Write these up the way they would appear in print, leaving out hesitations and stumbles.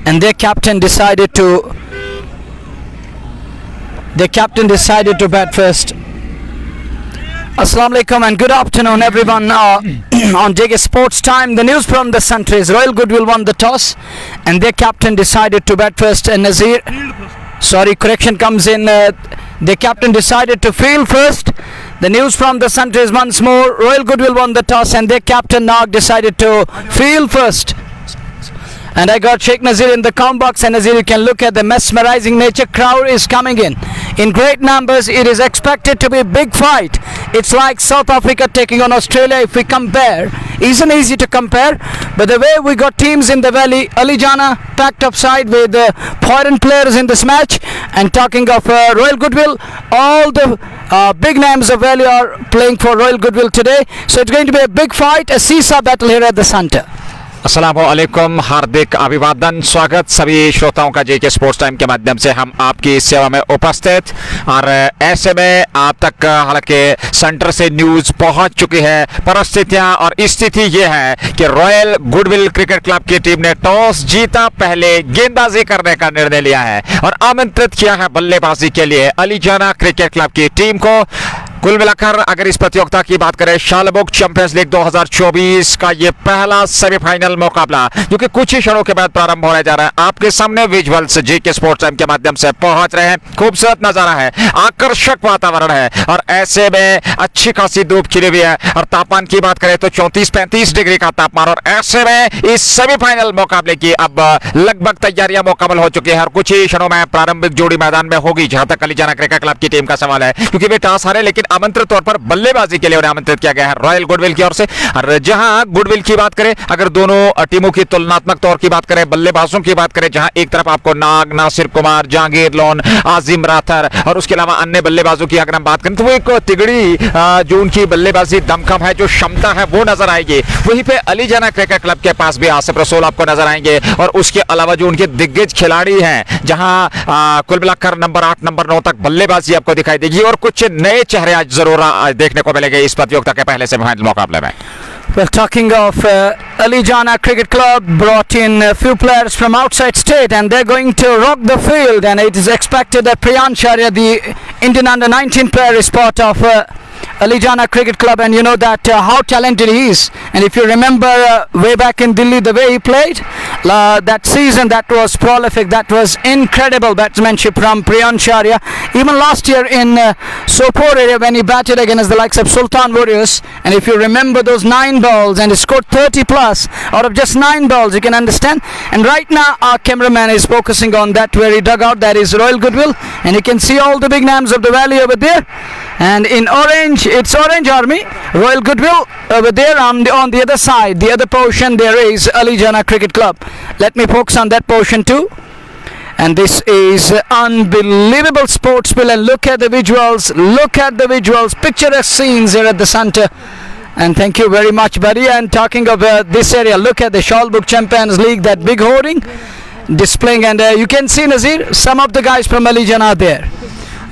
and their captain decided to bat first. Assalamu alaikum and good afternoon everyone on JK Sports Time. The news from the centre is Royal Goodwill won the toss and their captain decided to bat first, and correction comes in, their captain decided to field first. The news from the centre is once more Royal Goodwill won the toss and their captain Nag decided to field first. And I got Sheikh Nazir in the com box, and Nazir, you can look at the mesmerizing nature. Crowd is coming in great numbers. It is expected to be a big fight. It's like South Africa taking on Australia if we compare. Isn't easy to compare, but the way we got teams in the valley, Ali Jana packed up side with foreign players in this match. And talking of Royal Goodwill, all the big names of valley are playing for Royal Goodwill today. So it's going to be a big fight, a seesaw battle here at the centre. अस्सलामु अलैकुम, हार्दिक अभिवादन, स्वागत सभी श्रोताओं का जेके sports time के माध्यम से हम आपकी सेवा में उपस्थित। और ऐसे में आप तक हालांकि सेंटर से न्यूज़ पहुंच चुकी है। परिस्थितियां और स्थिति ये है कि रॉयल गुडविल क्रिकेट क्लब की टीम ने टॉस जीता, पहले गेंदबाजी करने का निर्णय लिया है और आमंत्रित किया है बल्लेबाजी के लिए अली जाना क्रिकेट क्लब की टीम को। कुल मिलाकर अगर इस प्रतियोगिता की बात करें, शालबुक चैंपियंस लीग 2024 का ये पहला सेमीफाइनल मुकाबला जो कि कुछ ही क्षणों के बाद प्रारंभ होने जा रहा है, आपके सामने विजुअल्स जेके स्पोर्ट्स टाइम के माध्यम से पहुंच रहे हैं। खूबसूरत नजारा है, आकर्षक वातावरण है और ऐसे में अच्छी खासी धूप खिली हुई है। और तापमान की बात करें तो 34-35 डिग्री का तापमान। और ऐसे में इस सेमीफाइनल मुकाबले की अब लगभग तैयारियां मुकम्मल हो चुकी है और कुछ ही क्षणों में प्रारंभिक जोड़ी मैदान में होगी, जहां तक अली जाना क्रिकेट क्लब की टीम का सवाल है, क्योंकि वे टॉस हारे लेकिन आमंत्रित तौर पर बल्लेबाजी के लिए उन्हें आमंत्रित किया गया है रॉयल गुडविल की ओर से। और जहां गुडविल की बात करें, अगर दोनों टीमों की तुलनात्मक तौर की बात करें, बल्लेबाजों की बात करें, जहां एक तरफ आपको नाग, नासिर कुमार, जहांगीर लोन, आजिम राथर और उसके अलावा अन्य बल्लेबाजों की अगर हम बात करें तो वो एक तिगड़ी जो उनकी बल्लेबाजी दमखम है, जो क्षमता है वो नजर आएगी। वहीं पे अली जाना क्रिकेट क्लब के पास भी आसिफ रसूल आपको नजर आएंगे और उसके अलावा जो उनके दिग्गज खिलाड़ी हैं, जहां कुल मिलाकर नंबर 8 नंबर 9 तक बल्लेबाजी आपको दिखाई देगी और कुछ नए चेहरे आज जरूर देखने को मिलेंगे इस प्रतियोगिता के पहले सेमीफाइनल मुकाबले में। Well, talking of Ali Jana Cricket Club brought in a few players from outside state and they're going to rock the field, and it is expected that Priyan Sharia, the Indian under-19 player, is part of Ali Jana Cricket Club, and you know that how talented he is. And if you remember way back in Delhi, the way he played that season, that was prolific, that was incredible batsmanship from Priyan Sharia. Even last year in Sopore area when he batted against the likes of Sultan Warriors, and if you remember those 9 balls and he scored 30 plus out of just 9 balls, you can understand. And right now our cameraman is focusing on that very dugout, that is Royal Goodwill, and you can see all the big names of the valley over there. And in orange, it's Orange Army, Royal Goodwill over there. On the other side, the other portion, there is Ali Jana Cricket Club. Let me focus on that portion too. And this is unbelievable sports bill, and look at the visuals, picturesque scenes here at the centre. And thank you very much, buddy. And talking of this area, look at the Shalbook Champions League, that big hoarding displaying, and you can see, Nazir, some of the guys from Ali Jana are there.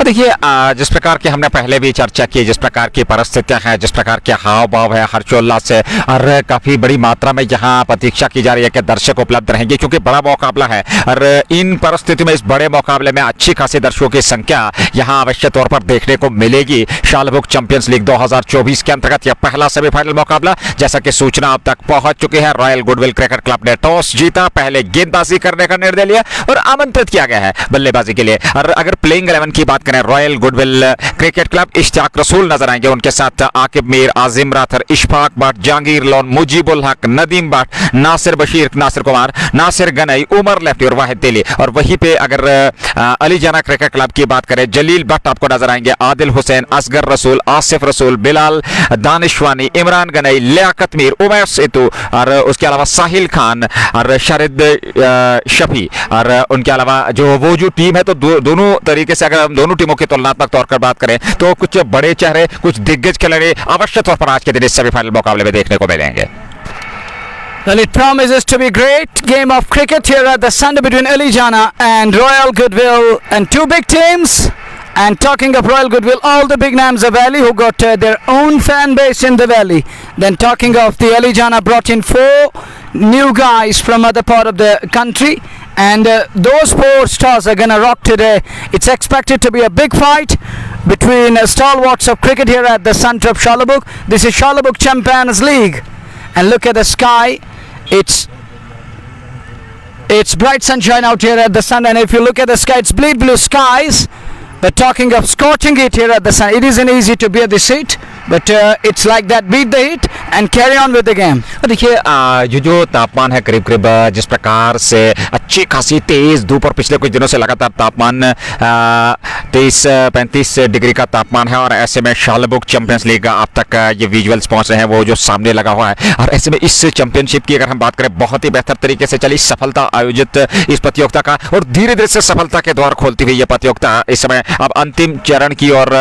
देखिए, जिस प्रकार की हमने पहले भी चर्चा की, जिस प्रकार की परिस्थितियां हैं, जिस प्रकार के हाव भाव है, हर्षोल्लास से और काफ़ी बड़ी मात्रा में यहाँ प्रतीक्षा की जा रही है कि दर्शक उपलब्ध रहेंगे, क्योंकि बड़ा मुकाबला है। और इन परिस्थितियों में, इस बड़े मुकाबले में अच्छी खासी दर्शकों की संख्या यहाँ अवश्य तौर पर देखने को मिलेगी। शालबुक चैंपियंस लीग 2024 के अंतर्गत यह पहला सेमीफाइनल मुकाबला, जैसा कि सूचना अब तक पहुंच चुकी है। रॉयल गुडविल क्रिकेट क्लब ने टॉस जीता, पहले गेंदबाजी करने का निर्णय लिया और आमंत्रित किया गया है बल्लेबाजी के लिए। और अगर प्लेइंग 11 की बात royal goodwill cricket club, Ishtiyaq Rasool नजर आएंगे, उनके साथ आकिब मीर, आजिम राथर, इशफाक भट्ट, जहांगीर लोन, मुजीबुल हक, नदीम भट्ट, नासिर बशीर, नासिर कुमार, नासिर गनई, उमर लेफ्टी और वाहिद तेली। और वहीं पे अगर अली जाना क्रिकेट क्लब की बात करें, जलील भट्ट आपको नजर आएंगे, आदिल हुसैन, असगर रसूल, आसिफ रसूल, बिलाल दानिशवानी, इमरान गनई, लियाकत मीर, उमैर सेतु और उसके अलावा साहिल खान और शारिद शफी। और उनके अलावा वो जो टीम है, तो दोनों तरीके से अगर हम दोनों टीमों की तुलनात्मक तौर पर बात करें तो कुछ बड़े चेहरे, कुछ दिग्गज खिलाड़ी अवश्य तौर पर आज के दिन इस सेमीफाइनल मुकाबले में देखने को मिलेंगे। Well, it promises to be a great game of cricket here at the centre between Ali Jana and Royal Goodwill, and two big teams. And talking of Royal Goodwill, all the big names of Valley who got their own fan base in the Valley. Then talking of the Ali Jana, brought in 4 new guys from other part of the country, and those four stars are gonna rock today. It's expected to be a big fight between stalwarts of cricket here at the centre of Shalabuk. This is Shalabuk Champions League, and look at the sky. It's bright sunshine out here at the sun, and if you look at the sky, it's bleed blue skies. But talking of scorching heat here at the sun, it isn't easy to bear this heat, but it's like that. Beat the heat and carry on with the game. देखिए ये जो तापमान है करीब करीब जिस प्रकार से अच्छी खासी तेज धूप और पिछले कुछ दिनों से लगातार तापमान 23-35 डिग्री का तापमान है, और ऐसे में शालबुक चैंपियंस लीग आप तक ये विजुअल्स पहुंच रहे हैं वो जो सामने लगा हुआ है। और ऐसे में इस चैंपियनशिप की अगर हम बात करें, बहुत ही बेहतर तरीके से चली सफलता आयोजित इस प्रतियोगिता का, और धीरे धीरे से सफलता के द्वार खोलती हुई ये प्रतियोगिता इस समय अब अंतिम चरण की और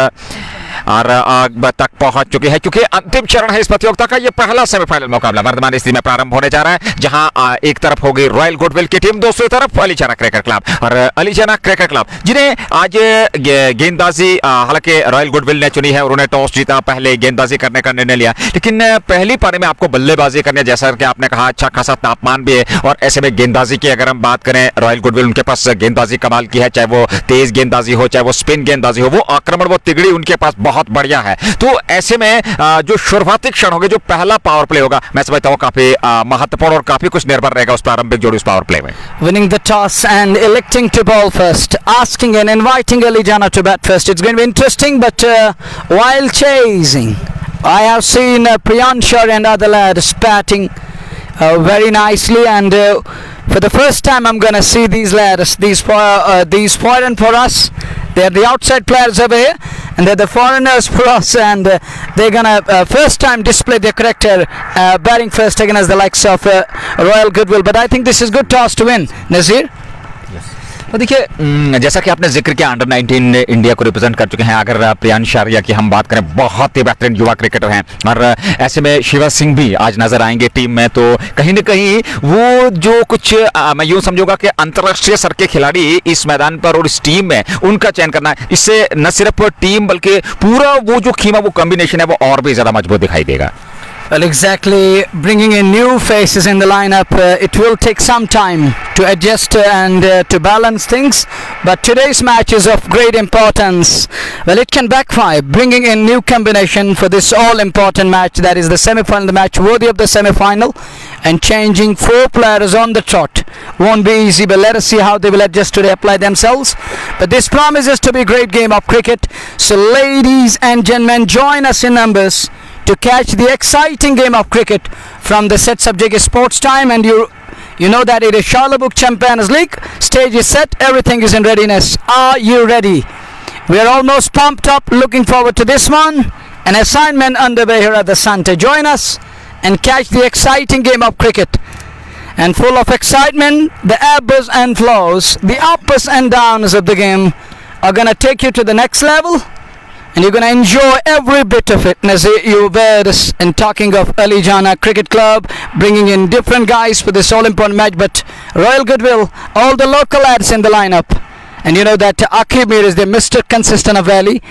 आग तक पहुंच चुकी है, क्योंकि अंतिम चरण है इस प्रतियोगिता का। ये पहला सेमीफाइनल मुकाबला वर्तमान स्थिति में प्रारंभ होने जा रहा है, जहां एक तरफ होगी रॉयल गुडविल की टीम, दूसरी तरफ अलीजाना क्रिकेट क्लब। और अलीजाना क्रिकेट क्लब जिन्हें आज गेंदबाजी, हालांकि रॉयल गुडविल ने चुनी है, उन्होंने टॉस जीता, पहले गेंदबाजी करने का निर्णय लिया, लेकिन पहली पारी में आपको बल्लेबाजी करनी है, जैसा कि आपने कहा अच्छा खासा तापमान भी है। और ऐसे में गेंदबाजी की अगर हम बात करें, रॉयल गुडविल उनके पास गेंदबाजी कमाल की है, चाहे वो तेज गेंदबाजी हो, चाहे वो स्पिन गेंदबाजी हो, वो आक्रमण, वो तिगड़ी उनके पास बहुत बढ़िया है। तो ऐसे में जो शुरुआती क्षण होंगे, जो पहला पावर प्ले होगा, मैं समझता हूं काफी महत्वपूर्ण और काफी कुछ निर्भर रहेगा उस प्रारंभिक जोड़ी उस पावर प्ले में। Winning the toss and electing to bowl first, asking and inviting Alijana to bat first. It's going to be interesting, but while chasing, I have seen Priyanshar and other lads batting very nicely, and for the first time I'm going to see these lads, these foreign for us. They're the outside players over here, and they're the foreigners for us, and they're going to first time display their character batting first against the likes of Royal Goodwill. But I think this is good toss to win. Nazir? तो देखिए जैसा कि आपने जिक्र किया, under 19 India को represent कर चुके हैं। अगर प्रियांश आर्या की हम बात करें, बहुत ही बेहतरीन युवा क्रिकेटर हैं, और ऐसे में शिवा सिंह भी आज नजर आएंगे टीम में। तो कहीं ना कहीं वो जो कुछ मैं यूं समझूंगा कि अंतर्राष्ट्रीय स्तर के खिलाड़ी इस मैदान पर और इस टीम में उनका चयन करना, इससे न सिर्फ टीम बल्कि पूरा वो जो खीमा, वो कॉम्बिनेशन है, वो और भी ज्यादा मजबूत दिखाई देगा। Well, exactly. Bringing in new faces in the lineup, it will take some time to adjust and to balance things. But today's match is of great importance. Well, it can backfire. Bringing in new combination for this all-important match, that is the semi-final, the match worthy of the semi-final, and changing 4 players on the trot won't be easy. But let us see how they will adjust today, apply themselves. But this promises to be a great game of cricket. So, ladies and gentlemen, join us in numbers to catch the exciting game of cricket from the set subject is sports time, and you know that it is Shalabuk Champions League. Stage is set, everything is in readiness. Are you ready? We are almost pumped up, looking forward to this one. An assignment underway here at the Centre. Join us and catch the exciting game of cricket. And full of excitement, the ebbs and flows, the ups and downs of the game are gonna take you to the next level. And you're going to enjoy every bit of it. Nazir, you were in talking of Alijana Cricket Club, bringing in different guys for this all-important match, but Royal Goodwill, all the local lads in the lineup. And you know that Akib Mir is the Mr. Consistent of Valley.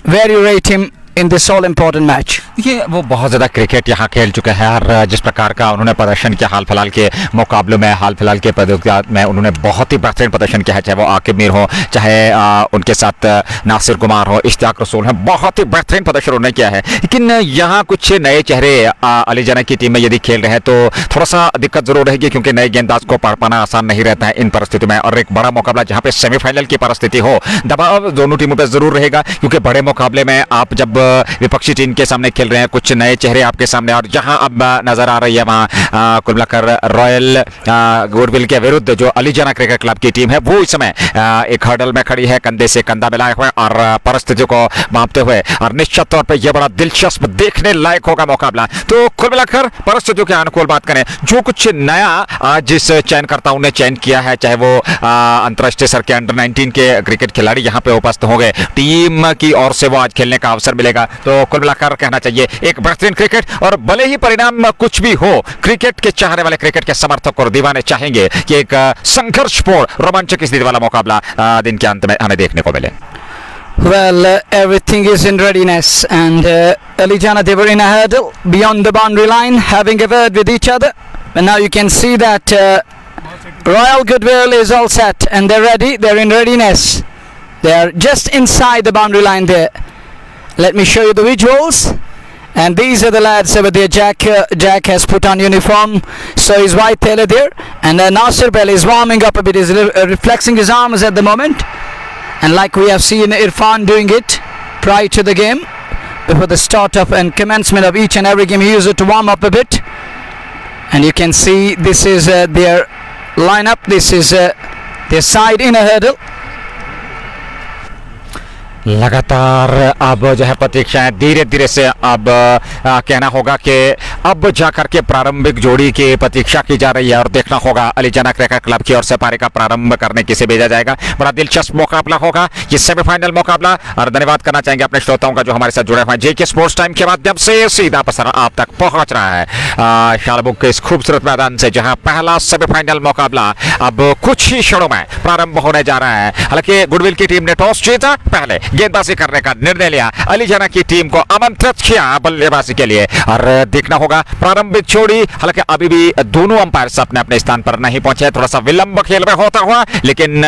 Where you rate him in this all-important match? देखिए वो बहुत ज़्यादा cricket यहाँ खेल चुके हैं, और जिस प्रकार का उन्होंने प्रदर्शन किया हाल फिलहाल के मुकाबलों में, हाल फिलहाल के प्रतियोगिता में उन्होंने बहुत ही बेहतरीन प्रदर्शन किया है, चाहे वो आकिब मीर हो, चाहे उनके साथ नासिर कुमार हो, इश्तियाक रसूल हैं, बहुत ही बेहतरीन प्रदर्शन उन्होंने किया है। लेकिन यहाँ कुछ नए चेहरे अलीजाना की टीम में यदि खेल रहे हैं तो थोड़ा सा दिक्कत जरूर रहेगी, क्योंकि नए गेंदबाज को पार पाना आसान नहीं रहता है इन परिस्थितियों में। और एक बड़ा मुकाबला जहाँ पे सेमीफाइनल की परिस्थिति हो, दबाव दोनों टीमों पर जरूर रहेगा, क्योंकि बड़े मुकाबले में आप जब विपक्षी टीम के सामने खेल रहे हैं, कुछ नए चेहरे आपके सामने, और जहां अब नजर आ रही है वहां कुल मिलाकर रॉयल गुडविल के विरुद्ध जो अलीजाना क्रिकेट क्लब की टीम है, वो इस समय एक हर्डल में खड़ी है, कंधे से कंधा मिलाए हुए और परिस्थितियों को मापते हुए, और निश्चित तौर पर यह बड़ा दिलचस्प देखने लायक होगा मुकाबला। तो कुल मिलाकर परिस्थितियों के अनुकूल बात करें, जो कुछ नया जिस चयनकर्ताओं ने चयन किया है, चाहे वो अंतर्राष्ट्रीय स्तर के अंडर 19 के क्रिकेट खिलाड़ी यहाँ पे उपस्थित होंगे, टीम की ओर से वो आज खेलने का अवसर मिलेगा। तो कुल मिलाकर कहना चाहिए एक बेहतरीन क्रिकेट, और भले ही परिणाम कुछ भी हो, क्रिकेट के चाहने वाले, क्रिकेट के समर्थक और दीवाने चाहेंगे कि एक संघर्षपूर्ण रोमांचक स्थिति वाला मुकाबला दिन के अंत में हमें देखने को मिले। Well, everything is in readiness, and Alijana, they were in a hurdle beyond the boundary line, having a word with each other. And now you can see that Royal Goodwill is all set and they're ready. They're in readiness. They're just inside the boundary line there. Let me show you the visuals. And these are the lads over there. Jack has put on uniform, so he's white tailor there. And Nasir Bell is warming up a bit. He's flexing his arms at the moment. And like we have seen Irfan doing it prior to the game, before the start of and commencement of each and every game, he used it to warm up a bit. And you can see this is their lineup. This is their side in a hurdle. लगातार अब जो है प्रतीक्षाएं धीरे धीरे से अब कहना होगा कि अब जाकर के प्रारंभिक जोड़ी की प्रतीक्षा की जा रही है और देखना होगा अलीजाना क्रिकेट क्लब की ओर से पारी का प्रारंभ करने किसे भेजा जाएगा। बड़ा दिलचस्प मुकाबला होगा ये सेमीफाइनल मुकाबला। और धन्यवाद करना चाहेंगे अपने श्रोताओं का जो हमारे साथ जुड़े हुए हैं। जेके स्पोर्ट्स टाइम के माध्यम से सीधा प्रसारण आप तक पहुंच रहा है शालबुग के इस खूबसूरत मैदान से, जहां पहला सेमीफाइनल मुकाबला अब कुछ ही क्षणों में प्रारंभ होने जा रहा है। हालांकि गुडविल की टीम ने टॉस जीता, पहले गेंदबाजी करने का निर्णय लिया। अलीजाना की टीम को आमंत्रित किया बल्लेबाजी के लिए और देखना होगा प्रारंभिक जोड़ी। हालांकि अभी भी दोनों अंपायर्स अपने अपने स्थान पर नहीं पहुंचे, थोड़ा सा विलंब खेल में होता हुआ, लेकिन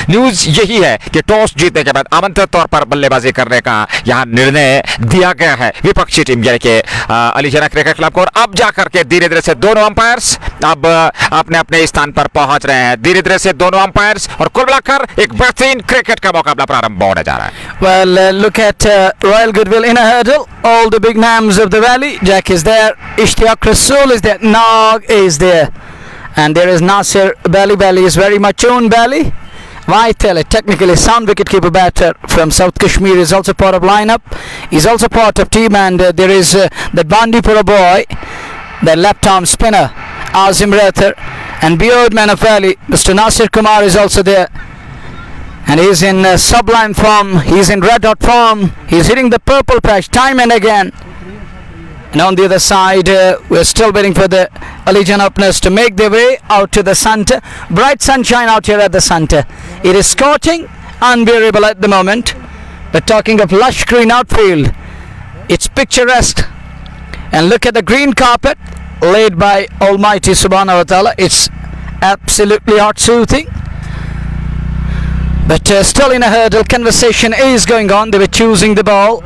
न्यूज यही है कि टॉस जीतने के बाद आमंत्रित तौर पर बल्लेबाजी करने का यहां निर्णय दिया गया है विपक्षी टीम यानी कि अलीजाना क्रिकेट क्लब को। और अब जाकर के धीरे धीरे से दोनों अंपायर्स अब अपने अपने स्थान पर पहुंच रहे हैं। धीरे धीरे से दोनों अंपायर्स और कुल मिलाकर एक बेहतरीन क्रिकेट का मुकाबला प्रारंभ होने जा रहा है। Well, look at Royal Goodwill in a hurdle. All the big names of the valley. Jack is there. Ishtiaq Rasool is there. Nog is there. And there is Nasir Bally. Bally is very much own Bally. Vaitel, technically sound wicketkeeper batter from South Kashmir, is also part of lineup. He's also part of team. And there is the Bandipura boy, the left arm spinner, Azim Rathar. And beard man of valley, Mr. Nasir Kumar is also there. And he's in sublime form, he's in red hot form, he's hitting the purple patch time and again. And on the other side, we're still waiting for the Alijana openers to make their way out to the centre. Bright sunshine out here at the centre. It is scorching, unbearable at the moment. But talking of lush green outfield, it's picturesque. And look at the green carpet laid by Almighty Subhanahu wa Ta'ala. It's absolutely heart-soothing. But still in a hurdle, conversation is going on. They were choosing the ball,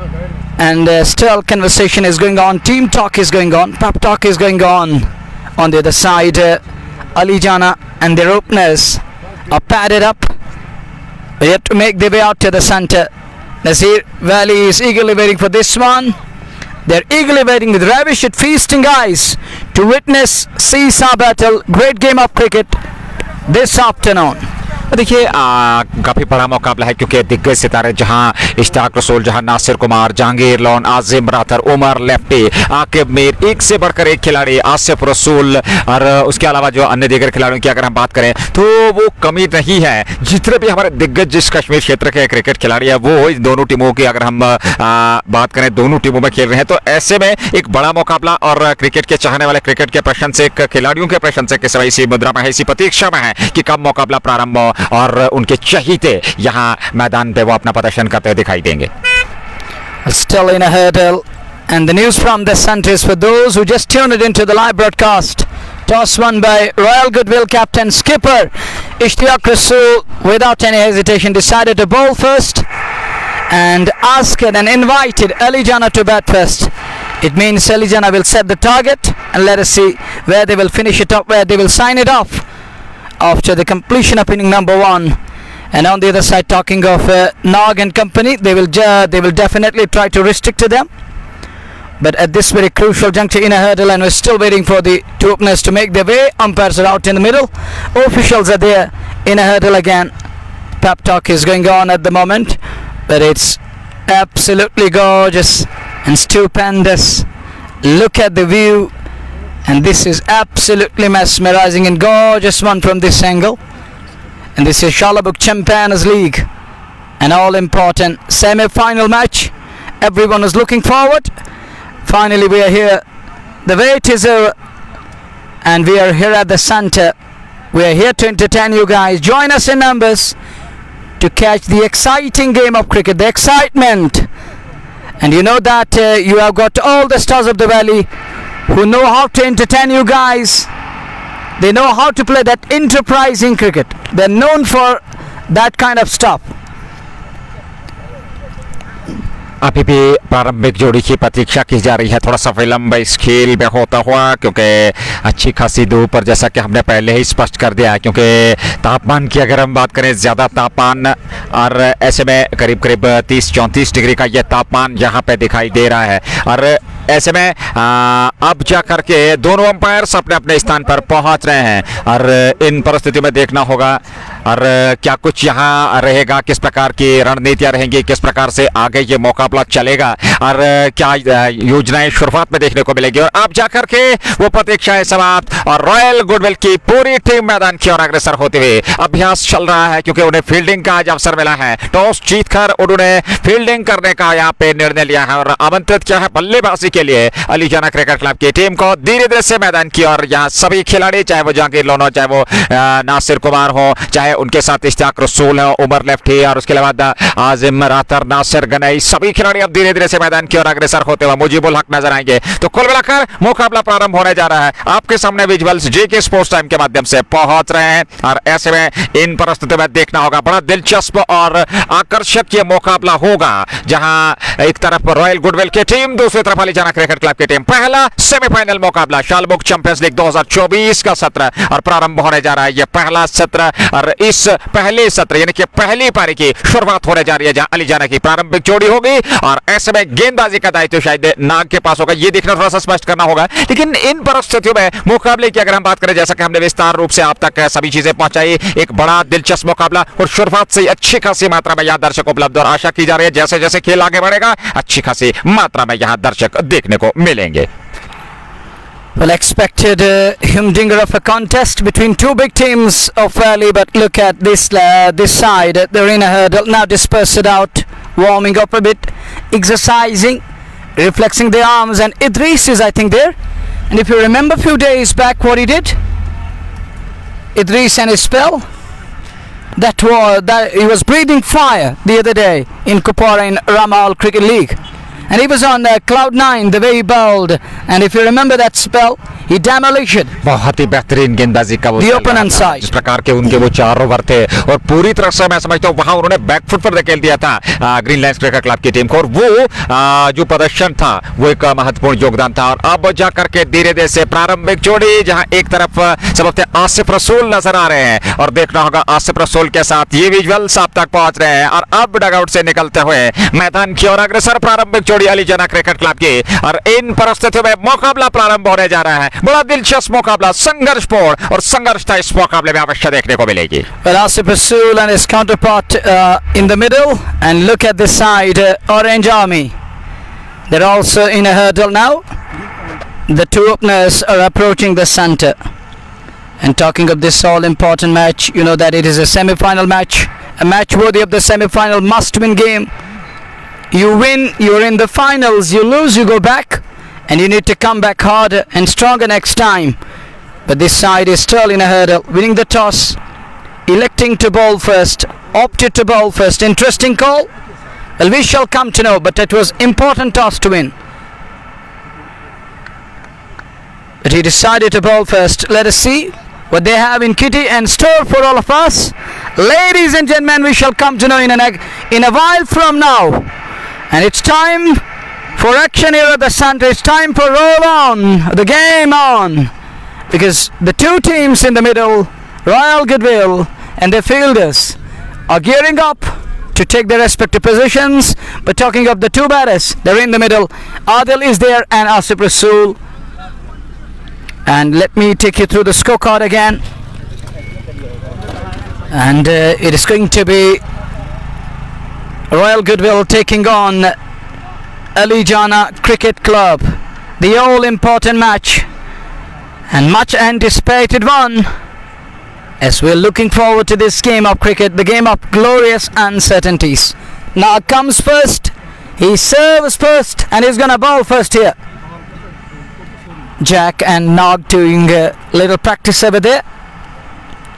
and still conversation is going on. Team talk is going on. Pep talk is going on. On the other side, Alijana and their openers are padded up. They have to make their way out to the centre. Nasir Valley is eagerly waiting for this one. They're eagerly waiting with ravish and feasting eyes to witness seesaw battle. Great game of cricket this afternoon. देखिए काफी बड़ा मुकाबला है क्योंकि दिग्गज सितारे जहां इश्तियाक रसूल, जहां नासिर कुमार, जहांगीर लोन, आजिम राथर, उमर लेफ्टी, आकिब मीर, एक से बढ़कर एक खिलाड़ी, आसिफ रसूल और उसके अलावा जो अन्य दीगर खिलाड़ियों की अगर हम बात करें तो वो कमी नहीं है। जितने भी हमारे दिग्गज जिस कश्मीर क्षेत्र के क्रिकेट खिलाड़ी है वो इस दोनों टीमों की अगर हम बात करें दोनों टीमों में खेल रहे हैं, तो ऐसे में एक बड़ा मुकाबला और क्रिकेट के चाहने वाले, क्रिकेट के प्रशंसक, खिलाड़ियों के प्रशंसक इस इसी मुद्रा में है, इसी प्रतीक्षा में है कि कब मुकाबला प्रारंभ हो और उनके चहीते यहां मैदान पे वो अपना प्रदर्शन करते हुए दिखाई देंगे। Still in a hurdle, and the news from the centre is for those who just tuned it into the live broadcast. Toss won by Royal Goodwill captain skipper Ishtiaq Rasool, without any hesitation decided to bowl first and asked and invited Alijana to bat first. It means Alijana will set the target and let us see where they will finish it up, where they will sign it off after the completion of inning number 1. And on the other side, talking of Nog and company, they will definitely try to restrict to them. But at this very crucial juncture in a hurdle, and we're still waiting for the two openers to make their way. Umpires are out in the middle. Officials are there in a hurdle again. Pep talk is going on at the moment, but it's absolutely gorgeous and stupendous. Look at the view. And this is absolutely mesmerizing and gorgeous one from this angle. And this is Shalabuk Champions League, an all-important semi-final match. Everyone is looking forward. Finally we are here. The wait is over, and we are here at the centre. We are here to entertain you guys. Join us in numbers to catch the exciting game of cricket, the excitement. And you know that you have got all the stars of the valley who know how to entertain you guys They know how to play that enterprising cricket. They're known for that kind of stuff. अभी भी प्रारंभिक जोड़ी की प्रतीक्षा की जा रही है। थोड़ा सा विलंब इस खेल में होता हुआ, क्योंकि अच्छी खासी धूप पर जैसा कि हमने पहले ही स्पष्ट कर दिया है, क्योंकि तापमान की अगर हम बात करें, ज़्यादा तापमान, और ऐसे में करीब करीब 30-34 डिग्री का यह तापमान यहाँ पे दिखाई दे रहा है। और ऐसे में अब जा कर के दोनों अंपायर्स अपने अपने स्थान पर पहुंच रहे हैं, और इन परिस्थितियों में देखना होगा और क्या कुछ यहाँ रहेगा, किस प्रकार की रणनीतियाँ रहेंगी, किस प्रकार से आगे ये मुकाबला चलेगा, और क्या योजनाएं शुरुआत में देखने को मिलेगी। और अब जाकर के वो प्रतीक्षाएं समाप्त, और रॉयल गुडविल की पूरी टीम मैदान की ओर अग्रसर होते हुए अभ्यास चल रहा है, क्योंकि उन्हें फील्डिंग का आज अवसर मिला है। टॉस जीतकर उन्होंने फील्डिंग करने का यहाँ पे निर्णय लिया है और आमंत्रित किया है बल्लेबाजी के लिए अलीजाना क्रिकेट क्लब की टीम को। धीरे धीरे से मैदान की ओर यहाँ सभी खिलाड़ी, चाहे वो जहांगीर लोन हो, चाहे वो नासिर कुमार हो, चाहे उनके साथ इश्तियाक रसूल हो, उमर लेफ्टी, और उसके बाद आजिम रातर, नासिर गनई, सभी खिलाड़ी अब धीरे धीरे से मैदान की ओर अग्रसर होते हुए मुजीबुल हक नजर आएंगे। तो कुल मिलाकर मुकाबला प्रारंभ होने जा रहा है। आपके सामने विजुअल्स जेके स्पोर्ट्स टाइम के माध्यम से पहुंच रहे हैं, और ऐसे में इन परिस्थितियों में देखना होगा, बड़ा दिलचस्प और आकर्षक ये मुकाबला होगा, जहां एक तरफ रॉयल गुडविल की टीम, दूसरी तरफ अलीजाना क्रिकेट क्लब की टीम। पहला सेमीफाइनल मुकाबला शालमुख चैंपियंस लीग 2024 का सत्र, और प्रारंभ होने जा रहा है ये पहला सत्र, और इस पहले सत्र यानी कि पहली पारी की शुरुआत होने जा रही है, जहां अलीजाना की प्रारंभिक जोड़ी होगी, और ऐसे में गेंदबाजी का दायित्व शायद नाग के पास होगा। ये देखना थोड़ा सा स्पष्ट करना होगा, लेकिन इन परिस्थितियों में मुकाबले की अगर हम बात करें, जैसा कि हमने विस्तार रूप से आप तक सभी चीजें पहुंचाई, एक बड़ा दिलचस्प मुकाबला, और शुरुआत से अच्छी खासी मात्रा में यहाँ दर्शक उपलब्ध, और आशा की जा रही है जैसे जैसे खेल आगे बढ़ेगा अच्छी खासी मात्रा में यहाँ दर्शक देखने को मिलेंगे। Well, expected humdinger of a contest between two big teams of Valley, but look at this side, the arena hurdle now dispersed out, warming up a bit, exercising, reflexing the arms, and Idris is I think there. And if you remember a few days back what he did, Idris and his spell, that he was breathing fire the other day in Kupwara in Ramal Cricket League. And he was on cloud 9 the way he bowled, and if you remember that spell, he demolished बहुत ही बेहतरीन गेंदबाजी का वो the opponent side. जिस प्रकार के उनके वो 4 ओवर थे, और पूरी तरह से मैं समझता हूँ वहां उन्होंने बैकफुट पर धकेल दिया था ग्रीन लाइन्स क्रिकेट क्लब की टीम को, और वो जो प्रदर्शन था वो एक महत्वपूर्ण योगदान था। और अब जाकर के धीरे धीरे से प्रारंभिक जोड़ी, जहां एक तरफ सबसे आसिफ रसूल नजर आ रहे हैं, और देखना होगा आसिफ रसूल के साथ ये विजुअल्स आप तक पहुंच रहे हैं, और अब डगआउट से निकलते हुए मैदान की ओर अग्रसर प्रारंभिक जोड़ी अलीजाना क्रिकेट क्लब की, और इन परिस्थितियों में मुकाबला प्रारंभ होने जा रहा है। बड़ा दिलचस्प मुकाबला, संघर्षपूर्ण और संघर्षता इस मुकाबले में अवश्य देखने को मिलेगी। Well, Asif Rasool and his counterpart in the middle, and look at this side, Orange Army. They're also in a hurdle now. The two openers are approaching the center. And talking of this all-important match, you know that it is a semi-final match, a match worthy of the semi-final must-win game. You win, you're in the finals. You lose, you go back, and you need to come back harder and stronger next time. But this side is still in a hurdle, winning the toss, electing to bowl first, opted to bowl first. Interesting call. Well, we shall come to know, but it was important toss to win. But he decided to bowl first. Let us see what they have in kitty and store for all of us. Ladies and gentlemen, we shall come to know in a while from now. And it's time for action here at the center. It's time for roll on, the game on. Because the two teams in the middle, Royal Goodwill and their fielders, are gearing up to take their respective positions. But talking of the two batters, they're in the middle. Adil is there and Asif Rasool. And let me take you through the scorecard again. And it is going to be Royal Goodwill taking on Alijana Cricket Club. The all-important match and much anticipated one, as we're looking forward to this game of cricket, the game of glorious uncertainties. Now comes first, he serves first, and he's gonna bowl first here. Jack and Nog doing a little practice over there,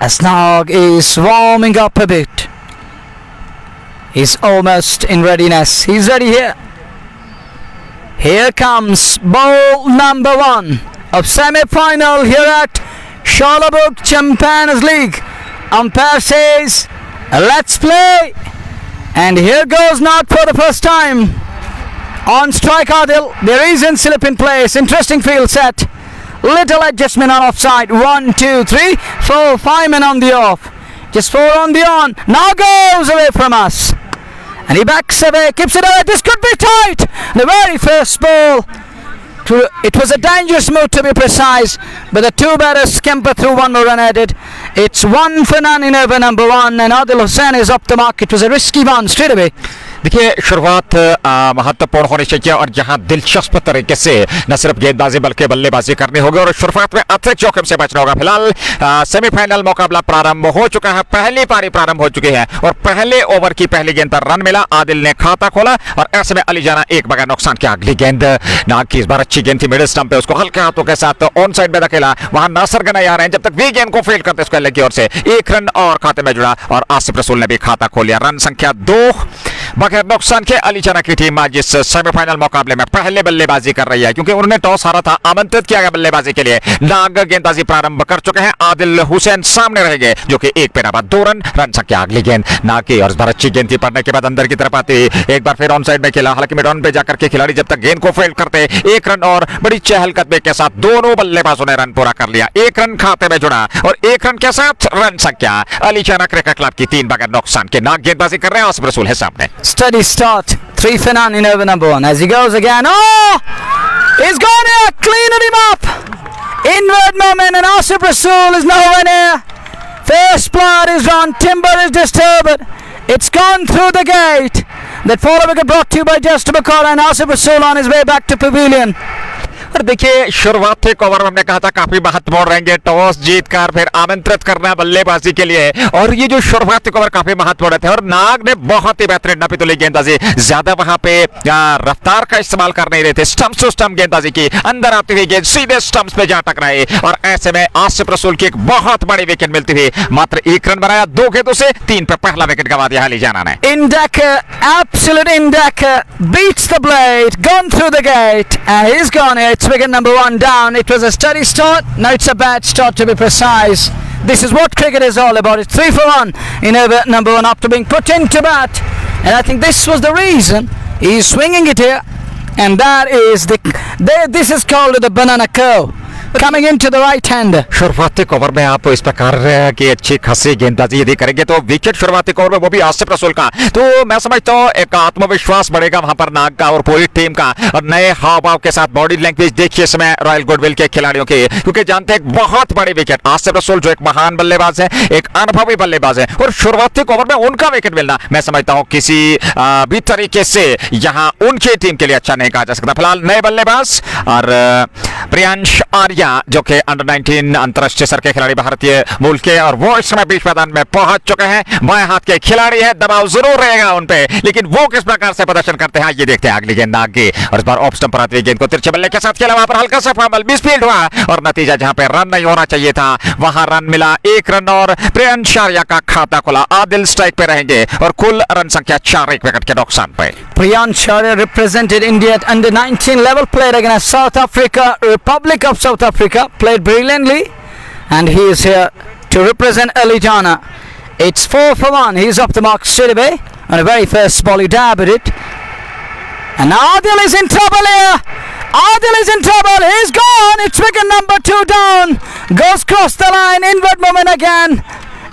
as Nog is warming up a bit. He's almost in readiness. He's ready here. Here comes ball number 1 of semi-final here at Schalabuk Champions League. Umpire says, let's play. And here goes not for the first time. On strike Adil, there is in slip in place. Interesting field set. Little adjustment on offside. 1, 2, 3, 4, 5 men on the off. Just 4 on the on. Now goes away from us. And he backs away, keeps it away. This could be tight. The very first ball. It was a dangerous move to be precise, but the two batters scamper through, one more run added. It's 1 for none in over number 1, and Adil Hussain is up the mark. It was a risky one straight away. देखिए शुरुआत महत्वपूर्ण होनी चाहिए और जहां दिलचस्प तरीके से न सिर्फ गेंदबाजी बल्कि बल्लेबाजी करनी होगी और शुरुआत में अतिरिक्त जोखिम से बचना होगा। फिलहाल सेमीफाइनल मुकाबला प्रारंभ हो चुका है, पहली पारी प्रारंभ हो चुकी है और पहले ओवर की पहली गेंद पर रन मिला। आदिल ने खाता खोला और ऐसे में अली जाना एक बगैर नुकसान की अगली गेंद नाग की इस बार अच्छी गेंद थी, मिडिल स्टंप पे उसको हल्के हाथों के साथ ऑन साइड में धकेला। वहां नासर गनाई आ रहे हैं, जब तक वी गेंद को फील्ड करते उसको अल्लाह की ओर से 1 रन और खाते में जुड़ा और आसिफ रसूल ने भी खाता खोल लिया। रन संख्या 2 बगैर नुकसान के अली जाना की टीम आज इस सेमीफाइनल मुकाबले में पहले बल्लेबाजी कर रही है क्योंकि उन्होंने टॉस हारा था, आमंत्रित किया गया बल्लेबाजी के लिए। नाग गेंदबाजी प्रारंभ कर चुके हैं, आदिल हुसैन सामने रहेंगे जो कि 1 पे 2 रन। रन संख्या अगली गेंद नाग की और इस बार अच्छी गेंद थी, पड़ने के बाद अंदर की तरफ आती, एक बार फिर ऑन साइड में खेला, हालांकि मिड ऑन पे जाकर के खिलाड़ी जब तक गेंद को फील्ड करते 1 रन और बड़ी चहलकदमी के साथ दोनों बल्लेबाजों ने रन पूरा कर लिया। 1 रन खाते में जुड़ा और 1 रन के साथ रन संख्या अली जाना क्रिकेट क्लब की 3 बगैर नुकसान के। नाग गेंदबाजी कर रहे हैं, आसिफ रसूल है सामने। Steady start, 3 for none in over number 1 as he goes again. Oh, he's gone here, cleaning him up. Inward moment and Asif Rasool is nowhere near. First blood is on, timber is disturbed. It's gone through the gate. That follow wicket brought to you by Justin McCall and Asif Rasool on his way back to pavilion. और देखिए शुरुआती over में हमने कहा था काफी महत्वपूर्ण रहेंगे, टॉस जीतकर फिर आमंत्रित करना बल्लेबाजी के लिए और ये जो शुरुआती ओवर काफी महत्वपूर्ण थे और नाग ने बहुत ही बेहतरीन नपीतुली गेंदबाजी, ज्यादा वहां पे रफ्तार का इस्तेमाल कर नहीं रहे थे, स्टंप टू स्टंप गेंदबाजी की, अंदर आती हुई गेंद सीधे स्टंप्स पे जा टकराए और ऐसे में आसिफ रसूल की एक बहुत बड़ी विकेट मिलती हुई मात्र 1 रन बनाया 2 गेंदों से, 3 पे पहला विकेट गंवा दिया अली जाना ने। Indaka, absolute Indaka beats the blade, gone through the gate and he's gone here. It's wicket number 1 down. It was a steady start. Now it's a bad start to be precise. This is what cricket is all about. It's 3 for 1 in over number 1 after being put into bat. And I think this was the reason he's swinging it here. And that is this is called the banana curve. Coming into the right hander. शुरुआती over में आप इस प्रकार की अच्छी खासी गेंदबाजी यदि करेंगे तो विकेट शुरुआती ओवर में वो भी आसिफ रसूल का, तो मैं समझता हूँ एक आत्मविश्वास बढ़ेगा वहां पर नाग का और पूरी टीम का और नए हाव भाव के साथ बॉडी लैंग्वेज देखिए इस समय रॉयल गुडविल के खिलाड़ियों की, क्योंकि जानते हैं एक बहुत बड़ी विकेट आसिफ रसूल जो एक महान बल्लेबाज है, एक अनुभवी बल्लेबाज है और शुरुआती ओवर में उनका विकेट मिलना मैं समझता हूँ किसी भी तरीके से यहाँ उनकी टीम के लिए अच्छा नहीं कहा जा सकता। फिलहाल नए बल्लेबाज और प्रियांश आर्या जो कि अंडर 19 अंतरराष्ट्रीय स्तर के खिलाड़ी भारतीय मूल के और वो इस समय बीच मैदान में पहुंच चुके हैं। बाएं हाथ के खिलाड़ी है, दबाव जरूर रहेगा उन पे, लेकिन वो किस प्रकार से प्रदर्शन करते हैं ये देखते हैं। अगली गेंद आगे और इस बार ऑफ स्टंप पर आती हुई गेंद को तिरछे बल्ले के साथ खेला, वहां पर हल्का सा फंबल मिसफील्ड हुआ और नतीजा जहां पे रन नहीं होना चाहिए था वहां रन मिला, 1 रन और प्रियांश आर्या का खाता खुला। आदिल स्ट्राइक पे रहेंगे और कुल रन संख्या 4 1 विकेट के नुकसान पे। Priyansh Arya represented India at under 19 level, played against South Africa, Republic of South Africa, played brilliantly and he is here to represent Ali Jana. It's 4 for 1, he's up the mark straight away on the very first ball, he dabbed it and Adil is in trouble here. Adil is in trouble, he's gone, it's wicket number 2 down, goes cross the line, inward movement again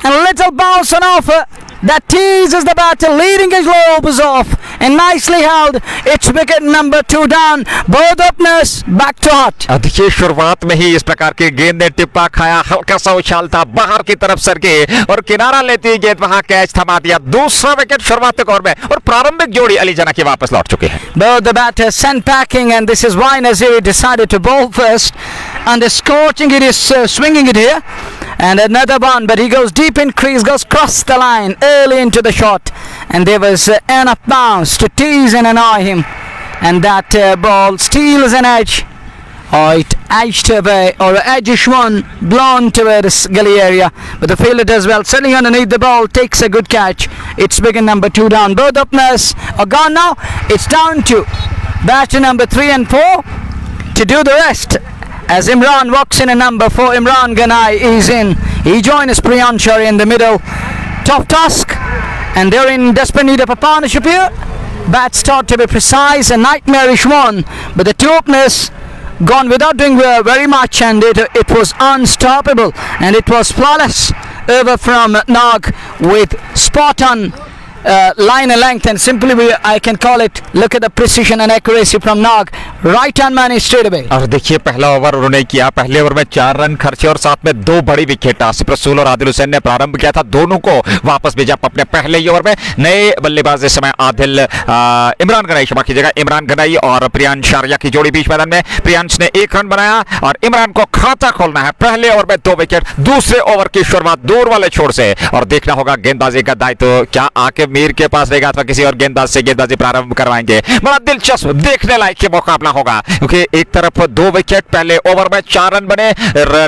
and a little bounce on offer. That teases the batter, leading his lobes off and nicely held. It's wicket number 2 down. Both openers back to hot. देखिए शुरुआत में ही इस प्रकार की गेंद ने टिप्पा खाया, हल्का सा उछाल था बाहर की तरफ सर के और किनारा लेती हुई गेंद वहां कैच थमा दिया। दूसरा विकेट शुरुआती ओवर में और प्रारंभिक जोड़ी अली जाना की वापस लौट चुके हैं। Both the batters sent packing and this is why Naziri decided to bowl first and the scorching it is swinging it here and another one, but he goes deep in crease, goes cross the line early into the shot and there was enough bounce to tease and annoy him and that ball steals an edge or it edged away or edgish one blown towards gully area, but the fielder does well, sitting underneath the ball, takes a good catch. It's wicket number 2 down. Both openers are gone now. It's down to batter number 3 and 4 to do the rest. as Imran walks in a number 4. Imran Ganai is in. He joins Priyansh Sharia in the middle. Tough task, and they're in desperate need of a partnership here. Bats start to be precise, a nightmarish one, but the two openers gone without doing very much, and it was unstoppable, and it was flawless over from Nag with spot on line and length, and simply I can call it, look at the precision and accuracy from Nag, right hand man straight away. और देखिए पहला over उन्होंने किया, पहले over में 4 run खर्चे और साथ में 2 बड़ी विकेट आसिफ रसूल और आदिल हुसैन ने प्रारंभ किया था, दोनों को वापस भेजा अपने पहले ही ओवर में। नए बल्लेबाज इस समय आदिल इमरान गनाई, क्षमा कीजिएगा, इमरान गनाई और प्रियांश शारिया की जोड़ी बीच मैदान में। प्रियांश ने 1 रन बनाया और इमरान को खाता खोलना है। पहले ओवर में 2 विकेट, दूसरे ओवर की शुरुआत दूर वाले छोर से, और देखना होगा गेंदबाजी का दायित्व क्या आकिब मीर के पास रहेगा अथवा किसी और गेंदबाज से गेंदबाजी प्रारंभ करवाएंगे। बड़ा दिलचस्प देखने लायक ये मुकाबला होगा, क्योंकि एक तरफ 2 विकेट, पहले ओवर में 4 रन बने,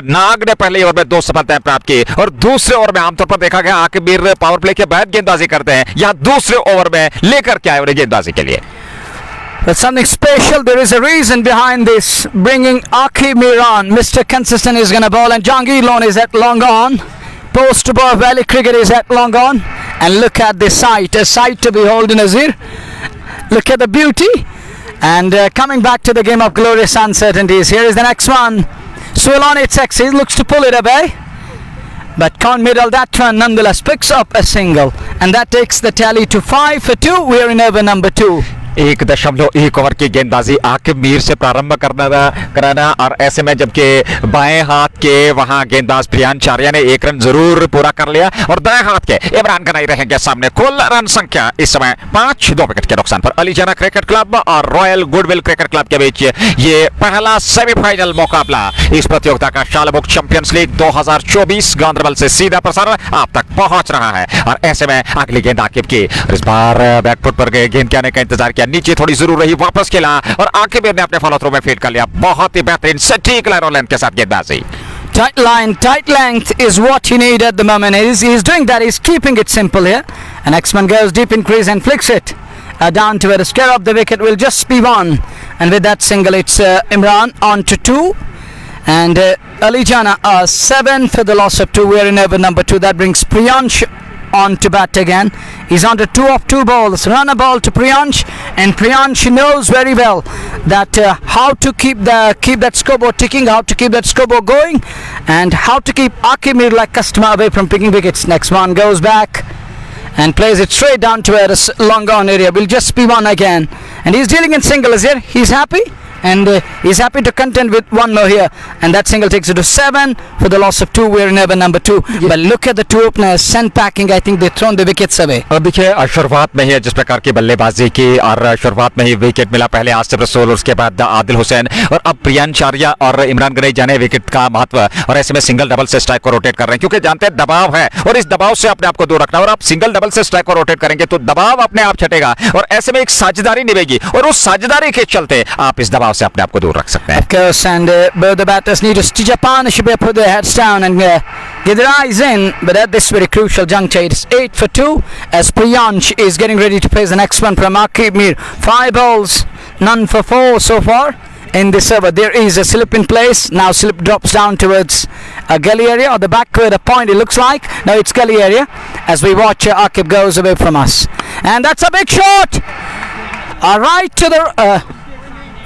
नाग ने पहले ओवर में 2 सफलताएं प्राप्त की, और दूसरे ओवर में आमतौर पर देखा गया आकिब मीर पावर प्ले के बाद गेंदबाजी करते हैं, या दूसरे ओवर में लेकर के आए उन्हें गेंदबाजी के लिए। But something special, there is a reason behind this, bringing Akib Mir on. Mr. Consistent is going to bowl, and Jahangir Lone is at long on. Post Bar Valley Cricket is at long on. And look at this sight, a sight to behold, Nazir. Look at the beauty. And coming back to the game of glorious uncertainties, here is the next one. Swill on its axis, looks to pull it away, but can't middle that one, nonetheless picks up a single, and that takes the tally to 5 for 2. We are in over number 2. 1.1 over की गेंदबाजी आकिब मीर से प्रारंभ कराना, और ऐसे में जबकि बाएं हाथ के वहां गेंदबाज प्रियांश शारिया ने 1 रन जरूर पूरा कर लिया, और दाएं हाथ के इमरान गनाई रहेंगे सामने। कुल रन संख्या इस समय 5, 2 विकेट के नुकसान पर। अलीजाना क्रिकेट क्लब और रॉयल गुडविल क्रिकेट क्लब के बीच ये पहला सेमीफाइनल मुकाबला इस प्रतियोगिता का शालमुख चैंपियंस लीग 2024 गांधरबल से सीधा प्रसारण आप तक पहुंच रहा है। और ऐसे में अगली गेंद आकिब की, इस बार बैकफुट पर गेंद के आने का इंतजार किया, नीचे थोड़ी जरूर रही, वापस खेला और आकिब ने अपने फॉलो थ्रू में फीड कर लिया। बहुत ही बेहतरीन सटीक लाइन और लेंथ के साथ गेंदबाजी। Tight line, tight length is what you need at the moment. He's doing that. He's keeping it simple here. And X-Man goes deep in crease and flicks it down to where the scare of the wicket will just be 1. And with that single, it's Imran on to 2. And Ali Jana 7 for the loss of 2. We're in over number 2. That brings Priyansh on to bat again. He's on to 2 of 2 balls. Run a ball to Priyansh, and Priyansh knows very well that how to keep that scoreboard ticking, how to keep that scoreboard going, and how to keep Akib Mir like customer away from picking wickets. Next one goes back and plays it straight down to a long on area. Will just be 1 again, and he's dealing in singles here. He's happy. And he's happy to contend with 1 more here, and that single takes it to 7 for the loss of 2. We're in over number 2. Yeah. But look at the 2 openers, send packing. I think they've thrown the wickets away. अब देखिए शुरुआत में ही जिस प्रकार की बल्लेबाजी की, और शुरुआत में ही विकेट मिला, पहले आसिफ रसूल, उसके बाद आदिल हुसैन, और अब प्रियांश शारिया और इमरान गनाई जाने विकेट का महत्व, और ऐसे में सिंगल डबल से स्ट्राइक को रोटेट कर रहे हैं, क्योंकि जानते हैं दबाव है और इस दबाव से अपने आप को दूर रखना, और आप सिंगल डबल से स्ट्राइक को रोटेट करेंगे तो दबाव अपने आप छटेगा, और ऐसे में एक साझेदारी निभेगी, और उस साझेदारी के चलते आप इस दबाव से अपने आप को दूर रख सकते हैं। Of course, and both the batters need to stitch up partnership, put their heads down and get their eyes in. But at this very crucial juncture, it's 8 for 2 as Priyansh is getting ready to face the next one from Akib Mir. 5 balls, none for 4 so far in this over. There is a slip in place. Now slip drops down towards a gully area, or the backward a point it looks like. No, it's gully area as we watch Akib goes away from us. And that's a big shot! Right to the...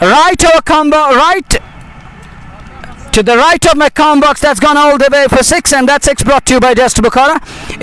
right over combo, right to the right of my combo box. That's gone all the way for 6, and that 6 brought to you by Just Bukhara.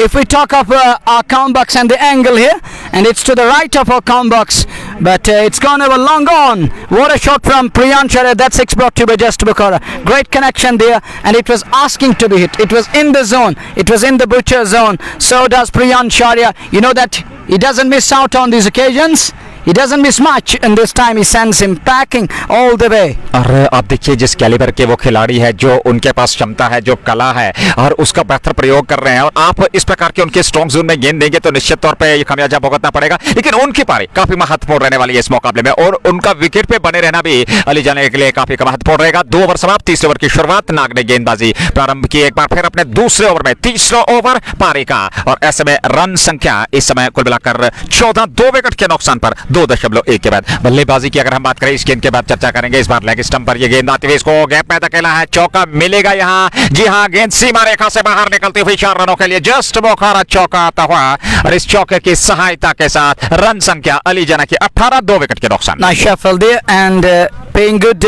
If we talk of our combo box and the angle here, and it's to the right of our combo box, but it's gone over long on. What a shot from Priyansh Sharia. That 6 brought to you by Just Bukhara. Great connection there, and it was asking to be hit. It was in the zone. It was in the butcher zone. So does Priyansh Sharia. You know that he doesn't miss out on these occasions. He doesn't miss much, and this time he sends him packing all the way. और अब देखिए जिस calibre के वो खिलाड़ी है, जो उनके पास क्षमता है, जो कला है, और उसका बेहतर प्रयोग कर रहे हैं, और आप इस प्रकार के उनके स्ट्रॉन्ग जोन में गेंद देंगे तो निश्चित तौर पे ये खामियाजा भुगतना पड़ेगा। लेकिन उनकी पारी काफी महत्वपूर्ण रहने वाली है इस मुकाबले में, और उनका विकेट पे बने रहना भी अली जाने के लिए काफी महत्वपूर्ण रहेगा। 2 ओवर समाप्त, तीसरे ओवर की शुरुआत। नाग ने गेंदबाजी प्रारंभ की एक बार फिर अपने दूसरे ओवर में, तीसरा ओवर पारी का, और ऐसे में रन संख्या इस समय कुल मिलाकर 14, 2 विकेट के नुकसान पर 2.1 के बाद बल्लेबाजी की अगर हम बात करें इस गेंद के बाद चर्चा करेंगे। इस बार लेग स्टंप पर ये गेंद आती हुई इसको गैप में धकेला है, चौका मिलेगा यहाँ। जी हाँ, गेंद सीमा रेखा से बाहर निकलती हुई 4 रनों के लिए जस्ट बोखारा चौका आता हुआ और इस चौके की सहायता के साथ रन संख्या अली जना की 18, 2 विकेट के नुकसान। Nice shuffle there and paying good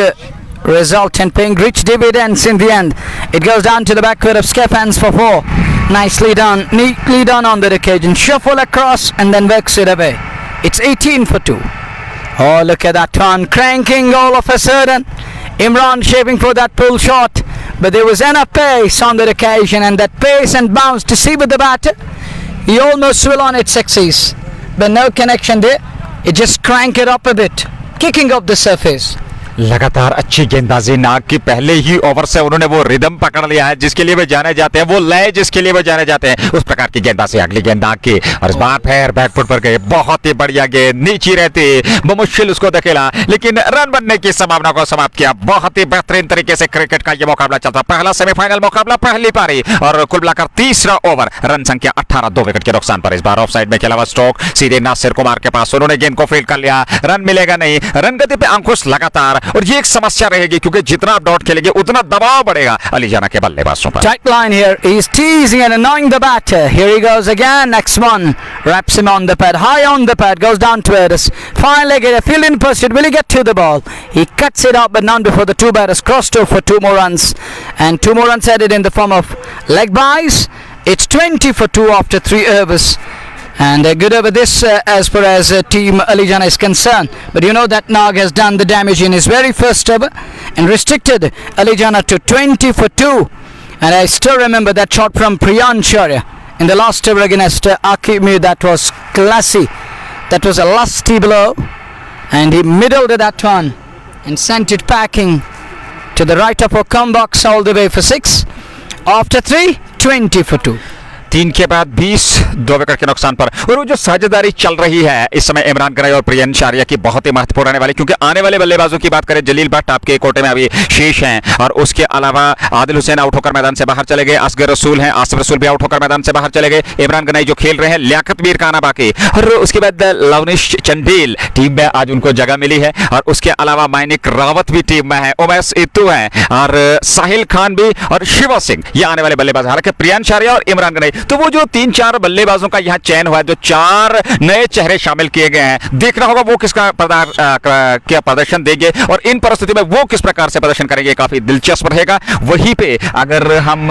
result and paying rich dividends in the end. It goes down to the backward of Skeffens for 4. Nicely done, neatly done on that occasion. Shuffle across and then works it away. It's 18 for 2. Oh, look at that one, cranking all of a sudden. Imran shaving for that pull shot, but there was enough pace on that occasion, and that pace and bounce to see with the batter. He almost will on its axis, but no connection there. It just crank it up a bit, kicking up the surface. लगातार अच्छी गेंदबाजी, नाग की पहले ही over से उन्होंने वो rhythm पकड़ लिया है जिसके लिए वे जाने जाते हैं, वो लय जिसके लिए वे जाने जाते हैं, उस प्रकार की गेंदबाजी। अगली गेंद नाग की और इस बार फिर बैकफुट पर गए, बहुत ही बढ़िया गेंद, नीची रहती मुश्किल उसको धकेला लेकिन रन बनने की संभावना को समाप्त किया। बहुत ही बेहतरीन तरीके से क्रिकेट का ये मुकाबला चलता, पहला सेमीफाइनल मुकाबला, पहली पारी और कुल मिलाकर तीसरा ओवर, रन संख्या 18, 2 विकेट के नुकसान पर। इस बार ऑफ साइड में खेला हुआ स्ट्रोक सीधे नासिर कुमार के पास, उन्होंने गेंद को फील्ड कर लिया, रन मिलेगा नहीं, रन गति पे अंकुश लगातार, और ये एक समस्या रहेगी क्योंकि जितना आप डॉट खेलेंगे उतना दबाव बढ़ेगा अली जाना के बल्लेबाजों पर। Tight line here. He's teasing and annoying the batter. Here he goes again. Next one. Wraps him on the pad. High on the pad. Goes down towards. Fine-legged. A field in pursuit. Will he get to the ball? He cuts it out, but none before the two batters crossed over for 2 more runs. And 2 more runs added in the form of leg byes. It's 20 for 2 after 3 overs. And good over this as far as team Ali Jana is concerned. But you know that Nag has done the damage in his very first over and restricted Ali Jana to 20 for 2. And I still remember that shot from Priyan Shaurya in the last over against Aqib Mir. That was classy. That was a lusty blow. And he middled that one and sent it packing to the right upper come box all the way for 6. After 3, 20 for 2. 3 के बाद 20, 2 wicket के नुकसान पर। और वो जो साझेदारी चल रही है इस समय इमरान गनाई और प्रियन शारिया की, बहुत ही महत्वपूर्ण रहने वाली, क्योंकि आने वाले बल्लेबाजों की बात करें, जलील भट्ट आपके कोटे में अभी शेष हैं और उसके अलावा आदिल हुसैन आउट होकर मैदान से बाहर चले गए, असगर रसूल हैं, आसिफ रसूल भी आउट होकर मैदान से बाहर चले गए, इमरान गनाई जो खेल रहे हैं, लियाकत मीर का आना बाकी, और उसके बाद लवनिश चंडील टीम में आज उनको जगह मिली है, और उसके अलावा माइनिक रावत भी टीम में है, उमैस इत्तू है और साहिल खान भी और शिवा सिंह, ये आने वाले बल्लेबाज। हालांकि प्रियन शारिया और इमरान गनाई, तो वो जो 3-4 बल्लेबाजों का यहां चयन हुआ है, जो 4 नए चेहरे शामिल किए गए हैं, देखना होगा वो किसका क्या प्रदर्शन देंगे और इन परिस्थिति में वो किस प्रकार से प्रदर्शन करेंगे, काफी दिलचस्प रहेगा। वहीं पे अगर हम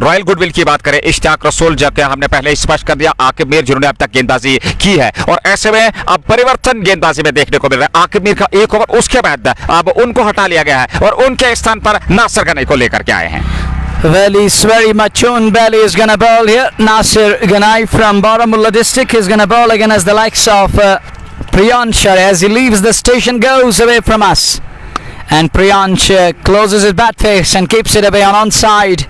रॉयल गुडविल की बात करें, इश्तियाक रसूल, जबकि हमने पहले स्पष्ट कर दिया, आकिब मीर जिन्होंने अब तक गेंदबाजी की है, और ऐसे में अब परिवर्तन गेंदबाजी में देखने को मिल रहा है। आकिब मीर का 1 ओवर, उसके बाद अब उनको हटा लिया गया है और उनके स्थान पर नासिर गनाई को लेकर के आए हैं। Well, he's very much on. Belly is going to bowl here. Nasir Ganai from Baramulla district is going to bowl again as the likes of Priyansh as he leaves the station, goes away from us. And Priyansh closes his bat face and keeps it away on onside.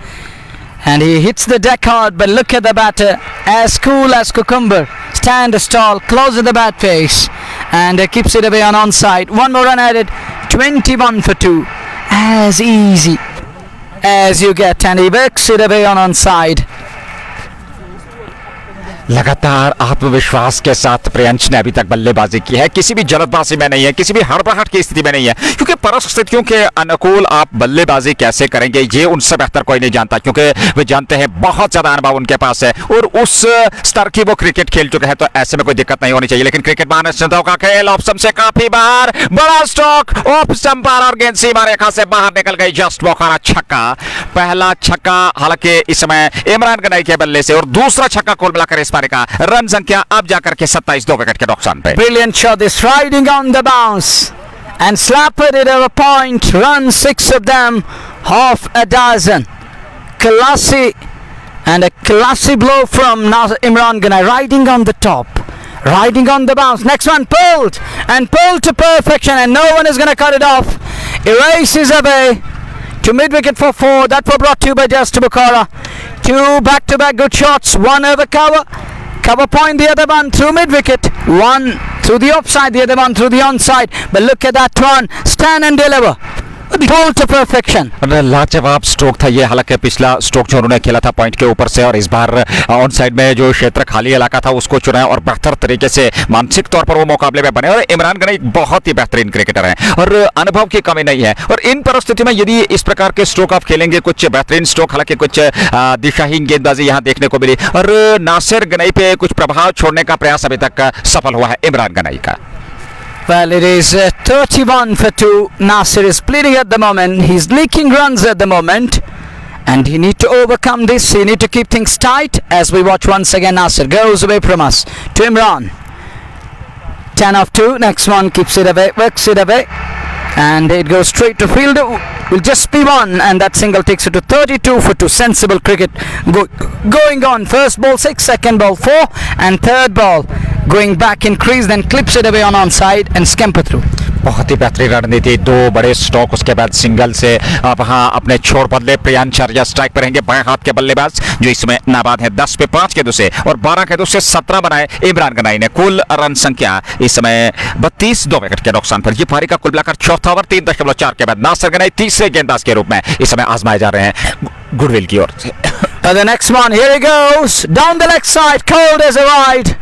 And he hits the deck hard, but look at the batter, as cool as cucumber. Stand tall, closes the bat face and keeps it away on onside. 1 more run added, 21 for 2. As easy as you get, and he works it away on onside. लगातार आत्मविश्वास के साथ प्रियंश ने अभी तक बल्लेबाजी की है, किसी भी जल्दबाजी में नहीं है, किसी भी हड़बड़ाहट की स्थिति में नहीं है, क्योंकि परिस्थितियों के अनुकूल आप बल्लेबाजी कैसे करेंगे ये उनसे बेहतर कोई नहीं जानता, क्योंकि वे जानते हैं बहुत ज्यादा अनुभव उनके पास है और उस स्तर की वो क्रिकेट खेल चुके हैं, तो ऐसे में कोई दिक्कत नहीं होनी चाहिए। लेकिन क्रिकेट महानिश्चितों का खेल ऑफ स्टंप से काफी बाहर, बड़ा स्ट्रोक ऑफ स्टंप पर और गेंद सीमा रेखा से बाहर निकल गई, जस्ट बोखारा छक्का, पहला छक्का हालांकि इस समय इमरान गनाई के बल्ले से, और दूसरा छक्का कुल मिलाकर इस का रन संख्या अब जाकर के 27, 2 विकेट के नुकसान पे। Brilliant shot, is riding on the bounce and slapped it over point. Run 6 of them, half a dozen. Classy and a classy blow from Imran Ganai, riding on the top, riding on the bounce. Next one pulled and pulled to perfection, and no one is going to cut it off. Erases away to mid-wicket for 4. That was brought to you by Just Bukhara. 2 back-to-back good shots, 1 over cover point, the other one through mid-wicket, 1 through the offside, the other one through the onside. But look at that one, stand and deliver. Pulled to perfection. लाजवाब stroke था ये, हालांकि पिछला stroke जो उन्होंने खेला था point के ऊपर से, और इस बार ऑन साइड में जो क्षेत्र खाली इलाका था उसको चुना और बेहतर तरीके से मानसिक तौर पर वो मुकाबले में बने। और इमरान गनई बहुत ही बेहतरीन क्रिकेटर हैं और अनुभव की कमी नहीं है। और इन परिस्थितियों में यदि इस प्रकार के स्ट्रोक आप खेलेंगे, कुछ बेहतरीन स्ट्रोक, हालांकि कुछ दिशाहीन गेंदबाजी यहाँ देखने को मिली, और नासिर गनई पे कुछ प्रभाव छोड़ने का प्रयास अभी तक सफल हुआ है इमरान गनई का। Well, it is 31 for 2. Nasir is bleeding at the moment. He's leaking runs at the moment. And he need to overcome this. He need to keep things tight as we watch once again. Nasir goes away from us to Imran. 10 off 2. Next one keeps it away, works it away. And it goes straight to field. Will just be one. And that single takes it to 32 for 2. Sensible cricket going on. First ball 6, second ball 4. And third ball going back in crease, then clips it away on onside and scamper through. बहुत ही बेहतरीन रणनीति, दो बड़े stroke, उसके बाद single से वहां अपने छोर बदले। प्रियांचार्य स्ट्राइक पर रहेंगे, बाएं हाथ के बल्लेबाज जो इसमें नाबाद है। 10 पे 5 के 2 से और 12 के 2 से 17 बनाए इमरान गनई ने। कुल रन संख्या इस समय 32, 2 विकेट के नुकसान पर। ये पारी का कुल मिलाकर चौथा ओवर 3.4 के बाद नासिर गनई तीसरे गेंदबाज के रूप में इस समय आजमाए जा रहे हैं गुडविल की ओर से। The next one, here he goes down the leg side, cold as a ride.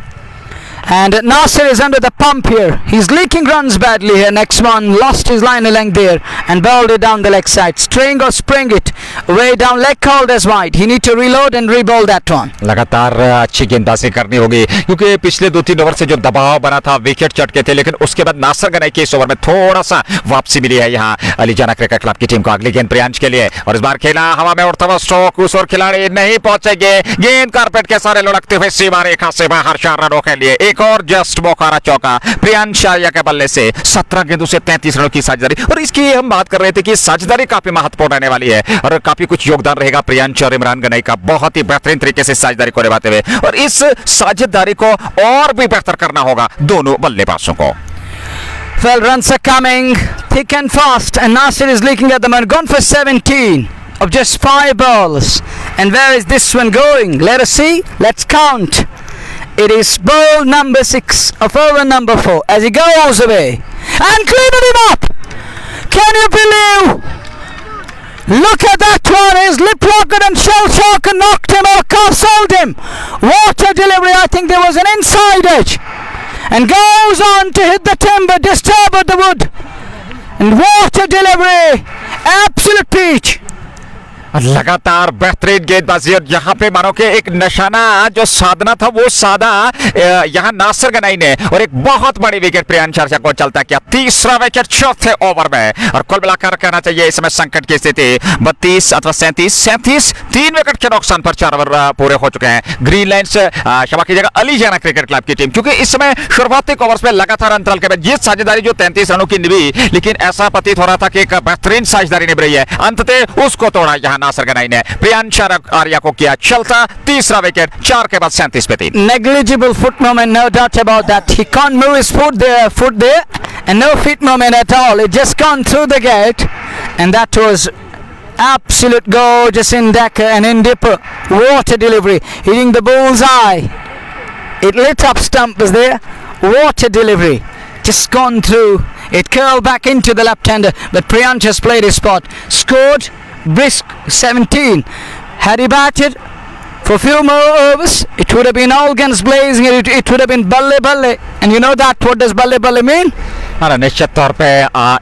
And Nasir is under the pump here. He's leaking runs badly here. Next one, lost his line of length there and bowled it down the leg side. String or spring it way down, leg called as wide. He need to reload and re-bowl that one. लगातार अच्छी गेंदबाजी करनी होगी क्योंकि पिछले 2-3 over से जो दबाव बना था, विकेट चटके थे, लेकिन उसके बाद नासिर गनई के इस ओवर में थोड़ा सा वापसी मिली है यहाँ अलीजाना क्रिकेट क्लब की टीम को। अगली गेंद प्रियांश के लिए और इस बार खेला हवा में उड़ता हुआ स्ट्रोक, उस ओर खिलाड़ी नहीं पहुंचेंगे। गेंद कारपेट के सारे लुढ़कते हुए सीमा रेखा से बाहर 4 रनों के लिए। एक और जस्ट बोखारा चौका प्रियांचार्य के बल्ले से 17 गेंदों से 33 रनों की साझेदारी। और इसकी हम बात कर रहे थे कि साझेदारी काफी महत्वपूर्ण रहने वाली है और काफी कुछ योगदान रहेगा प्रियांश और इमरान गनई का, बहुत ही बेहतरीन तरीके से साझेदारी को निभाते हुए। और इस साझेदारी को और भी बेहतर करना होगा दोनों बल्लेबाजों को। Well, runs are coming thick and fast, and Nasir is leaking at the moment. Gone for 17 of just 5 balls. And where is this one going? Let us see. Let's count. It is ball number 6 of over number 4 as he goes away and cleaned him up. Can you believe? Look at that one. His lip rocket and shell shock and knocked him out. Sold him. What a delivery. I think there was an inside edge. And goes on to hit the timber, disturb the wood. And what a delivery. Absolute peach. लगातार बेहतरीन गेंदबाजी और यहाँ पे मानो कि एक निशाना जो साधना था वो साधा यहाँ नासिर गनई ने और एक बहुत बड़ी विकेट प्रियांचार्य को चलता किया। तीसरा विकेट चौथे ओवर में और कुल मिलाकर कहना चाहिए इस समय संकट की स्थिति 32 अथवा 37 3 विकेट के नुकसान पर 4 ओवर पूरे हो चुके हैं। ग्रीन लाइन से क्षमा कीजिएगा अलीजाना क्रिकेट क्लब की टीम, क्योंकि इस समय शुरुआती ओवर्स में लगातार अंतराल के बाद ये साझेदारी जो 33 रनों की निभी, लेकिन ऐसा प्रतीत हो रहा था कि एक बेहतरीन साझेदारी निभ रही है। अंततः उसको तोड़ा यहाँ नासिर गनई ने। प्रियांचार्य को किया चलता तीसरा विकेट 4 के बाद 37 पे 3। Negligible foot movement, no doubt about that. He can't move his foot there, and no feet movement at all. It just gone through the gate, and that was absolute gorgeous in Decker and in Dipper. What a delivery, hitting the bullseye. It lit up stump was there. What a delivery, just gone through. It curled back into the left-hander, but Priyansh has played his spot. Scored brisk 17. Had he batted for a few more overs, it would have been all guns blazing. It would have been balle balle. And you know that, what does balle balle mean? हाँ, निश्चित तौर पे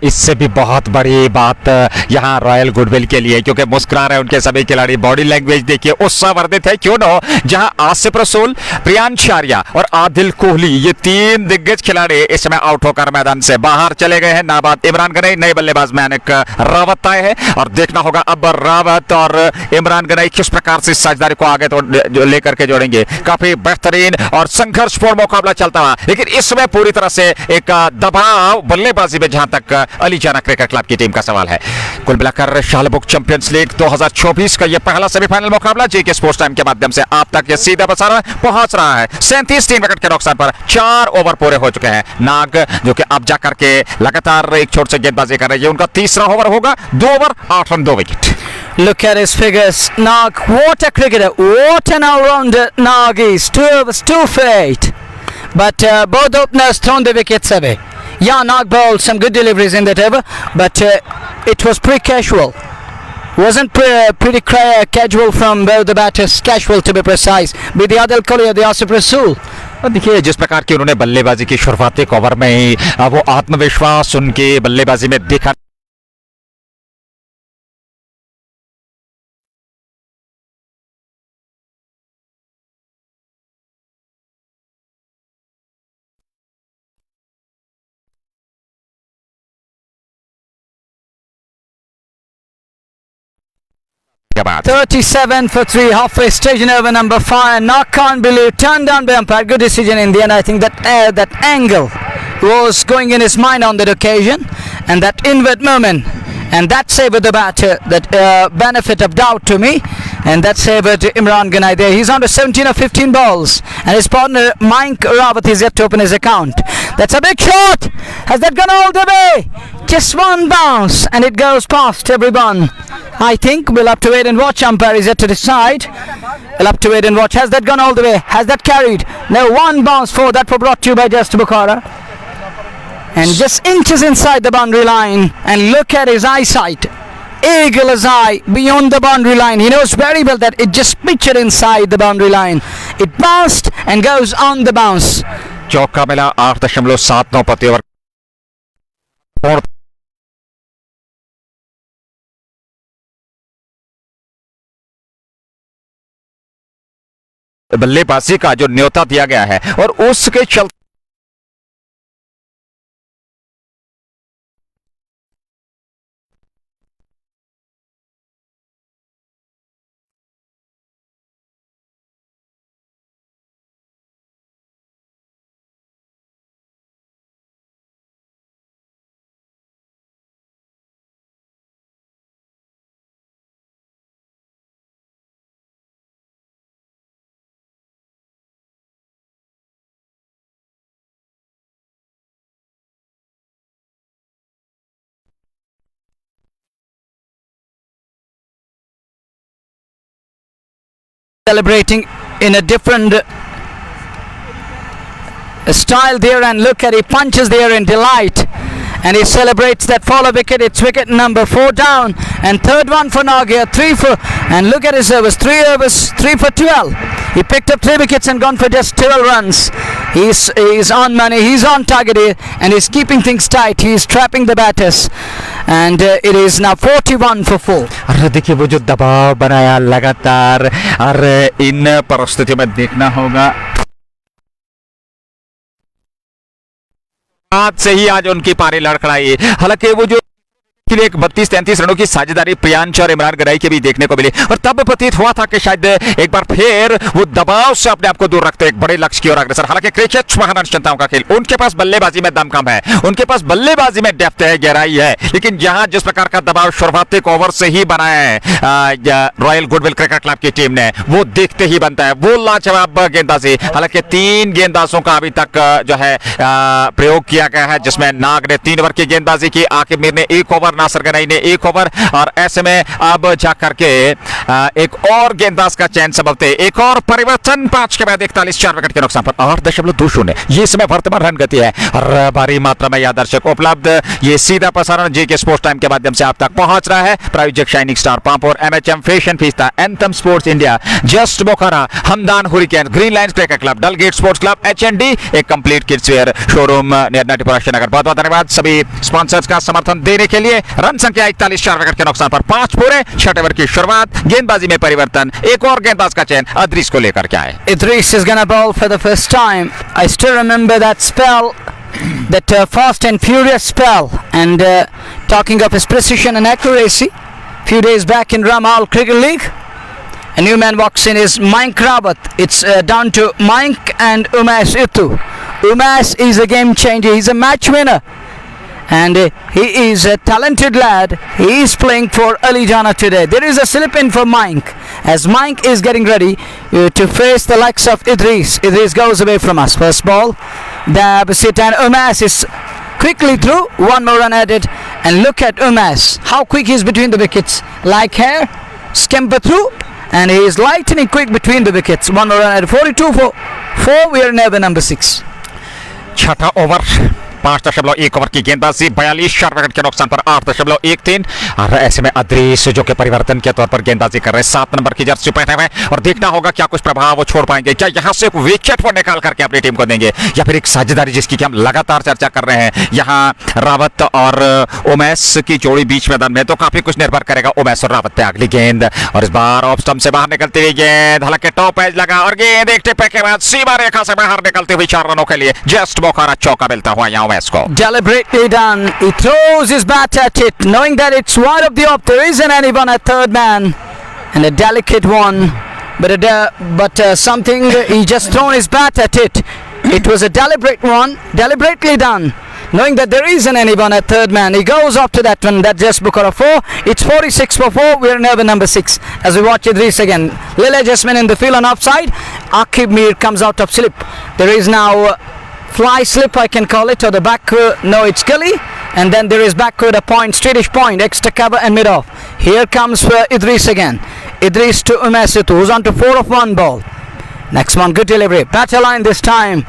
इससे भी बहुत बड़ी बात यहाँ रॉयल गुडविल के लिए, क्योंकि मुस्कुरा रहे उनके सभी खिलाड़ी। बॉडी लैंग्वेज देखिए उत्साहवर्धित है, क्यों न, जहाँ आसिफ रसूल, प्रियांचार्य और आदिल कोहली ये 3 दिग्गज खिलाड़ी इस समय आउट होकर मैदान से बाहर चले गए हैं। नाबाद इमरान गनई, नए बल्लेबाज मानिक रावत आए हैं और देखना होगा अब रावत और इमरान गनई किस प्रकार से साझेदारी को आगे तो लेकर के जोड़ेंगे। काफी बेहतरीन और संघर्षपूर्ण मुकाबला चलता हुआ, लेकिन इसमें पूरी तरह से एक दबाव बल्लेबाजी में जहां तक अलीजाना क्रिकेट क्लब की टीम का सवाल है। कुल मिलाकर शालबुक चैंपियंस लीग 2024 का यह पहला सेमीफाइनल मुकाबला जेके स्पोर्ट्स टाइम के माध्यम से आप तक यह सीधा प्रसारण पहुंच रहा है। 37 3 विकेट के नुकसान पर 4 ओवर पूरे हो चुके हैं। नाग जो कि अब जाकर के लगातार एक छोर से गेंदबाजी कर रही है, उनका तीसरा ओवर होगा। 2 over 8 run 2 wicket. Look at his figures. Nag, what a cricketer, what an all-rounder Nag is. 2 overs, 2 for 8. But both openers thrown the wickets away. Yeah, Nag bowled some good deliveries in that over, but it was pretty casual. Wasn't pretty casual from both the batters, casual to be precise. Bidiyad Al-Kohli or the Asif Rasool. और देखिए जिस प्रकार की उन्होंने बल्लेबाजी की शुरुआती over में ही वो आत्मविश्वास उनके बल्लेबाजी में दिखा के बाद 37 for 3, halfway stage in over number 5. Knock can't believe, turned down by umpire. Good decision in the end. I think that angle was going in his mind on that occasion, and that inward movement, and that save with the batter, that benefit of doubt to me, and that save to Imran Ganai there. He's on to 17 of 15 balls, and his partner Mayank Rawat is yet to open his account. That's a big shot. Has that gone all the way? Just one bounce, and it goes past everyone. I think we'll have to wait and watch. Umpire is yet to decide. We'll have to wait and watch. Has that gone all the way? Has that carried? No, one bounce for that were brought to you by Just Bukhara. And just inches inside the boundary line. And look at his eyesight. Eagle his eye beyond the boundary line. He knows very well that it just pictured inside the boundary line. It bounced and goes on the bounce. चौका मिला 8.79 प्रति over बल्लेबाजी का जो न्योता दिया गया है और उसके चलते Celebrating in a different style there, and look at, he punches there in delight, and he celebrates that follow wicket. It's wicket number 4 down, and third one for Nagia, 3 for, and look at his overs, 3 overs, 3 for 12. He picked up 3 wickets and gone for just 12 runs. He's on money, he's on target here, and he's keeping things tight. He's trapping the batters, and it is now 41 for 4. अरे देखिए वो जो दबाव बनाया लगातार, अरे इन परिस्थितियों में देखना होगा आज से ही आज उनकी पारी लड़खड़ाई। हालांकि वो जो एक 32-33 रनों की साझेदारी प्रियांश और इमरान गनाई के भी देखने को मिली, और तब प्रतीत हुआ था कि शायद एक बार फिर वो दबाव से अपने आप को दूर रखते एक बड़े लक्ष्य की ओर अग्रसर। हालांकि क्रिकेट महान जनताओं का खेल, उनके पास बल्लेबाजी में दम कम है, उनके पास बल्लेबाजी में डेप्थ है, गहराई है, लेकिन जहां जिस प्रकार का दबाव शुरुआती ओवर से ही बनाया है रॉयल गुडविल क्रिकेट क्लब की टीम ने, वो देखते ही बनता है। वो लाजवाब गेंदबाजी, हालांकि 3 गेंदबाजों का अभी तक जो है प्रयोग किया गया है, जिसमें नाग ने 3 ओवर की गेंदबाजी की, आकिब मीर ने 1 ओवर, नासिर गनाई ने 1 ओवर, और ऐसे में अब जाकर के एक और गेंदबाज का चयन संभवते, एक और परिवर्तन 5 के बाद 41 4 विकेट के नुकसान पर 8.20 ये समय वर्तमान रन गति है और भारी मात्रा में याद दर्शक उपलब्ध। ये सीधा प्रसारण जेके स्पोर्ट्स टाइम के माध्यम से आप तक पहुंच रहा है। प्रायोजक shining star Pampore, MHM fashion fiesta, anthem sports India, just Bokhara, Hamdan hurricane, green lines cricket club, Dalgate sports club, HND, एक complete kids wear showroom near Natipura Srinagar. बहुत बहुत धन्यवाद सभी स्पॉन्सर्स का समर्थन देने के लिए। रन संख्या 41 4 विकेट के नुकसान पर 5 पूरे, 6 ओवर की शुरुआत, गेंदबाजी में परिवर्तन, एक और गेंदबाज का चयन अदरीस को लेकर क्या है। Idris is gonna bowl for the first time. I still remember that spell, that fast and furious spell, and talking of his precision and accuracy, few days back in Ramal Cricket League, a new man walks in, is Mayank Rawat. It's down to Mayank and Umesh Itu. Umesh is a game changer, he's a match winner, and he is a talented lad. He is playing for Ali Jana today. There is a slip in for Mayank, as Mayank is getting ready to face the likes of Idris. Idris goes away from us. First ball, dab, sit, and Umesh is quickly through. One more run added, and look at Umesh, how quick he is between the wickets, like hair, scamper through, and he is lightning quick between the wickets. One more run added, 42 for 4. We are in over number 6. छठा over 5.1 over की गेंदबाजी 42 4 wicket के नुकसान पर 8.13। और ऐसे में अदरीस जो कि परिवर्तन के तौर पर गेंदबाजी कर रहे हैं 7 नंबर की जर्सी पहने हुए, और देखना होगा क्या कुछ प्रभाव वो छोड़ पाएंगे, क्या यहां से एक विकेट वो निकाल करके अपनी टीम को देंगे, या फिर एक साझेदारी जिसकी कि हम लगातार चर्चा कर रहे हैं यहां रावत और उमैस की जोड़ी बीच मैदान में, तो काफी कुछ निर्भर करेगा उमैस और रावत पे। अगली गेंद और इस बार ऑफ स्टंप से बाहर निकलती हुई गेंद, हालांकि टॉप एज लगा और गेंद एक टिप्पे के बाद सीमा रेखा से बाहर निकलती हुई 4 रनों के लिए जस्ट बोखारा चौका मिलता हुआ यहां उमैस को। Deliberately done. He throws his bat at it, knowing that it's wide of the off. There isn't anyone at third man, and a delicate one. But something he just thrown his bat at it. It was a deliberate one, deliberately done, knowing that there isn't anyone at third man. He goes up to that one. That's just Bukhara 4. It's 46 for 4. We're in over number 6 as we watch Idris again. Little adjustment in the field on offside. Akib Mir comes out of slip. There is now fly slip, I can call it, or the back. No, it's gully. And then there is backward a point, straightish point, extra cover and mid off. Here comes Idris again. Idris to Umesitu, who's on to 4 of 1 ball. Next one, good delivery. Batter line this time.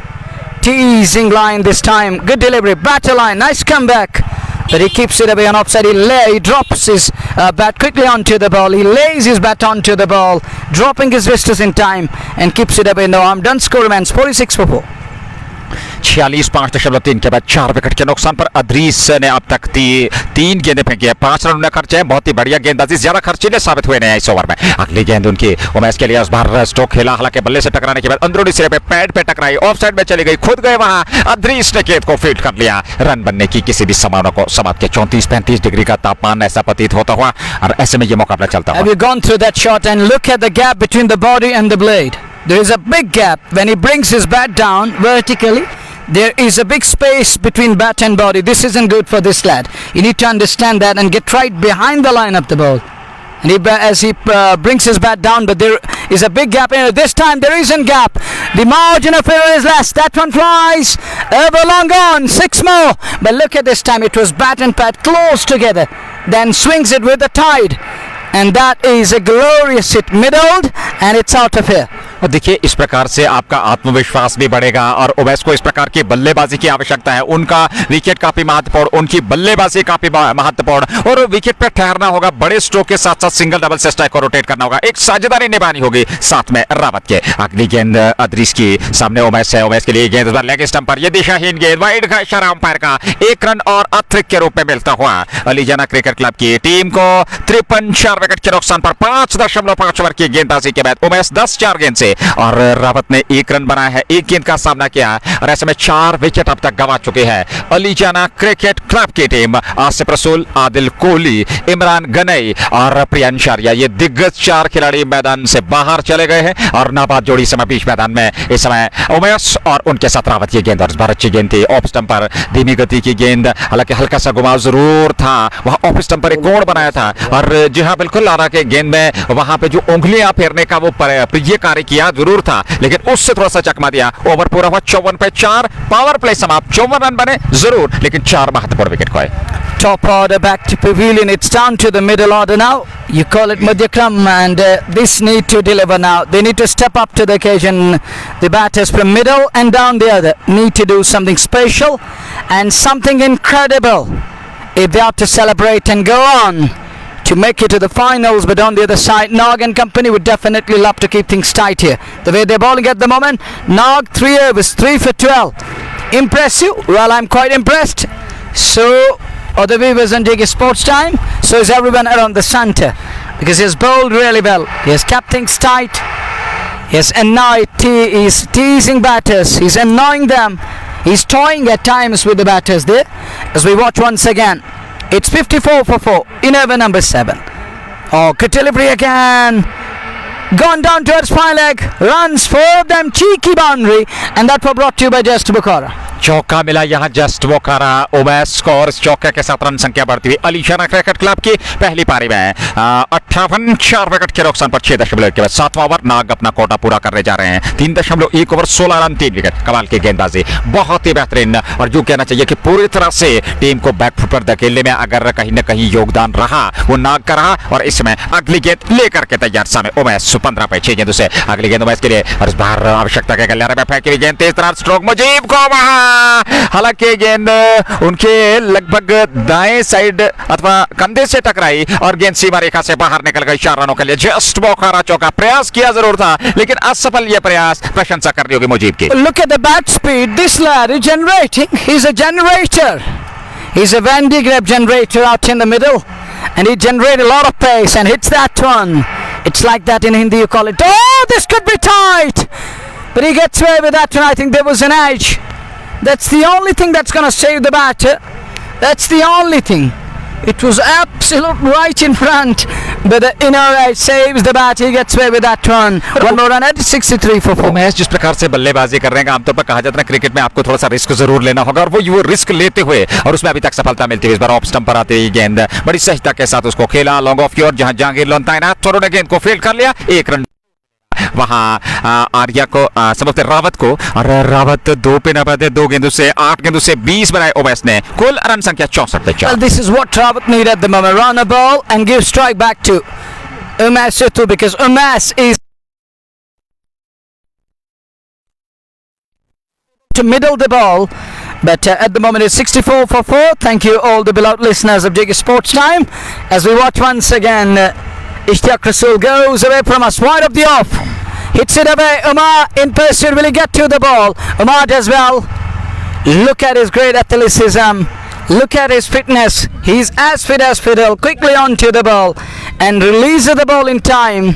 Teasing line this time. Good delivery. Batter line. Nice comeback. But he keeps it away on offside. He drops his bat quickly onto the ball. He lays his bat onto the ball, dropping his wristers in time and keeps it away. No harm done. Score remains 46 for 4. 46 5.3 के बाद 4 wicket के नुकसान पर अदरीस ने अब तक 3 गेंदें फेंकी है, 5 रन उन्हें खर्चे हैं। बहुत ही बढ़िया गेंदबाजी, ज्यादा खर्चीले साबित हुए हैं इस ओवर में। अगली गेंद उनकी उमैस के लिए इस बार स्ट्रोक खेला, हालांकि बल्ले से टकराने के बाद अंदरूनी सिरे पे पैड पे टकराई, ऑफ साइड में चली गई, खुद गए वहां, अदरीस ने गेंद को फील्ड कर लिया। रन बनने की किसी भी संभावना को समाप्त किया। 34-35 डिग्री का तापमान ऐसा प्रतीत होता हुआ, और ऐसे में ये मुकाबला चलता हुआ। Have you gone through that shot and look at the gap between the body and the blade? There is a big gap when he brings his bat down vertically. There is a big space between bat and body. This isn't good for this lad. You need to understand that and get right behind the line of the ball. And as he brings his bat down, but there is a big gap. This time there isn't gap. The margin of error is less. That one flies over long on. 6 more. But look at this time. It was bat and pad close together. Then swings it with the tide. And that is a glorious hit, middled, and it's out of here. और देखिए, इस प्रकार से आपका आत्मविश्वास भी बढ़ेगा, और उमैस को इस प्रकार की बल्लेबाजी की आवश्यकता है। उनका विकेट काफी महत्वपूर्ण, उनकी बल्लेबाजी काफी महत्वपूर्ण, और विकेट पर ठहरना होगा। बड़े स्ट्रोक के साथ साथ सिंगल डबल से स्ट्राइक को रोटेट करना होगा। एक साझेदारी निभानी होगी साथ में रावत के। अगली गेंद अदरीस की सामने उमैस है। उमैस के लिए गेंद लेग स्टंप पर, यह दिशाहीन गेंद, वाइड का इशारा अंपायर का, 1 रन और अतिरिक्त के रूप में मिलता हुआ अलीजाना क्रिकेट क्लब की टीम को 53 4 विकेट के नुकसान पर 5.5 ओवर की गेंदबाजी के बाद उमैस 10-4 गेंद से, और रावत ने 1 रन बनाया है, 1 गेंद का सामना किया, और ऐसे में 4 विकेट अब तक गंवा चुके हैं अलीजाना क्रिकेट क्लब की टीम। आसिफ रसूल, आदिल कोहली, इमरान गनई और प्रियांश आर्या, ये दिग्गज 4 खिलाड़ी मैदान से बाहर चले गए हैं, और नाबाद जोड़ी समय बीच मैदान में इस समय उमैस और उनके साथ रावत की गेंद। और इस बार अच्छी गेंद थी, ऑफ स्टंप पर धीमी गति की गेंद, हालांकि हल्का सा घुमाव जरूर था, वहां ऑफ स्टंप पर एक कोण बनाया था, और जी हाँ बिल्कुल लारा के गेंद में वहां पे जो उंगलियां फेरने का वो ये कार्य किया जरूर था, लेकिन उससे थोड़ा सा चकमा दिया। ओवर पूरा हुआ 54 पे 4, पावर प्ले समाप्त, 54 रन बने जरूर, लेकिन 4 महत्वपूर्ण विकेट खोए। Top order back to pavilion. It's down to the middle order now. You call it Madhyakram, and this need to deliver now. They need to step up to the occasion. The batters from middle and down the other need to do something special and something incredible if they have to celebrate and go on to make it to the finals. But on the other side, Nog and company would definitely love to keep things tight here. The way they're bowling at the moment, Nog 3 overs, 3 for 12. Impressive? Well, I'm quite impressed. So are the viewers on Diggy Sports Time. So is everyone around the centre, because he's bowled really well. He has kept things tight. He has annoyed. He's teasing batters. He's annoying them. He's toying at times with the batters there. As we watch once again, it's 54 for 4 in over number 7. Oh, good delivery again. Gone down towards spy leg. Runs, 4 of them, cheeky boundary, and that was brought to you by Just Bukhara. चौका मिला यहाँ just Bokhara Umais को, और इस चौके के साथ run संख्या बढ़ती हुई अलीशाना क्रिकेट क्लब की पहली पारी में 58 4 विकेट के नुकसान पर 6.1 के बाद 7वां ओवर नाग अपना कोटा पूरा करने जा रहे हैं। 3.1 ओवर 16 रन 3 विकेट, कमाल की गेंदबाजी, बहुत ही बेहतरीन, और जो कहना चाहिए कि पूरी तरह से टीम को बैकफुट पर धकेलने में अगर कहीं न कहीं योगदान रहा वो नाग का रहा। और इसमें अगली गेंद लेकर के तैयार सामने उमैस 15 पे 6 गेंदों से। अगली गेंद उमैस के लिए, और इस बार आवश्यकता के गलियारे में फेंकी हुई गेंद, तेज तरह स्ट्रोक, मुजीब को वहां हालांकि गेंद उनके लगभग दाएं साइड अथवा कंधे से टकराई और गेंद सीमा रेखा से बाहर निकल गई 4 रनों के लिए। जस्ट बौखारा चौका, प्रयास किया जरूर था लेकिन असफल यह प्रयास। प्रशंसा करनी होगी मुजीब की। Look at the bat speed. This lad is generating. He's a generator. He's a Van de Graaff generator out in the middle, and he generates a lot of pace and hits that one. It's like that in Hindi you call it. Oh, this could be tight, but he gets away with that one. I think there was an edge. That's the only thing that's going to save the batter. That's the only thing. It was absolute right in front, but the inner edge saves the bat. He gets away with that one. One more run at 63 for 4. Umesh जिस प्रकार से बल्लेबाजी कर रहे हैं, आमतौर पर कहा जाता है क्रिकेट में आपको थोड़ा सा रिस्क जरूर लेना होगा और वो रिस्क लेते हुए और उसमें अभी तक सफलता मिलती है। इस बार ऑफ स्टंप पर आते ही गेंद बड़ी सहजता के साथ उसको खेला लॉन्ग ऑफ की ओर, जहां जहांगीर लोन तैनात थोरों ने गेंद को फील्ड कर लिया। 1 रन वहां आर्या को समझते रावत को, और रावत 2 पे नबादे 2 गेंदों से 8 गेंदों से 20 बनाए ओवैस ने। कुल रन संख्या 64 पे 4। Well, this is what Rawat need at the moment. Run a ball and give strike back to Umesh Sithu, because Umesh is to middle the ball, but at the moment it's 64 for 4. Thank you all the beloved listeners of JK Sports Time as we watch once again. Ishtiaq Rasool goes away from us, wide of the off, hits it away. Umar in pursuit, will he get to the ball? Umar does well. Look at his great athleticism, look at his fitness. He's as fit as fiddle. Quickly onto the ball and releases the ball in time.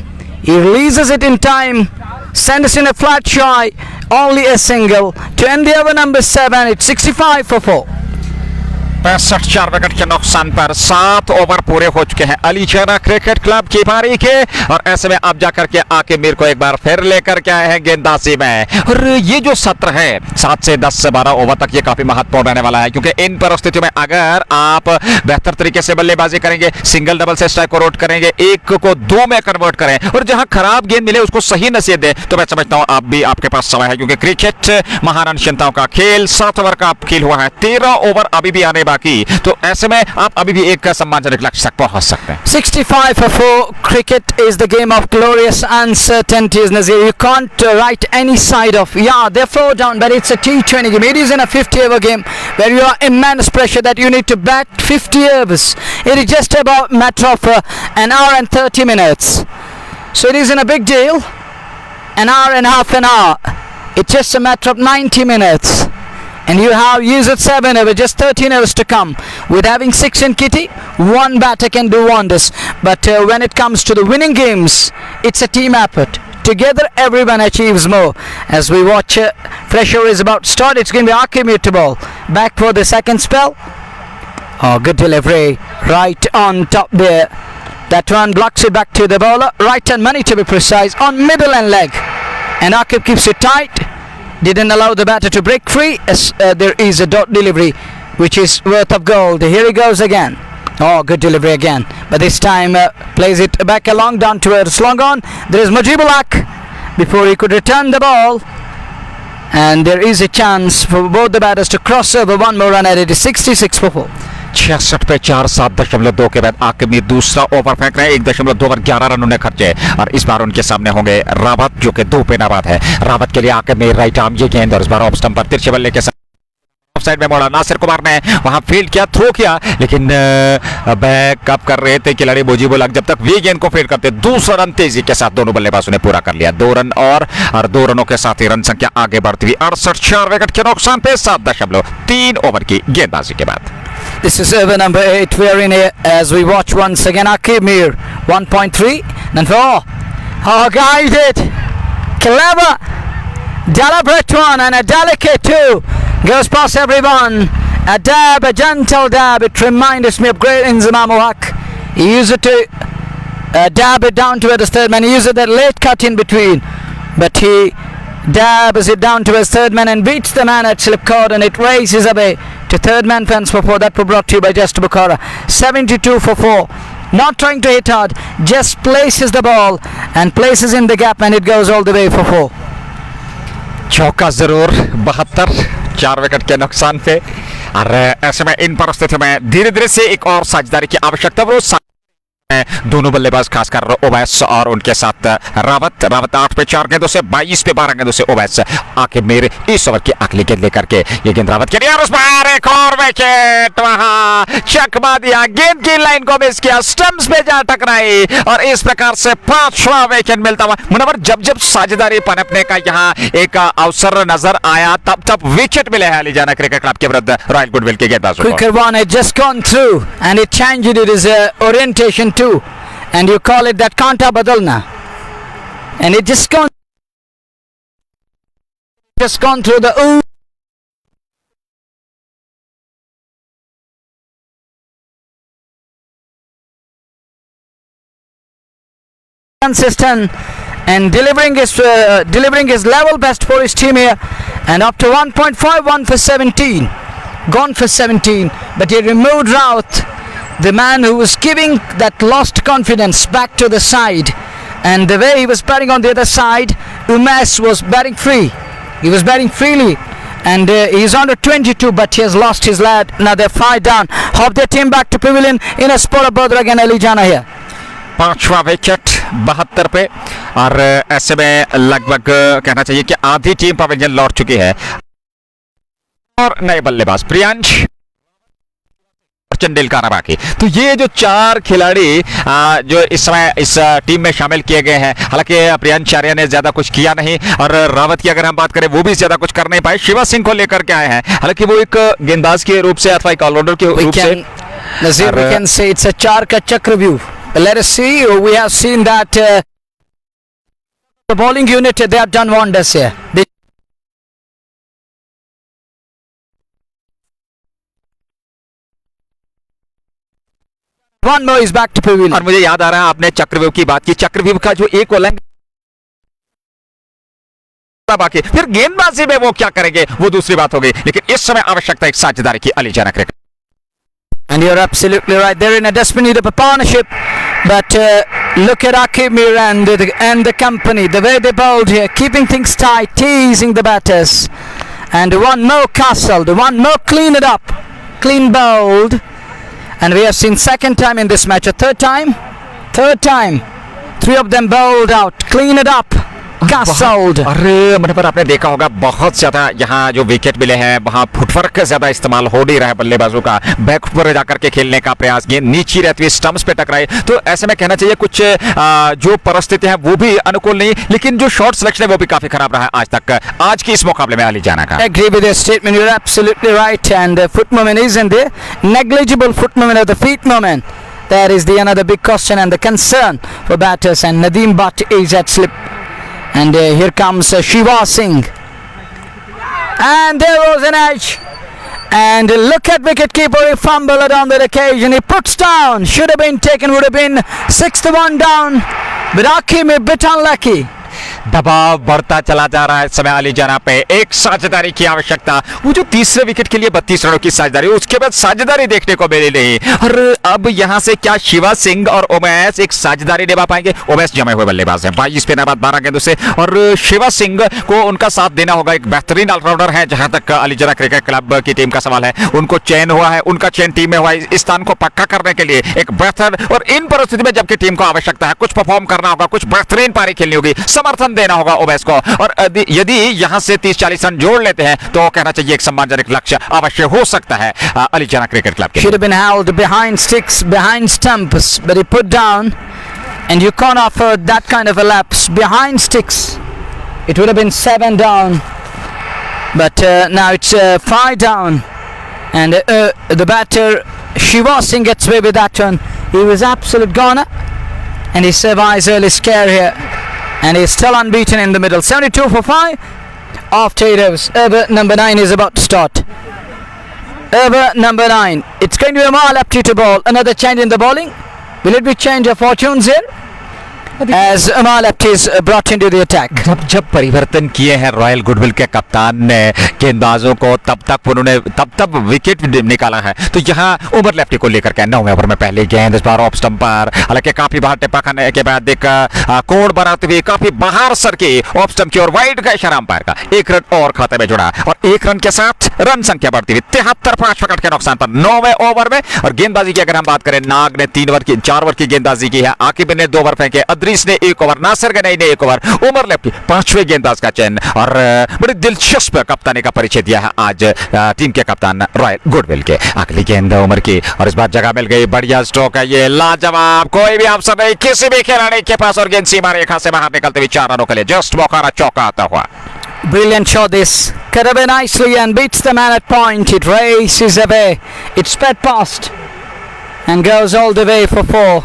He releases it in time, sends in a flat shy, only a single to end the over number 7. It's 65 for 4. 65 4 wicket के नुकसान पर 7 over पूरे हो चुके हैं अलीजाना cricket club की पारी के, और ऐसे में अब जाकर के आके मीर को एक बार फिर लेकर के आए हैं गेंदबाजी में। और ये जो सत्र है 7 से 10 से 12 ओवर तक ये काफी महत्वपूर्ण रहने वाला है, क्योंकि इन परिस्थितियों में अगर आप बेहतर तरीके से बल्लेबाजी करेंगे, सिंगल डबल से स्ट्राइक को रोट करेंगे, 1 को 2 में कन्वर्ट करें और जहां खराब गेंद मिले उसको सही नसीहत दें, तो मैं समझता हूं आप भी आपके पास समय है, क्योंकि क्रिकेट महान क्षमताओं का खेल 7 ओवर का खेल हुआ है, 13 ओवर अभी भी आने बाकी, तो ऐसे में आप अभी भी एक सम्मानजनक लक्ष्य तक पहुंच सकते हैं। 65 for 4. Cricket is the game of glorious uncertainties, Nazir. You can't write any side of. Yeah, they're 4 down, but it's a T20 game. It is in a 50-over game where you are immense pressure that you need to bat 50 overs. It is just about matter of an hour and 30 minutes. So it isn't a big deal. An hour and half an hour. It's just a matter of 90 minutes. And you have used 7 overs, just 13 overs to come. With having 6 in kitty, 1 batter can do wonders. But when it comes to the winning games, it's a team effort. Together everyone achieves more. As we watch, pressure is about to start. It's going to be Akimute ball. Back for the second spell. Oh, good delivery. Right on top there. That one blocks it back to the bowler. Right on money to be precise. On middle and leg. And Akib keeps it tight. Didn't allow the batter to break free, as there is a dot delivery which is worth of gold. Here he goes again. Oh, good delivery again, but this time plays it back along down towards long on. There is Mujibul Haq before he could return the ball, and there is a chance for both the batters to cross over. One more run at it is 66 for 4. 66 पे 4 7.2 के बाद आकिब दूसरा over फेंक रहे हैं। 1.2 over 11 run उन्हें खर्चे, और इस बार उनके सामने होंगे रावत जो कि 2 पे नाबाद है। रावत के लिए आकिब में राइट आर्म ये गेंद, और इस बार ऑफ स्टंप पर तिरछे बल्ले के साथ ऑफ साइड में मोड़ा। नासिर कुमार ने वहां फील्ड किया, थ्रो किया, लेकिन बैकअप कर रहे थे खिलाड़ी मुजीबुल हक। जब तक वे गेंद को फील्ड करते, दूसरा रन तेजी के साथ दोनों बल्लेबाजों ने पूरा कर लिया। 2 रन और 2 रनों के साथ ही रन संख्या आगे बढ़ती हुई 68 4 विकेट के नुकसान पे 7.3 ओवर की गेंदबाजी के बाद। This is over number 8. We are in here as we watch once again. Akib Mir 1.3 and 4. Oh, guided, clever, deliberate one, and a delicate 2. Goes past everyone. A dab, a gentle dab. It reminds me of great Inzamam Haq. He used it to dab it down towards the third man. He used that late cut in between, but he dabs it down to his third man and beats the man at slip cord, and it races away to third man fence for 4. That was brought to you by Just Bukhara. 72 for 4. Not trying to hit hard, just places the ball and places in the gap, and it goes all the way for 4. चौका जरूर 72 4 wicket के नुकसान पे, और ऐसे में इन परिस्थितियों में धीरे धीरे से एक और साझेदारी की आवश्यकता। वो दोनों बल्लेबाज खासकर ओवैस और उनके साथ रावत 8 पे 4 गेंदों से 22 पे 12 गेंदों से ओवैस आके मेरे इस ओवर की अगली गेंद लेकर के ये गेंद रावत के लिए और उस पर एक और विकेट वहां चकमा दिया, गेंद की लाइन को मिस किया, स्टंप्स पे जा टकराई और इस प्रकार से 5वां विकेट मिलता हुआ। मुनव्वर, जब साझेदारी पनपने का यहाँ एक अवसर नजर आया तब विकेट मिले हैं अलीजाना क्रिकेट क्लब के विरुद्ध रॉयल गुडविल के गेंदबाजों को। Quicker one had just gone through and it changed its orientation too, and you call it that kanta badalna, and it just gone through the consistent and delivering his level best for his team here, and up to 1.51 for 17, gone for 17, but he removed Routh, the man who was giving that lost confidence back to the side, and the way he was batting on the other side, Umesh was batting free, he was batting freely, and he's under 22, but he has lost his lad. Now they're 5 down. Hop their team back to pavilion in a spot of Badra again. Alijana here. 5वां wicket 72 पे और ऐसे में लगभग कहना चाहिए कि आधी टीम पवेलियन लौट चुकी है और नए बल्लेबाज प्रियांश चंडेलकर बाकी। तो ये जो 4 खिलाड़ी जो इस समय इस टीम में शामिल किए गए हैं, हालांकि प्रियांश आर्या ने ज्यादा कुछ किया नहीं और रावत की अगर हम बात करें वो भी ज्यादा कुछ कर नहीं पाए। शिवा सिंह को लेकर के आए हैं, हालांकि वो एक गेंदबाज के रूप से अथवा एक ऑलराउंडर के रूप से Nazir, we can say it's a Charka Chakra view. Let us see. We have seen that the bowling unit, they have done wonders here. One more is back to pavilion. और मुझे याद आ रहा है आपने चक्रव्यूह की बात की, चक्रव्यूह का जो एक ओलंग बाकी, फिर गेंदबाजी में वो क्या करेंगे वो दूसरी बात होगी, लेकिन इस समय आवश्यकता एक साझेदारी की अलीजाना cricket. And you're absolutely right. They're in a desperate need of a partnership. But look at Akimir and the company. The way they bowled here, keeping things tight, teasing the batters. And one more castled, one more clean it up. Clean bowled. And we have seen second time in this match. A third time. 3 of them bowled out. Clean it up. Castled. अरे मतलब पर आपने देखा होगा बहुत ज्यादा यहाँ जो विकेट मिले हैं वहाँ फुटवर्क का ज्यादा इस्तेमाल हो नहीं रहा है बल्लेबाजों का, बैक पर जाकर के खेलने का प्रयास, गेंद नीची रहती हुई स्टंप्स पे टकराई। तो ऐसे में कहना चाहिए कुछ जो परिस्थिति है वो भी अनुकूल नहीं, लेकिन जो शॉट सिलेक्शन है वो भी काफी खराब रहा है आज तक, आज की इस मुकाबले में अलीजाना का। I agree with your statement. You're absolutely right. And foot movement isn't there. Negligible foot movement of the feet movement. That is the another big question and the concern for batters. And Nadeem Butt is at slip. And here comes Shiva Singh. And there was an edge. And look at wicketkeeper, he fumbled on that occasion. He puts down. Should have been taken, would have been 6-1 down. But Akim a bit unlucky. दबाव बढ़ता चला जा रहा है इस समय अलीजाना पे, एक साझेदारी की आवश्यकता। वो जो तीसरे विकेट के लिए 32 रनों की साझेदारी, उसके बाद साझेदारी देखने को मिली नहीं। और अब यहां से क्या शिवा सिंह और उमेश एक साझेदारी निभा पाएंगे? उमेश जमे हुए बल्लेबाज हैं, 22 पे 12 गेंदों से, और शिवा सिंह को उनका साथ देना होगा। एक बेहतरीन ऑलराउंडर है जहां तक अलीजाना क्रिकेट क्लब की टीम का सवाल है, उनको चयन हुआ है, उनका चयन टीम में हुआ है इस स्थान को पक्का करने के लिए। एक बेहतर और इन परिस्थिति में जबकि टीम को आवश्यकता है कुछ परफॉर्म करना होगा, कुछ बेहतरीन पारी खेलनी होगी, समर्थन देना होगा ओवैस को, और यदि यहां से 30-40 रन जोड़ लेते हैं तो कहना चाहिए एक सम्मानजनक लक्ष्य अवश्य हो सकता है अलीजाना क्रिकेट क्लब के। Should have been held behind sticks, behind stumps, but he put down, and you can't offer that kind of a lapse behind sticks. It would have been 7 down, but now it's 5 down, and the batter Shiva Singh gets away with that one. He was absolute goner, and he survives early scare here. And he's still unbeaten in the middle. 72 for 5 after 8 overs. Over number 9 is about to start. Over number 9. It's going to be a mile up to ball. Another change in the bowling. Will it be change of fortunes here? as Umar Lefty is brought into the attack. जब जब परिवर्तन किए हैं royal goodwill के कप्तान ने गेंदबाजों को, तब विकेट निकाला है। तो यहाँ उमर लेफ्टी को लेकर के 9वें ओवर में पहली गेंद इस बार ऑफ स्टंप पर, हालांकि काफी बाहर टिप्पा खाने के बाद एक कोण बनाते हुए काफी बाहर सर की ऑफ स्टंप की और वाइड का इशारा अंपायर का, 1 रन और खाते में जुड़ा और 1 रन के साथ रन संख्या बढ़ती हुई 73 5 विकेट के नुकसान पर 9वें ओवर में। और गेंदबाजी की अगर हम बात करें, नाग ने 4 ओवर की गेंदबाजी की है, आकिब ने 2 ओवर फेंके, अदरीस ने 1 ओवर, नासिर गनई ने 1 ओवर, उमर लेफ्टी 5वें गेंदबाज का चयन और बड़ी दिलचस्प कप्तानी का परिचय दिया है आज टीम के कप्तान रॉयल गुडविल के। अगली गेंद उमर की और इस बार जगह मिल गई, बढ़िया स्ट्रोक है ये, लाजवाब, कोई भी अवसर नहीं किसी भी खिलाड़ी के पास और गेंद सीमा रेखा से बाहर निकलते हुए 4 रनों के लिए जस्ट मौका चौका आता हुआ। Brilliant shot this. Cut away nicely and beats the man at point. It races away. It's sped past and goes all the way for 4.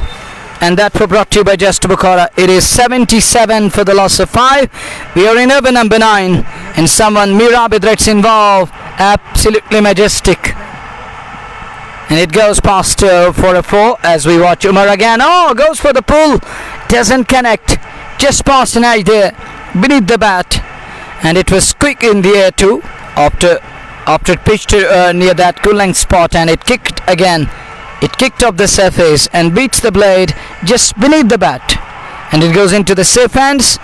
And that was brought to you by Just Bukhara. It is 77 for the loss of 5. We are in over number 9 and someone Mira Bidret's involved. Absolutely majestic. And it goes past for a 4 as we watch Umar again. Oh, goes for the pull. Doesn't connect. Just past an idea beneath the bat. And it was quick in the air too after it pitched near that cool length spot, and it kicked again. It kicked off the surface and beats the blade just beneath the bat, and it goes into the safe hands.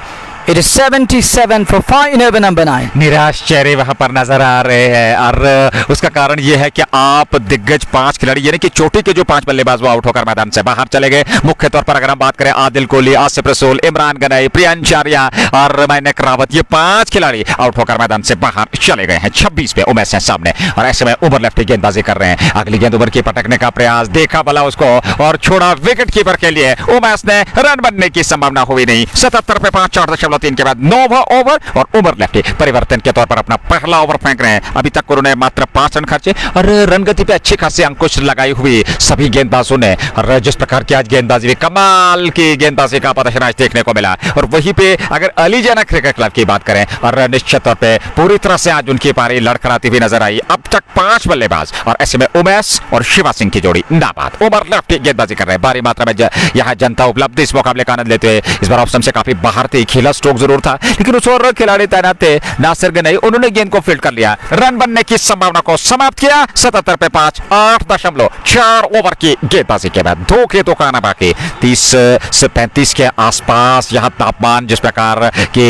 It is 77 for 5 in over number 9. निराश चेहरे वहां पर नजर आ रहे हैं और उसका कारण यह है कि आप दिग्गज 5 खिलाड़ी यानी कि चोटी के जो 5 बल्लेबाज वो आउट होकर मैदान से बाहर चले गए। मुख्य तौर पर अगर हम बात करें, आदिल कोहली, आसिफ रसूल, इमरान गनई, प्रियांश आर्या और मैनेक रावत, ये 5 खिलाड़ी आउट होकर मैदान से बाहर चले गए हैं। 26 पे उमेश है सामने और ऐसे में उमर लेफ्टी गेंदबाजी कर रहे हैं। अगली गेंद उमर की पटकने का प्रयास, देखा भला उसको और छोड़ा विकेट कीपर के लिए। उमेश ने रन बनने की संभावना हुई नहीं। 77 पे 5 4.3 के बाद 9वां ओवर और उमर लेफ्टी परिवर्तन के तौर पर अपना पहला ओवर फेंक रहे हैं। अभी तक उन्होंने मात्र 5 रन खर्चे और रन गति पे अच्छी खासी अंकुश लगाई हुई सभी गेंदबाजों ने। और जिस प्रकार की आज गेंदबाजी में कमाल की गेंदबाजी का प्रदर्शन आज देखने को मिला। और वहीं पे अगर अलीजाना क्रिकेट क्लब की बात करें और निश्चित तौर पे पूरी तरह से आज उनकी पारी लड़खड़ाती हुई नजर आई। अब तक 5 बल्लेबाज और ऐसे में उमेश और शिवा सिंह की जोड़ी नाबाद। उमर लेफ्टी गेंदबाजी कर रहे हैं। भारी मात्रा में यहाँ जनता उपलब्ध इस मुकाबले का आनंद लेते हुए इस बार ऑप्शन से काफी बाहर थे। खेला स्ट्रोक जरूर था लेकिन उस ओवर खिलाड़ी तैनात थे नासिर गनई, उन्होंने गेंद को फील्ड कर लिया, रन बनने की संभावना को समाप्त किया। 77 पे 5 8.4 ओवर की गेंदबाजी के बाद 2 खेतों का आना बाकी। 30 से 35 के आसपास यहाँ तापमान, जिस प्रकार की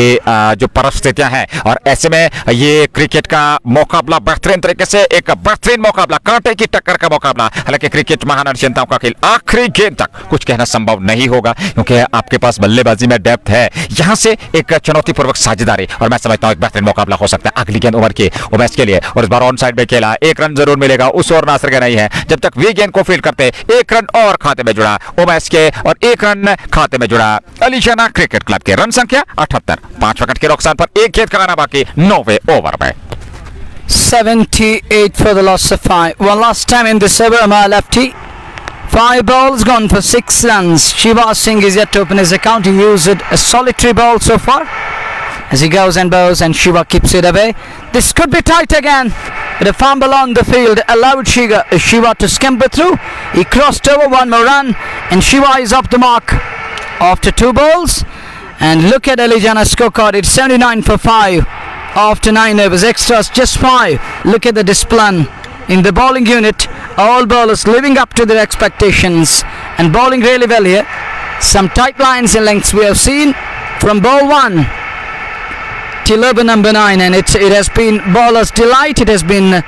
जो परिस्थितियां हैं और ऐसे में ये क्रिकेट का मुकाबला बेहतरीन तरीके से एक बेहतरीन मुकाबला, कांटे की टक्कर का मुकाबला। हालांकि क्रिकेट महान अनिश्चितताओं का खेल, आखिरी गेंद तक कुछ कहना संभव नहीं होगा क्योंकि आपके पास बल्लेबाजी में डेप्थ है। यहां से एक चुनौतीपूर्वक साझेदारी और मैं समझता हूं एक बेहतरीन मुकाबला हो सकता है। अगली गेंद उमर की उमेश के लिए और इस बार ऑन साइड में खेला, 1 रन जरूर मिलेगा। उस ओर नासिर गनई है, जब तक वे गेंद को फील्ड करते 1 रन और खाते में जुड़ा उमेश के और 1 रन खाते में जुड़ा अलीजाना क्रिकेट क्लब के। रन संख्या 78, 5 विकेट के नुकसान पर 1 खेत का आना बाकी 9वें ओवर में। 78 for the loss of 5. One last time in this over, Umar Lefty. 5 balls gone for 6 runs. Shiva Singh is yet to open his account. He used a solitary ball so far as he goes and bows and Shiva keeps it away. This could be tight again, but a fumble on the field allowed Shiva to scamper through. He crossed over, 1 more run and Shiva is off the mark after 2 balls. And look at Alijana's scorecard. It's 79 for 5 after 9 overs. Extras just 5. Look at the discipline in the bowling unit. All bowlers living up to their expectations and bowling really well here. Some tight lines and lengths we have seen from ball 1 till over number 9, and it has been bowlers' delight. It has been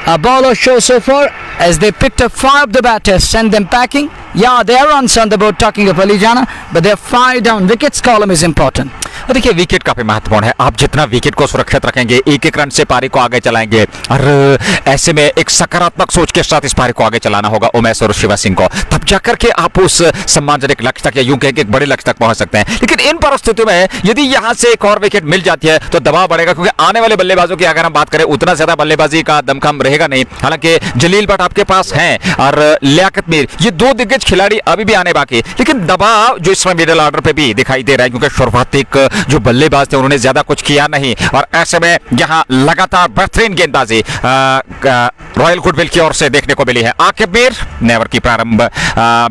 a bowler show so far as they picked up 5 of the batters, sent them packing. Yeah, there are runs on the board talking of Alijana, but they're 5 down. Wickets column is important. और देखिए wicket काफी महत्वपूर्ण है। आप जितना wicket को सुरक्षित रखेंगे, 1-1 रन से पारी को आगे चलाएंगे और ऐसे में एक सकारात्मक सोच के साथ इस पारी को आगे चलाना होगा उमेश और शिवा सिंह को, तब जाकर के आप उस सम्मानजनक लक्ष्य तक या यूं कहें कि एक बड़े लक्ष्य तक पहुंच सकते हैं। लेकिन इन परिस्थितियों में यदि यहां से एक और विकेट मिल जाती है तो दबाव बढ़ेगा क्योंकि आने वाले बल्लेबाजों की अगर हम बात करें उतना ज्यादा बल्लेबाजी का दमखम रहेगा नहीं। हालांकि जलील भट्ट आपके पास हैं और लियाकत मीर, ये दो दिग्गज खिलाड़ी अभी भी आने बाकी है, लेकिन दबाव जो इसमें मिडिल ऑर्डर पे भी दिखाई दे रहा है क्योंकि शुरुआती जो बल्लेबाज थे उन्होंने ज्यादा कुछ किया नहीं और ऐसे में यहाँ लगातार बेहतरीन गेंदबाजी रॉयल गुडविल की ओर से देखने को मिली है। आकिब मीर नेवर की प्रारंभ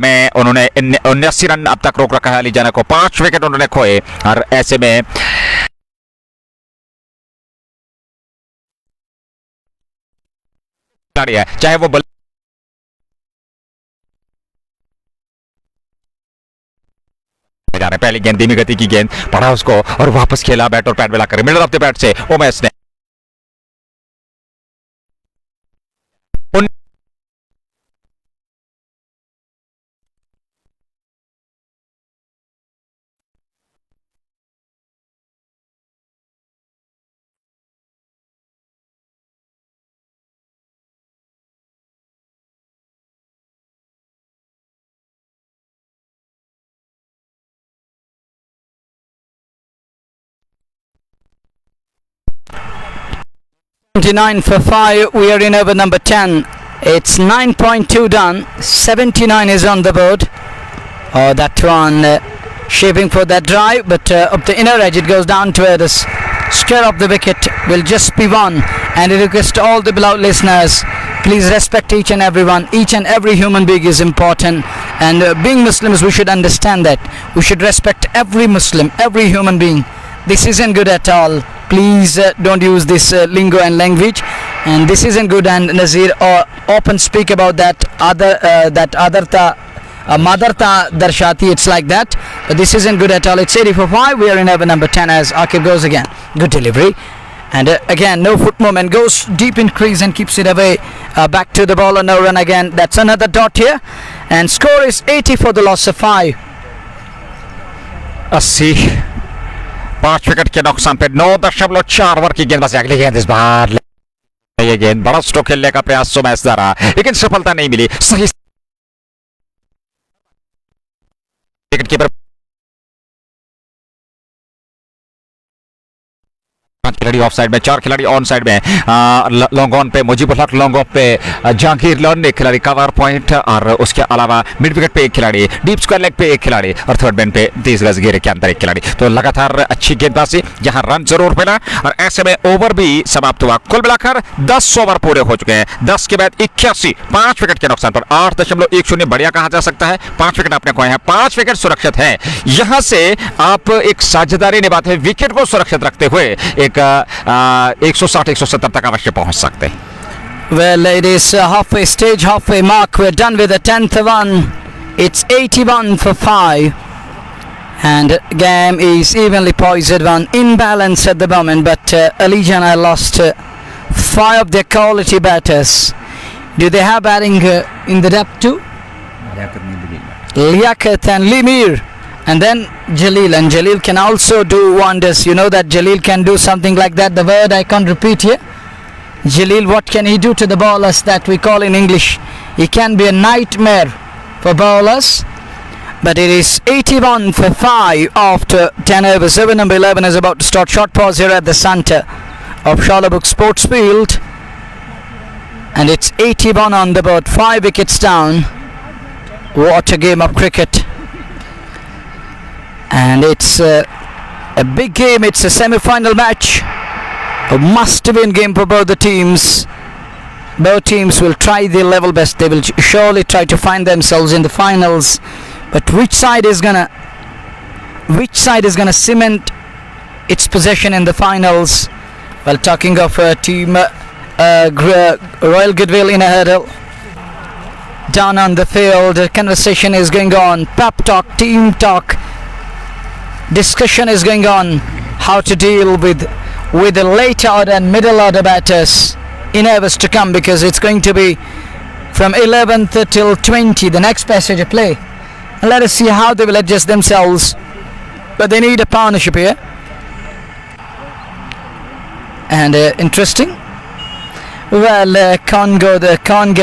में उन्होंने 79 रन अब तक रोक रखा है। अली जाना को 5 विकेट उन्होंने खोए और ऐसे में है चाहे वो जा रहे, पहली गेंद धीमी गति की गेंद पड़ा उसको और वापस खेला बैट और पैड मिलाकर मिडल ऑफ द बैट से उमेश ने Nine for 5. We are in over number 10. It's 9.2 done. 79 is on the board. Oh, that one shaping for that drive, but up the inner edge it goes down to the square of the wicket. Will just be one. And I request all the beloved listeners, please respect each and everyone. Each and every human being is important. And being Muslims, we should understand that. We should respect every Muslim, every human being. This isn't good at all. Please don't use this lingo and language, and this isn't good. And Nazir often speak about that other madarta darshati. It's like that, but this isn't good at all. It's 80 for 5. We are in over number 10 as Akib goes again. Good delivery, and again no foot movement, goes deep in crease and keeps it away. Back to the bowler, no run again. That's another dot here, and score is 80 for the loss of 5. 80 5 wicket के नुकसान पे 9.4 over की गेंदबाजी। अगली गेंद इस बार ये गेंद बड़ा स्ट्रोक खेलने का प्रयास सुमेश रहा लेकिन सफलता नहीं मिली। सही विकेट कीपर खिलाड़ी ऑफ साइड में, 4 खिलाड़ी ऑन साइड में, लॉन्ग ऑन पे मुजीबुल हक, लॉन्ग ऑफ पे जहांगीर लॉन एक खिलाड़ी कवर पॉइंट और उसके अलावा मिड विकेट पे एक खिलाड़ी, डीप स्क्वायर लेग पे एक खिलाड़ी और थर्ड मैन पे 30 गज घेरे के अंदर एक खिलाड़ी। तो लगातार अच्छी गेंदबाजी, यहाँ रन जरूर मिला और ऐसे में ओवर भी समाप्त हुआ। कुल मिलाकर 10 ओवर पूरे हो चुके हैं। 10 के बाद 81, 5 विकेट के नुकसान पर 8.10 बढ़िया कहा जा सकता है। 5 विकेट आपने खोए हैं, 5 विकेट सुरक्षित है। यहां से आप एक साझेदारी निभाते हैं, विकेट को सुरक्षित रखते हुए एक 160-170 तक अवश्य पहुंच सकते हैं। Well, it is halfway stage, halfway mark. We're done with the 10th one. It's 81 for 5. And game is evenly poised, one in balance at the moment. But Ali Jana lost 5 of their quality batters. Do they have batting in the depth too? Liaquat and Limir. And then Jalil, and Jalil can also do wonders. You know that Jalil can do something like that. The word I can't repeat here. Jalil, what can he do to the bowlers that we call in English? He can be a nightmare for bowlers. But it is 81 for 5 after 10 overs. Over number 11 is about to start. Short pause here at the centre of Shalabuk Sports Field. And it's 81 on the board. 5 wickets down. What a game of cricket. And it's a big game. It's a semi-final match, a must-win game for both the teams. Both teams will try their level best. They will surely try to find themselves in the finals. But which side is gonna cement its possession in the finals? Well, talking of team Royal Goodwill in a hurdle. Down on the field, the conversation is going on. Pep talk, team talk. Discussion is going on how to deal with the late order and middle order batters in hours to come, because it's going to be from 11th till 20 the next passage of play, and let us see how they will adjust themselves. But they need a partnership here, and interesting. Well, can't go there. Coming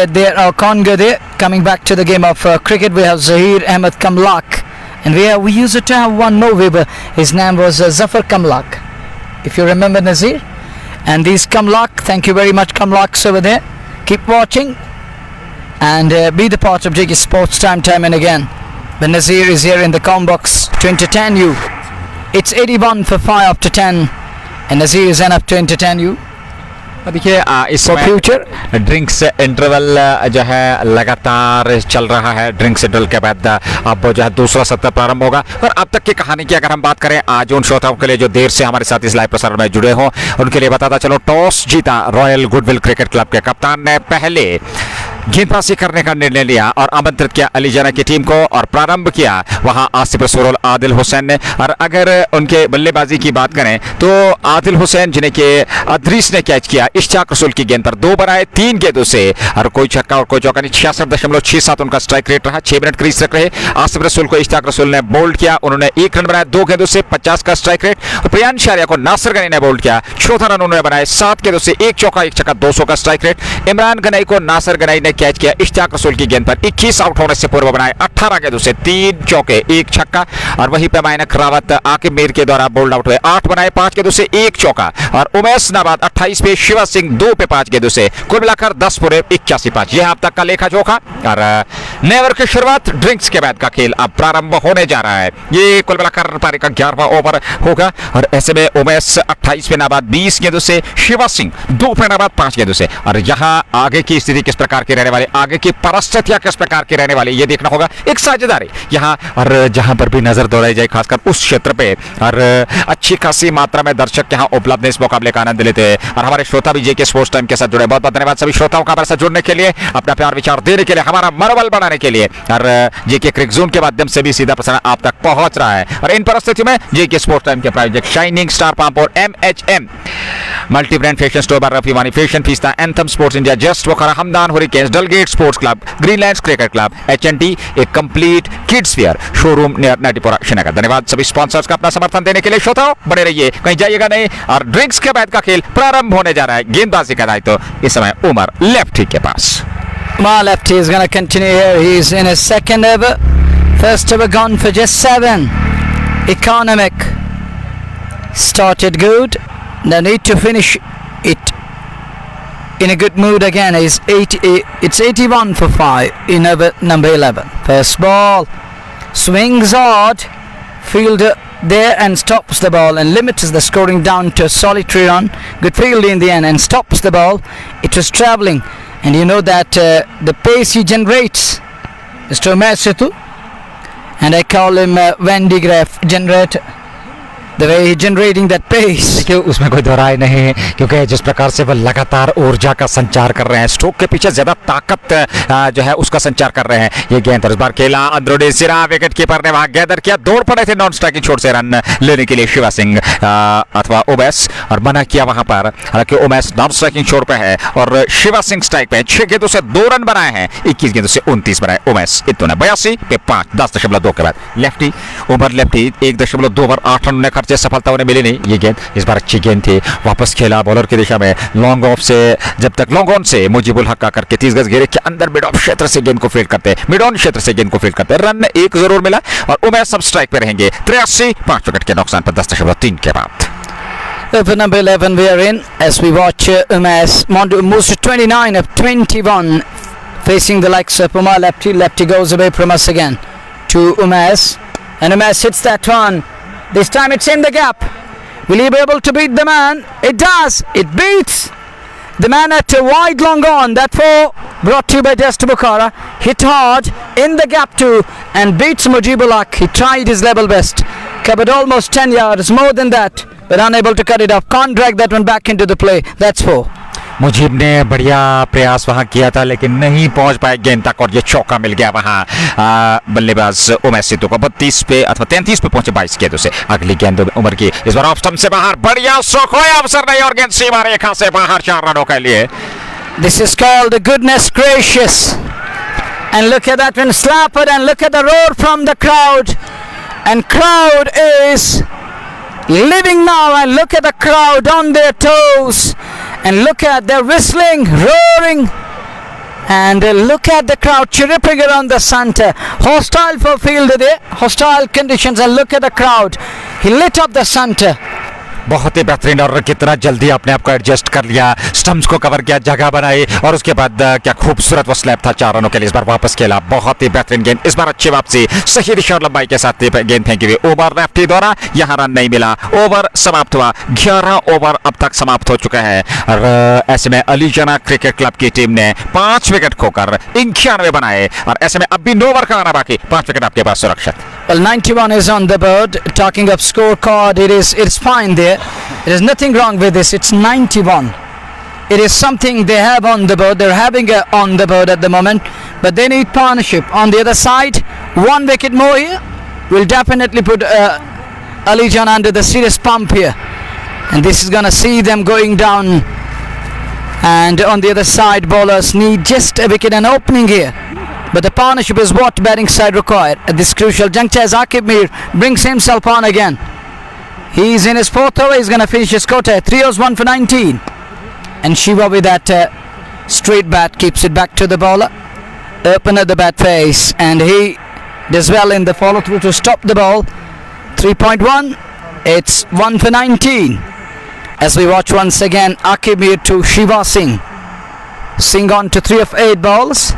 back to the game of cricket, we have Zahir Ahmed Kamlak. And we used to have one more Weber. His name was Zafar Kamlak, if you remember, Nazir. And these Kamlak, thank you very much, Kamlaks over there. Keep watching. and be the part of JK Sports time and again. Benazir is here in the com box to entertain you. It's 81 for 5 after 10, and Nazir is enough to entertain you. देखिए इस future drinks interval जो है लगातार चल रहा है. Drinks interval के बाद अब जो है दूसरा सत्र प्रारंभ होगा. और अब तक की कहानी की अगर हम बात करें आज उन श्रोताओं के लिए जो देर से हमारे साथ इस लाइव प्रसारण में जुड़े हों उनके लिए बताता चलो, टॉस जीता रॉयल गुडविल क्रिकेट क्लब के कप्तान ने पहले गेंदबाजी करने का निर्णय लिया और आमंत्रित किया अली जाना की टीम को और प्रारंभ किया वहां आसिफ रसूल और आदिल हुसैन ने. और अगर उनके बल्लेबाजी की बात करें तो आदिल हुसैन जिन्हें के अदरीस ने कैच किया इश्तियाक रसूल की गेंद पर 2 बनाए 3 गेंदों से और कोई छक्का और कोई चौका नहीं. 66.67 उनका स्ट्राइक रेट रहा. 6 मिनट क्रीज तक रहे. आसिफ रसूल को इश्तियाक रसूल ने बोल्ड किया. उन्होंने 1 रन बनाया 2 गेंदों से 50 का स्ट्राइक रेट. और प्रियांश शारिया को नासिर गनी ने बोल्ड किया. 14 रन उन्होंने बनाए 7 गेंदों से 1 चौका 1 छक्का 200 का स्ट्राइक रेट. इमरान गनई को नासिर गनई ने कैच किया इश्तियाक रसूल की गेंद पर 21 आउट होने से पूर्व बनाए 18 गेंदों से 3 चौके 1 छक्का. और वहीं पे मायनक रावत आकिब मीर के द्वारा बोल्ड आउट हुए. 8 बनाए 5 गेंदों से 1 चौका. और उमेश नाबाद 28 पे, शिवा सिंह 2 पे 5 गेंदों से कुल मिलाकर 10 पूरे 81-5. यह अब तक का लेखा जोखा. और नए ओवर की शुरुआत ड्रिंक्स के बाद का खेल अब प्रारंभ होने जा रहा है. ये कुल मिलाकर पारी का 11वां ओवर होगा. और ऐसे में उमेश 28 पे नाबाद 20 गेंदों से, शिवा सिंह 2 पे नाबाद 5 गेंदों से. और यहाँ आगे की स्थिति किस प्रकार की रहने वाली, आगे की परिस्थितियां किस प्रकार की रहने वाली, ये देखना होगा. एक साझेदारी यहाँ और जहां पर भी नजर दौड़ाई जाए खासकर उस क्षेत्र पे और अच्छी खासी मात्रा में दर्शक यहाँ उपलब्ध है इस मुकाबले का आनंद लेते हैं. और हमारे श्रोता भी जेके स्पोर्ट्स टाइम के साथ जुड़े. बहुत बहुत धन्यवाद सभी श्रोताओं का हमारे साथ जुड़ने के लिए, अपना प्यार विचार देने के लिए, हमारा मनोबल बढ़ाने के लिए. और जेके क्रिक जोन के माध्यम से भी सीधा प्रसारण आप तक पहुंच रहा है. और इन परिस्थितियों में जेके स्पोर्ट्स टाइम के प्रायोजक शाइनिंग स्टार पंप और MHM multi brand fashion store बार Rafiwani fashion fiesta, anthem sports India, just वोकरा, Hamdan hurricanes, Dalgate sports club, Greenlands cricket club, HNT एक complete kids wear showroom near Natipora Srinagar. धन्यवाद सभी स्पॉन्सर्स का अपना समर्थन देने के लिए. श्रोताओं बने रहिए, कहीं जाइएगा नहीं. और ड्रिंक्स के बाद का खेल प्रारंभ होने जा रहा है. गेंदबाजी का दायित्व इस समय उमर लेफ्टी के पास. Umar lefty is going to continue here. He's in his second over. First over gone for just 7. Economic started good. They need to finish it in a good mood again. It's 81 for 5 in over number 11. First ball swings hard. Fielder there and stops the ball and limits the scoring down to a solitary run. Good field in the end and stops the ball. It was travelling, and you know that the pace he generates, Mr. Umesh, and I call him Van de Graaff generator. The way he generating that pace. देखिए उसमें कोई दोहराई नहीं है क्योंकि जिस प्रकार से वह लगातार ऊर्जा का संचार कर रहे हैं, स्ट्रोक के पीछे ज्यादा ताकत जो है उसका संचार कर रहे हैं. ये गेंद इस बार खेला अंदरूनी सिरा, विकेट कीपर ने वहां गैदर किया. दौड़ पड़े थे नॉन स्ट्राइकिंग छोर से रन लेने के लिए शिवा सिंह अथवा उमेश, और मना किया वहां पर. हालांकि उमेश नॉन स्ट्राइकिंग छोर पे है और शिवा सिंह स्ट्राइक पे. 6 गेंदों से 2 रन बनाए हैं, 21 गेंदों से 29 बनाए उमेश. इतने 82 पे 5, 10.2 के बाद lefty Umar lefty 1.2 over 8 run खर्चे, सफलता उन्हें मिली नहीं. ये गेंद इस बार अच्छी गेंद थी. वापस खेला बॉलर की दिशा में लॉन्ग ऑफ से, जब तक लॉन्ग ऑन से मुजीबुल हक आकर के 30 गज घेरे के अंदर मिड ऑफ क्षेत्र से गेंद को फील्ड करते, मिड ऑन क्षेत्र से गेंद को फील्ड करते. रन 1 जरूर मिला और उमेश सब स्ट्राइक पे रहेंगे. 83 5 विकेट के नुकसान पर 10.3 के बाद. Over number 11 we are in as we watch Umesh moves to 29 of 21 facing the likes of Umar lefty. Lefty goes away from us again to Umesh, and Umesh hits that one. This time it's in the gap. Will he be able to beat the man? It does. It beats the man at a wide long on. That 4 brought to you by Just Bukhara. Hit hard in the gap too and beats Mujibul Haq. He tried his level best. Covered almost 10 yards, more than that, but unable to cut it off. Can't drag that one back into the play. That's 4. Mujib ने बढ़िया प्रयास वहां किया था लेकिन नहीं पहुंच पाए गेंद तक और ये चौका मिल गया वहां बल्लेबाज उमेश सिद्धू को. 32 पे अथवा 33 पे पहुंचे 22 गेंदों से. अगली गेंद उमर की इस बार ऑफ स्टंप से बाहर, बढ़िया स्ट्रोक, कोई अवसर नहीं और गेंद सीमा रेखा से बाहर 4 रनों के लिए. This is called the goodness gracious, and look at that one slapper, and look at the roar from the crowd, and crowd is living now, and look at the crowd on their toes, and look at their whistling, roaring, and look at the crowd chirping around the center. Hostile for field today, hostile conditions, and look at the crowd. He lit up the center. बहुत ही बेहतरीन और कितना जल्दी अपने आप को adjust कर लिया, स्टंप्स को कवर किया, जगह बनाई और उसके बाद क्या खूबसूरत वो स्लैप था 4 रनों के लिए। इस बार वापस खेला, बहुत ही बेहतरीन गेंद, इस बार अच्छी वापसी, सही दिशा और लंबाई के साथ गेंद फेंकी हुई। ओवर लेफ्टी द्वारा यहाँ रन नहीं मिला, ओवर समाप्त हुआ। 11 ओवर अब तक समाप्त हो चुका है और ऐसे में अली जाना क्रिकेट क्लब की टीम ने 5 विकेट खोकर 91 बनाए और ऐसे में अब भी 9 ओवर का आना बाकी, 5 विकेट आपके पास सुरक्षित। Well, 91 is on the board. Talking of scorecard, it's fine there. There is nothing wrong with this. It's 91. It is something they have on the board. They're having on the board at the moment, but they need partnership. On the other side, 1 wicket more here will definitely put Ali Jan under the serious pump here, and this is gonna see them going down. And on the other side, bowlers need just a wicket and opening here. But the partnership is what batting side require at this crucial juncture as Aqib Mir brings himself on again. He's in his 4th over, he's going to finish his quota. 3 overs, 1 for 19. And Shiva with that straight bat keeps it back to the bowler. Open at the bat face and he does well in the follow through to stop the ball. 3.1, it's 1 for 19. As we watch once again Aqib Mir to Shiva Singh. Singh on to 3 of 8 balls.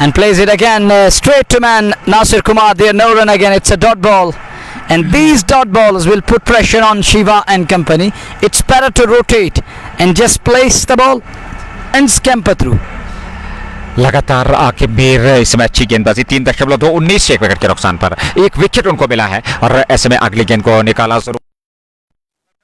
And plays it again straight to man Nasir Kumar there, no run again, it's a dot ball. And these dot balls will put pressure on Shiva and company. It's better to rotate and just place the ball and scamper through. लगातार आकिब मीर इसमें अच्छी गेंदबाजी, 3.2 से 1 wicket के नुकसान पर 1 wicket उनको मिला है और ऐसे में अगली गेंद को निकाला जरूर।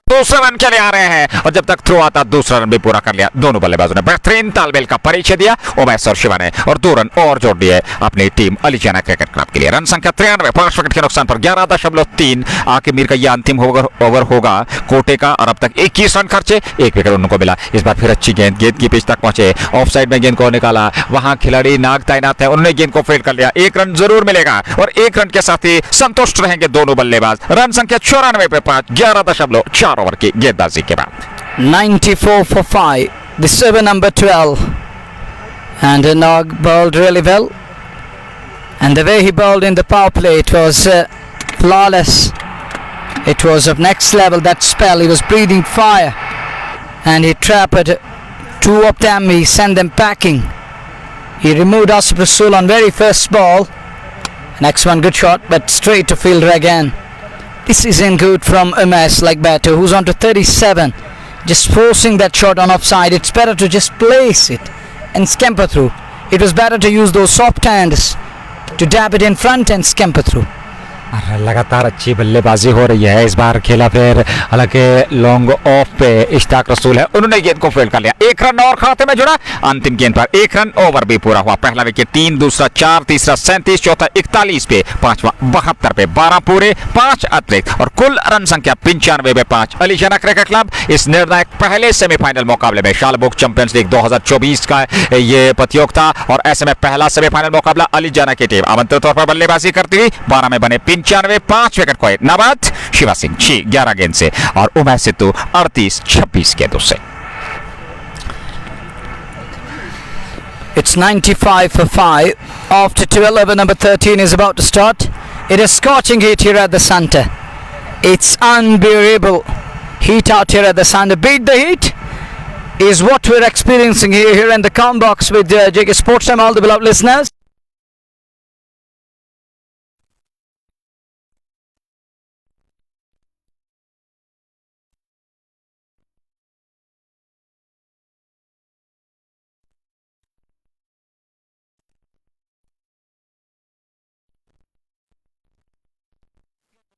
दूसरा रन के लिए आ रहे हैं और जब तक थ्रो आता दूसरा रन भी पूरा कर लिया। दोनों बल्लेबाजों ने बेहतरीन तालमेल का परिचय दिया, उमैस और शिवा ने, और 2 रन और जोड़ दिए अपनी टीम अली जाना क्रिकेट क्लब के लिए। रन संख्या 93, 5 विकेट के नुकसान पर 11.3। आकिब मीर का यह अंतिम ओवर होगा कोटे का और अब तक 21 रन खर्चे, 1 विकेट उनको मिला। इस बार फिर अच्छी गेंद की पिच तक पहुंचे, ऑफ साइड में गेंद को निकाला, वहां खिलाड़ी नाग तैनात है, उन्होंने गेंद को फील्ड कर लिया। 1 रन जरूर मिलेगा और 1 रन के साथ ही संतुष्ट रहेंगे दोनों बल्लेबाज। रन संख्या 94 पे 5, 11.4 ओवर की गेंदबाजी के बाद। 94 for 5, the server number 12, and Nag bowled really well, and the way he bowled in the power play, it was flawless. It was of next level, that spell. He was breathing fire and he trapped 2 of them, he sent them packing. He removed Asif Rasool on very first ball. Next one, good shot, but straight to fielder again. This isn't good from Umesh like batter, who's on to 37, just forcing that shot on offside. It's better to just place it and scamper through. It was better to use those soft hands to dab it in front and scamper through. लगातार अच्छी बल्लेबाजी हो रही है। इस बार खेला फिर, हालांकि लॉन्ग ऑफ पे इश्ताक रसूल है, उन्होंने गेंद को फील्ड कर लिया। 1 रन और खाते में जुड़ा, अंतिम गेंद पर 1 रन, ओवर भी पूरा हुआ। पहला विकेट 3, दूसरा 4, तीसरा 37, चौथा 41 पे, पांचवा 72 पे, 12 पूरे, 5 अतिरिक्त और कुल रन संख्या 95 पे 5। अली जाना क्रिकेट क्लब इस निर्णायक पहले सेमीफाइनल मुकाबले में, शालबुक चैंपियंस लीग 2024 का ये प्रतियोगिता और ऐसे में पहला सेमीफाइनल मुकाबला अली जाना की टीम आमंत्रित तौर पर बल्लेबाजी करती हुई 12 में बने 95, 5 विकेट खोए। नबात शिवा सिंह 11 गेंद से और उमैस सिद्धू 38-26 गेंदों से। It's 95 for 5. After 12 over number 13 is about to start. It is scorching heat here at the center. It's unbearable heat out here at the center. Beat the heat is what we're experiencing here in the calm box with JK Sports Time, all the beloved listeners.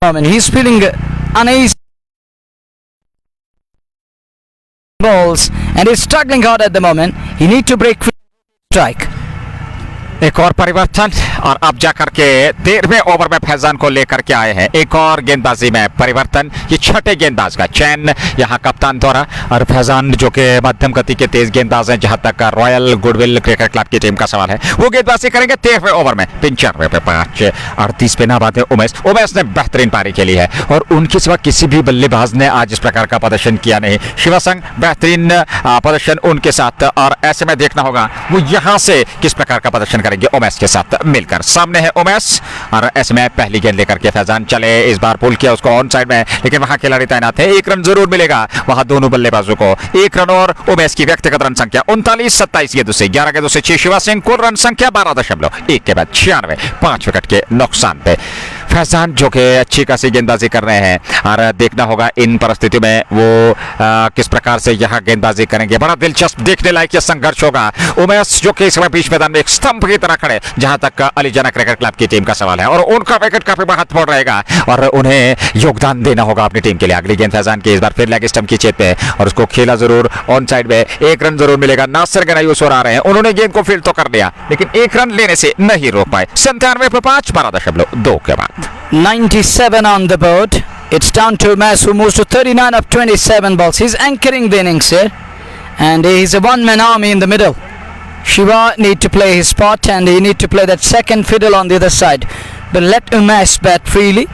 And he's feeling uneasy balls and he's struggling hard at the moment. He need to break strike. एक और परिवर्तन और अब जाकर के 13वें over में फैजान को लेकर के आए हैं। एक और गेंदबाजी में परिवर्तन, ये छठे गेंदबाज का चयन यहाँ कप्तान द्वारा, और फैजान जो कि मध्यम गति के तेज गेंदबाज हैं, जहां तक रॉयल गुडविल क्रिकेट क्लब की टीम का सवाल है, वो गेंदबाजी करेंगे 13वें ओवर में। 95 पे 5, 38 पे नाबाद है उमैस ने बेहतरीन पारी खेली है और उनके सिवा किसी भी बल्लेबाज ने आज इस प्रकार का प्रदर्शन किया नहीं। शिवा संघ बेहतरीन प्रदर्शन उनके साथ, और ऐसे में देखना होगा वो यहाँ से किस प्रकार का प्रदर्शन करेंगे उमेश के साथ मिलकर। सामने है उमेश और ऐसे में पहली गेंद लेकर के फैजान चले, इस बार पुल किया उसको ऑन साइड में, लेकिन वहां खिलाड़ी तैनात है, 1 रन जरूर मिलेगा वहां दोनों बल्लेबाजों को। 1 रन और उमेश की व्यक्तिगत रन संख्या 39-27 गेंदों से 11 गेंदों से 6 शिवा सिंह, कुल रन संख्या 12.1 के बाद 96, 5 विकेट के नुकसान पे फैजान जो कि अच्छी खासी गेंदबाजी कर रहे हैं और देखना होगा इन परिस्थितियों में वो किस प्रकार से यह गेंदबाजी करेंगे। बड़ा दिलचस्प देखने लायक यह संघर्ष होगा। उमेश जो कि इस समय बीच मैदान में एक स्तंभ की तरह खड़े जहां तक अलीजाना क्रिकेट क्लब की टीम का सवाल है, और उनका विकेट काफी महत्वपूर्ण रहेगा और उन्हें योगदान देना होगा अपनी टीम के लिए। अगली गेंद फैजान की, इस बार फिर लेग स्टंप की चेत पे और उसको खेला जरूर ऑन साइड में, 1 रन जरूर मिलेगा। नासिर गनायूसर आ रहे हैं, उन्होंने गेंद को फील्ड तो कर लिया लेकिन 1 रन लेने से नहीं रोक पाए। 97 पे 5, 12.2 के बाद 97 on the board. It's down to Umesh, who moves to 39 of 27 balls. He's anchoring the innings here, and he's a one-man army in the middle. Shiva need to play his spot, and he need to play that second fiddle on the other side. But let Umesh bat freely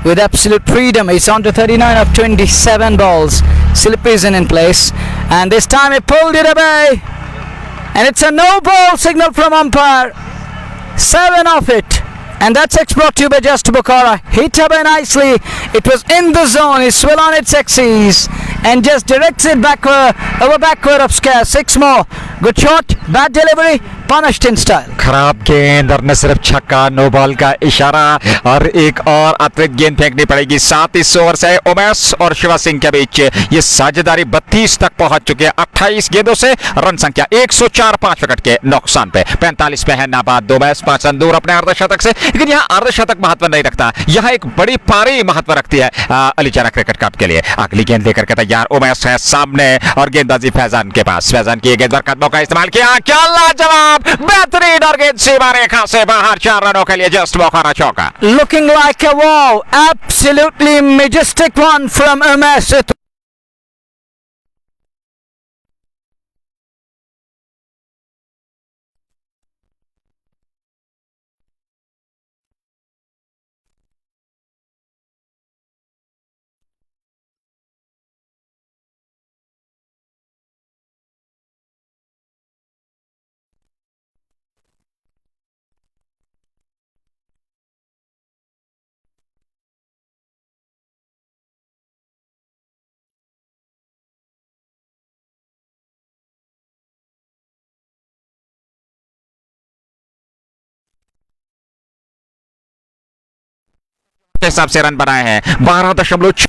with absolute freedom. He's on to 39 of 27 balls. Slip isn't in place, and this time he pulled it away, and it's a no ball signal from umpire. 7 off it. And that's X brought to you by Just Bukhara. Hit away nicely. It was in the zone. He swung on its axis and just directs it backward of scare. 6 more. Good shot. Bad delivery. Punished in style. खराब गेंद और न सिर्फ छक्का, no ball का इशारा और एक और अतिरिक्त गेंद फेंकनी पड़ेगी। 7 इस ओवर से उमेश और शिवा सिंह के बीच ये साझेदारी 32 तक पहुंच चुकी है। 28 गेंदों से रन संख्या 104, 5 विकेट के नुकसान पे। 45 पे है नाबाद उमेश, 5 रन दूर अपने अर्धशतक से, लेकिन यहाँ अर्धशतक महत्व नहीं रखता, यहाँ एक बड़ी पारी महत्व रखती है अलीजाना क्रिकेट क्लब के लिए। अगली गेंद लेकर के तैयार उमेश है सामने और गेंदबाजी फैजान के पास। फैजान की गेंद पर कदमों का इस्तेमाल किया, क्या लाजवाब बेहतरीन और गेंद सीमा रेखा से बाहर, 4 रनों के लिए जस्ट बुखारा चौका। Looking like a wow. Absolutely majestic one from Umesh. के हिसाब से रन बनाए हैं 12.6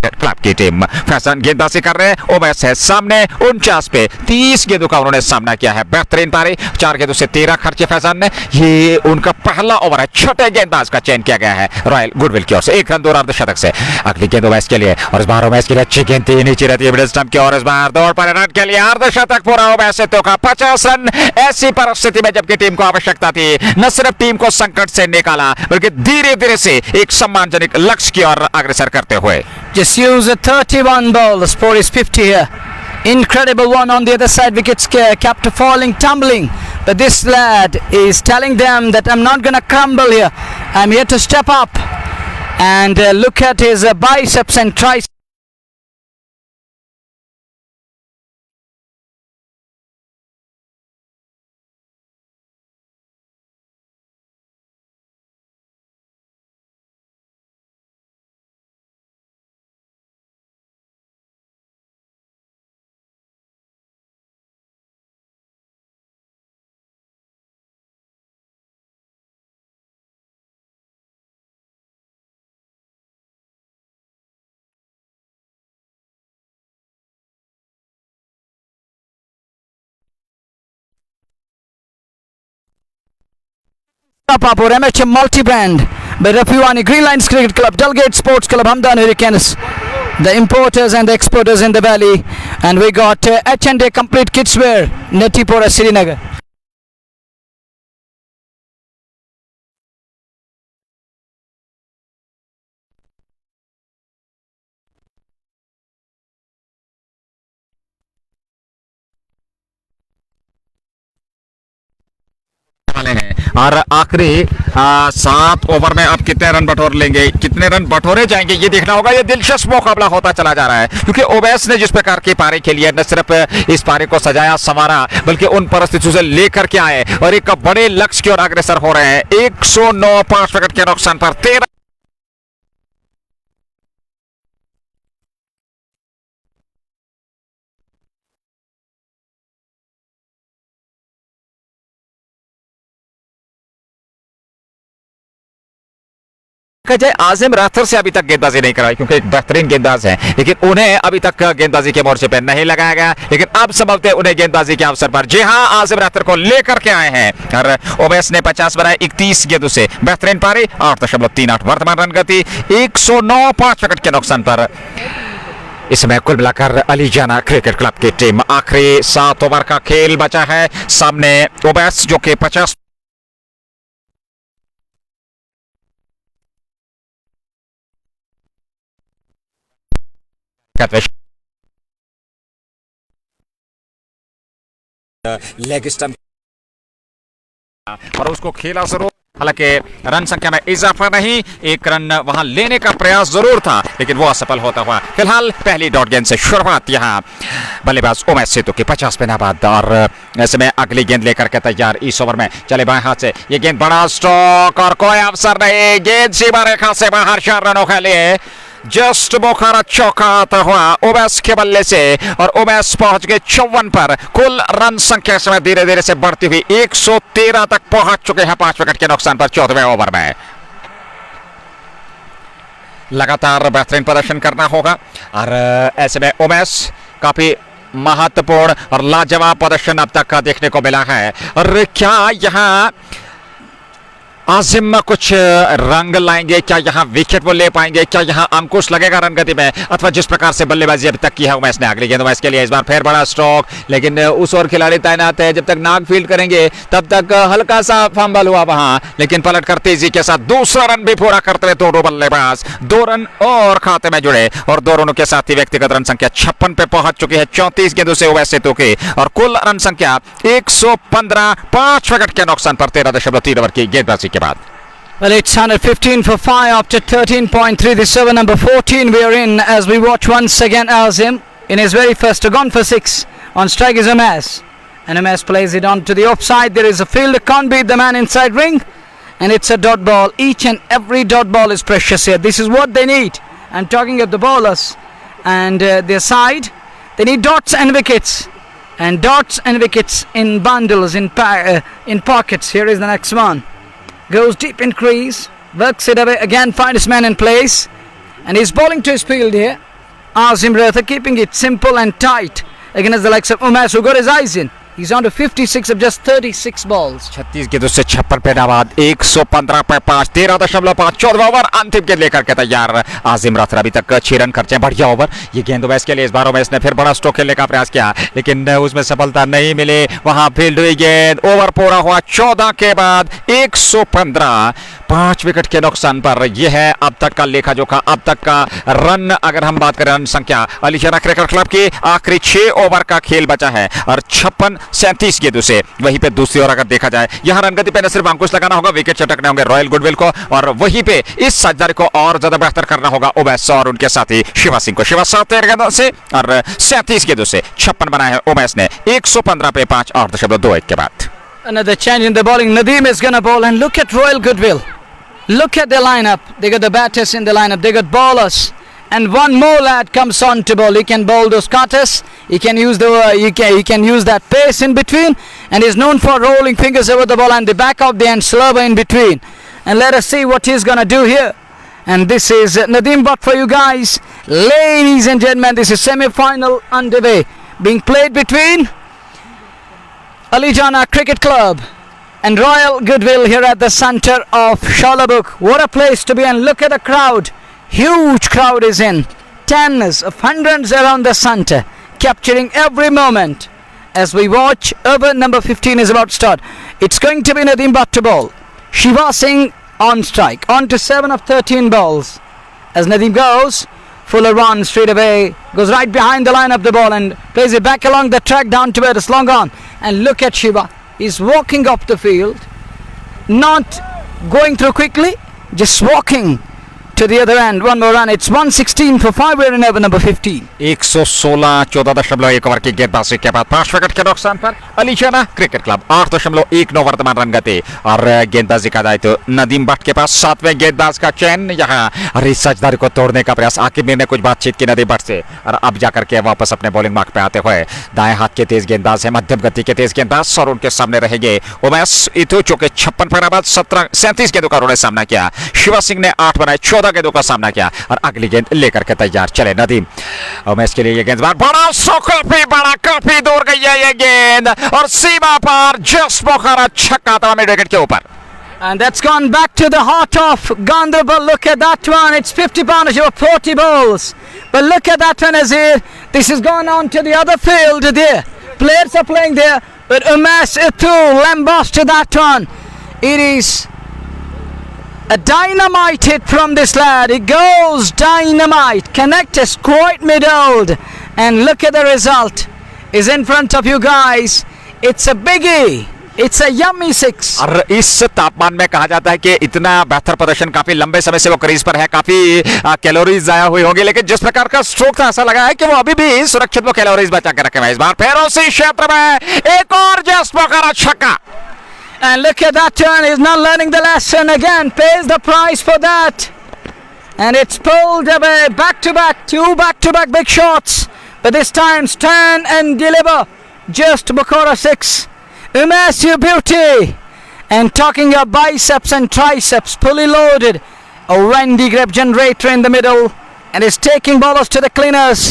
क्लब की टीम। फैजान गेंदबाजी कर रहे हैं, उमेश है सामने 49 पे 30 गेंदों का उन्होंने सामना किया है। बेहतरीन पारी, 4 गेंदों से 13 खर्चे फैजान ने। ये उनका पहला ओवर है, छठे गेंदबाज का चयन किया गया है रॉयल गुडविल की ओर से। 1 रन दूर अर्धशतक से। अगली गेंद उमेश के लिए और इस बार उमेश के लिए अच्छी गेंद थी, नीचे रहती है मिडिल स्टंप की और इस बार दौड़ पर रन के लिए अर्धशतक पूरा उमेश से तो का 50 रन। ऐसी परिस्थिति में जबकि टीम को आवश्यकता थी, न सिर्फ टीम को संकट से निकाला बल्कि धीरे धीरे से एक सम्मानजनक लक्ष्य की ओर अग्रसर करते हुए। Just use a 31 ball. The score is 50 here. Incredible one on the other side. Wickets kept falling, tumbling. But this lad is telling them that I'm not going to crumble here. I'm here to step up. And look at his biceps and triceps. Up or MHM multi-brand by Rafiwani Green Lines Cricket Club, Dulgate Sports Club, Hamdan Hurricanes, the importers and the exporters in the valley, and we got H&A Complete Kidswear, Netipora, Srinagar. वाले हैं और आखिरी 7 over में अब कितने run बटोर लेंगे, कितने रन बटोरे जाएंगे, ये देखना होगा। ये दिलचस्प मुकाबला होता चला जा रहा है क्योंकि ओवैस ने जिस प्रकार की पारी खेली है, न सिर्फ इस पारी को सजाया संवारा बल्कि उन परिस्थितियों से लेकर के आए और एक बड़े लक्ष्य की ओर अग्रसर हो रहे हैं। 109 5 विकेट के नुकसान पर 13 जाए। आजिम राथर से अभी तक गेंदबाजी नहीं कराई क्योंकि एक बेहतरीन गेंदबाज हैं, लेकिन उन्हें अभी तक गेंदबाजी के मोर्चे पर नहीं लगाया गया, लेकिन अब संभवतः उन्हें गेंदबाजी के अवसर पर, जी हां, आजिम राथर को लेकर के आए हैं। और ओवैस ने 50 बनाए 31 गेंदों से, बेहतरीन पारी, 8.38 वर्तमान रन गति, 109 5 विकेट के नुकसान पर। इस समय कुल मिलाकर अलीजाना क्रिकेट क्लब की टीम आखिरी 7 ओवर का खेल बचा है। सामने ओवैस जो कि 50 लेग स्टंप और उसको खेला जरूर, हालांकि रन संख्या में इजाफा नहीं, एक रन वहां लेने का प्रयास जरूर था लेकिन वो असफल होता हुआ। फिलहाल पहली डॉट गेंद से शुरुआत यहां बल्लेबाज उमेश सेतु की 50 पे नाबाद और ऐसे में अगली गेंद लेकर के तैयार इस ओवर में। चले बाएं हाथ से ये गेंद, बड़ा स्ट्रोक और कोई अवसर नहीं, गेंद सीमा रेखा से बाहर, 4 रनों के लिए जस्ट बोखारा चौका आता हुआ ओवैस के बल्ले से और ओवैस पहुंच गए 54 पर। कुल रन संख्या समय धीरे धीरे से बढ़ती हुई 113 तक पहुंच चुके हैं 5 विकेट के नुकसान पर 14वें ओवर में। लगातार बेहतरीन प्रदर्शन करना होगा और ऐसे में ओवैस काफी महत्वपूर्ण और लाजवाब प्रदर्शन अब तक का देखने को मिला है। और क्या यहां आजिम कुछ रंग लाएंगे, क्या यहां विकेट वो ले पाएंगे, क्या यहां अंकुश लगेगा रन गति में, अथवा जिस प्रकार से बल्लेबाजी अभी तक की है उमेश ने। अगली गेंद उमेश के लिए, इस बार फिर बड़ा स्ट्रोक, लेकिन उस ओर खिलाड़ी तैनात है, जब तक नाग फील्ड करेंगे तब तक हल्का सा फंबल हुआ वहां, लेकिन पलट कर तेजी के साथ दूसरा रन भी पूरा करते हुए दोनों बल्लेबाज 2 रन और खाते में जुड़े और 2 रनों के साथ ही व्यक्तिगत रन संख्या 56 पे पहुंच चुकी है 34 गेंदों से ओवैस सेतु की और कुल रन संख्या 115 5 विकेट के नुकसान पर 13.3 ओवर की गेंदबाजी के बाद। Well, it's 115 for 5 after 13.3. This over number 14 we are in as we watch once again Azim in his very first, gone for 6. On strike is Umesh. And Umesh plays it on to the offside. There is a fielder, can't beat the man inside ring. And it's a dot ball. Each and every dot ball is precious here. This is what they need. I'm talking of the bowlers and their side. They need dots and wickets. And dots and wickets in bundles, in pockets. Here is the next one. Goes deep in crease, works it away again, finds his man in place, and he's bowling to his field here. Azim Ratha keeping it simple and tight against the likes of Umesh, who got his eyes in. He's on to 56 of just 36 balls. 36 गेंदों से 56 पे नाबाद, 115 पे 5, 13.5, 14 over अंतिम गेंद लेकर के तैयार आजिम राथर। अभी तक 6 रन खर्चे, बढ़िया ओवर। ये गेंद उमेश के लिए, इस बार उमेश ने फिर बड़ा स्ट्रोक खेलने का प्रयास किया लेकिन उसमें सफलता नहीं मिली। वहां फील्ड हुई गेंद, ओवर पूरा हुआ 14 के बाद 115 5 विकेट के नुकसान पर। यह है अब तक का लेखा जोखा, अब तक का रन। अगर हम बात करें रन संख्या अलीजाना क्रिकेट क्लब की, आखिरी 6 ओवर का खेल बचा है और 37 गेंदों से। वहीं पे दूसरी ओर अगर देखा जाए, यहां रनगति पे न सिर्फ अंकुश लगाना होगा, विकेट चटकने होंगे रॉयल गुडविल को और वहीं पे इस साझेदारी को और ज्यादा बेहतर करना होगा उमेश और उनके साथी शिवा सिंह को। शिवा 7 गेंदों से और 37 गेंदों से 56 बनाए हैं उमेश ने 115 पे 5, 8.21 के बाद। Another change in the bowling. Nadeem is gonna bowl and look at Royal Goodwill. Look at their lineup. They got the batters in the lineup. They got bowlers. And one more lad comes on to bowl. He can bowl those cutters. He can use he can use that pace in between, and he's known for rolling fingers over the ball and the back of the end slower in between. And let us see what he's gonna do here. And this is Nadeem Butt for you guys, ladies and gentlemen. This is semi-final underway, being played between Alijana Cricket Club and Royal Goodwill here at the center of Shalabuk. What a place to be, and look at the crowd. Huge crowd is in. Tens of hundreds around the center, capturing every moment as we watch. Over number 15 is about to start. It's going to be Nadeem Butt to bowl. Shiva Singh on strike. On to 7 of 13 balls. As Nadeem goes, Fuller runs straight away, goes right behind the line of the ball and plays it back along the track down to where it's long on. And look at Shiva. He's walking up the field. not going through quickly, just walking to the other end. One more run. It's 116 for 5 run in over number 15. 116 14.1 over की गेंदबाजी के बाद 5 wicket के नुकसान पर अलीजाना cricket club 8.19 वर्तमान run गति और गेंदबाजी का दायित्व नदीम भट्ट के पास। 7वें गेंदबाज का चयन यहाँ रिसर्चदारी को तोड़ने का प्रयास। आकिब मीर ने कुछ बातचीत की नदीम भट्ट से और अब जाकर के वापस अपने बॉलिंग मार्क पे आते हुए दाएं हाथ के तेज गेंदबाज है, मध्यम गति के तेज गेंदबाज और उनके सामने रहेंगे उमेश इथु जो कि 56 पर बाद 37 गेंदों का उन्होंने सामना किया। शिवा सिंह ने 8 बनाए 14 गेंदों का सामना किया और अगली गेंद लेकर के तैयार चले नदीम। उमेश के लिए ये गेंदबाज बड़ा काफी दूर गई है ये गेंद और सीमा पार जस्ट मुखरा छक्का था मिड विकेट के ऊपर। And that's gone back to the heart of Ganderbal. Look at that one. It's 50 pounders over 40 balls. But look at that one, Azir. This has gone on to the other field there. Players are playing there. But Umesh Ithu lambasted that one. It is a dynamite hit from this lad. It goes dynamite. Connectors quite middled. And look at the result. Is in front of you guys. It's a biggie. It's a yummy 6. और इस तापमान में कहा जाता है कि इतना बेहतर प्रदर्शन, काफी लंबे समय से वो क्रीज पर है, काफी कैलोरीज जाया हुई होगी, लेकिन जिस प्रकार का स्ट्रोक था ऐसा लगा है कि वो अभी भी सुरक्षित वो कैलोरीज बचा के रखे हुए। इस बार फिर उसी क्षेत्र में एक और जस्ट मुखरा छक्का। And look at that turn. He's not learning the lesson again. Pays the price for that. And it's pulled away back to back. 2 back-to-back big shots. But this time stand and deliver. Just Bukora 6. Umesh, you beauty. And talking of biceps and triceps, fully loaded. A Wendy grab generator in the middle. And is taking ballers to the cleaners.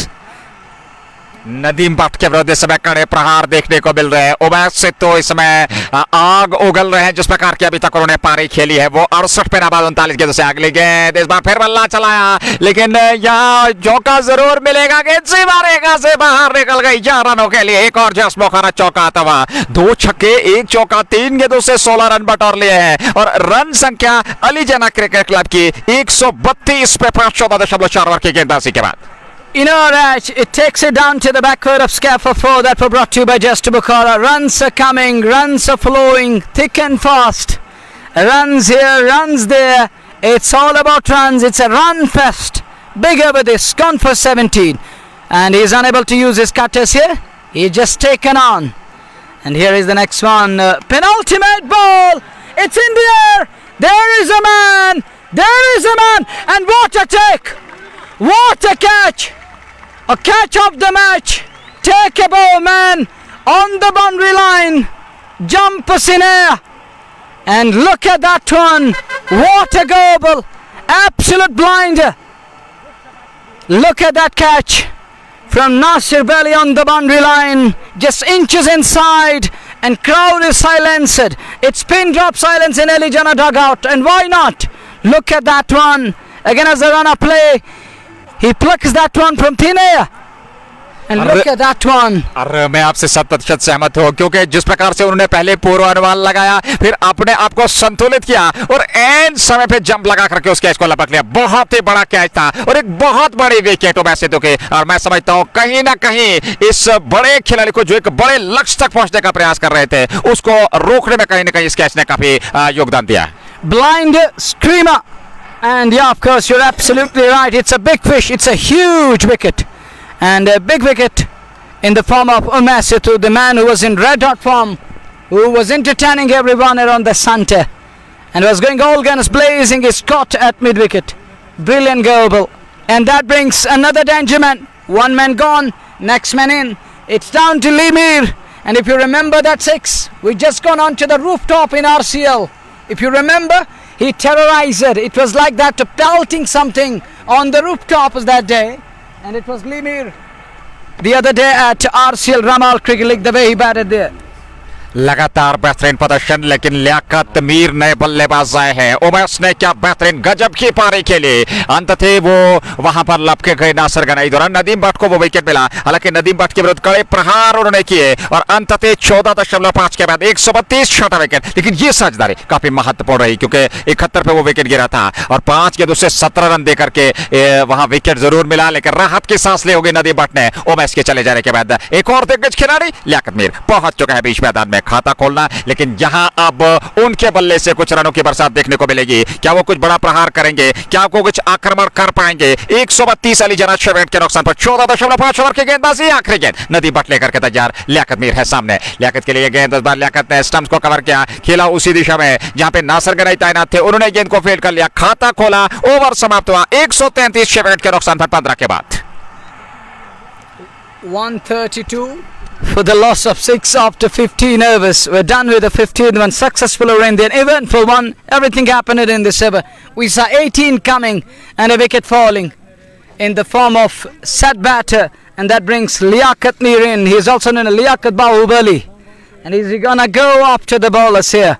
Nadeem Bhatt के विरुद्ध इस समय कड़े प्रहार देखने को मिल रहे हैं। उमेश से तो इस समय आग उगल रहे हैं जिस प्रकार की अभी तक उन्होंने पारी खेली है। वो 68 पे नाबाद 39 गेंदों से अगली गेंद इस बार फिर बल्ला चलाया, लेकिन यहाँ चौका जरूर मिलेगा। गेंद सीमा रेखा से बाहर निकल गई 4 रनों के लिए। एक और जस्ट मुखरा चौका तवा, 2 छक्के 1 चौका, 3 गेंदों से 16 रन बटोर लिए हैं और रन संख्या अलीजाना क्रिकेट क्लब की 132 पे 14.4 ओवर की गेंदबाजी के बाद। You know, Raj, it takes it down to the backward of Scaffold 4 that were brought to you by Just Bukhara. Runs are coming, runs are flowing, thick and fast. Runs here, runs there. It's all about runs. It's a run fest. Big over this, gone for 17. And he's unable to use his cutters here. He's just taken on. And here is the next one. Penultimate ball. It's in the air. There is a man. There is a man. And what a take. What a catch. A catch of the match. Take a ball, man, on the boundary line. Jump us in air. And look at that one. What a goal. Absolute blinder. Look at that catch from Nasir Belly on the boundary line. Just inches inside. And crowd is silenced. It's pin drop silence in Elijana dugout. And why not? Look at that one. Again as a runner play. He plucks that one from thin air. And look at that one. और मैं आपसे 100% सहमत हूँ, क्योंकि जिस प्रकार से उन्होंने पहले पूर्वानुमान लगाया, फिर अपने आप को संतुलित किया और एंड समय पे जंप लगा करके उस कैच को लपक लिया। बहुत ही बड़ा कैच था और एक बहुत बड़ी विकेट वैसे तो के। और मैं समझता हूँ कहीं ना कहीं इस बड़े खिलाड़ी को जो एक बड़े लक्ष्य तक पहुंचने का प्रयास कर रहे थे, उसको रोकने में कहीं ना कहीं इस कैच ने काफी योगदान दिया। Blind screamer. And yeah, of course, you're absolutely right. It's a big fish. It's a huge wicket. And a big wicket in the form of Umesh Ithu, the man who was in red hot form, who was entertaining everyone around the center and was going all guns blazing. Is caught at mid wicket. Brilliant goal. And that brings another danger man. One man gone, next man in. It's down to Lemir. And if you remember that 6, we just gone on to the rooftop in RCL. If you remember, he terrorized it. It was like that, pelting something on the rooftops that day. And it was Lemir the other day at RCL Ramal Cricket League, the way he batted there. लगातार बेहतरीन प्रदर्शन, लेकिन लियाकत मीर नए बल्लेबाज आए हैं। उमेश ने क्या बेहतरीन गजब की पारी खेली। अंततः वो वहां पर लपके गए नासिर गनाई दौरान। नदीम भट्ट को वो विकेट मिला, हालांकि नदीम भट्ट के विरुद्ध कड़े प्रहार उन्होंने किए और अंततः 14.5 के बाद 132 छठा विकेट। लेकिन ये साझेदारी काफी महत्वपूर्ण रही, क्योंकि 71 पे वो विकेट गिरा था और 5 गेंदों से 17 रन देकर के वहां विकेट जरूर मिला, लेकिन राहत की सांस ली होगी नदीम भट्ट ने उमेश के चले जाने के बाद। एक और दिग्गज खिलाड़ी लियाकत मीर पहुंच चुका है बीच मैदान में। खाता खोलना, लेकिन यहाँ अब उनके बल्ले से कुछ रनों की बरसात देखने को मिलेगी। क्या वो कुछ बड़ा प्रहार करेंगे, क्या वो कुछ आक्रमण कर पाएंगे? 132 अली जाना 6 विकेट के नुकसान पर 14.5 ओवर की गेंदबाजी। आखिरी गेंद नदी बट लेकर के तैयार, लियाकत मीर है सामने। लियाकत के लिए गेंद 10 बार लियाकत ने स्टंप्स को कवर किया, खेला उसी दिशा में जहां पे नासिर गनाई तैनात थे, उन्होंने गेंद को फील्ड कर लिया, खाता खोला, ओवर समाप्त हुआ 133 6 विकेट के नुकसान पर 15 के बाद। 132 for the loss of 6 after 15 overs. We're done with the 15th one. Successful over in the eventful one. Everything happened in this over. We saw 18 coming and a wicket falling in the form of sad batter, and that brings Liaquat Mir in. He's also known as Liaquat Bahubali, and he's gonna go after the bowlers here.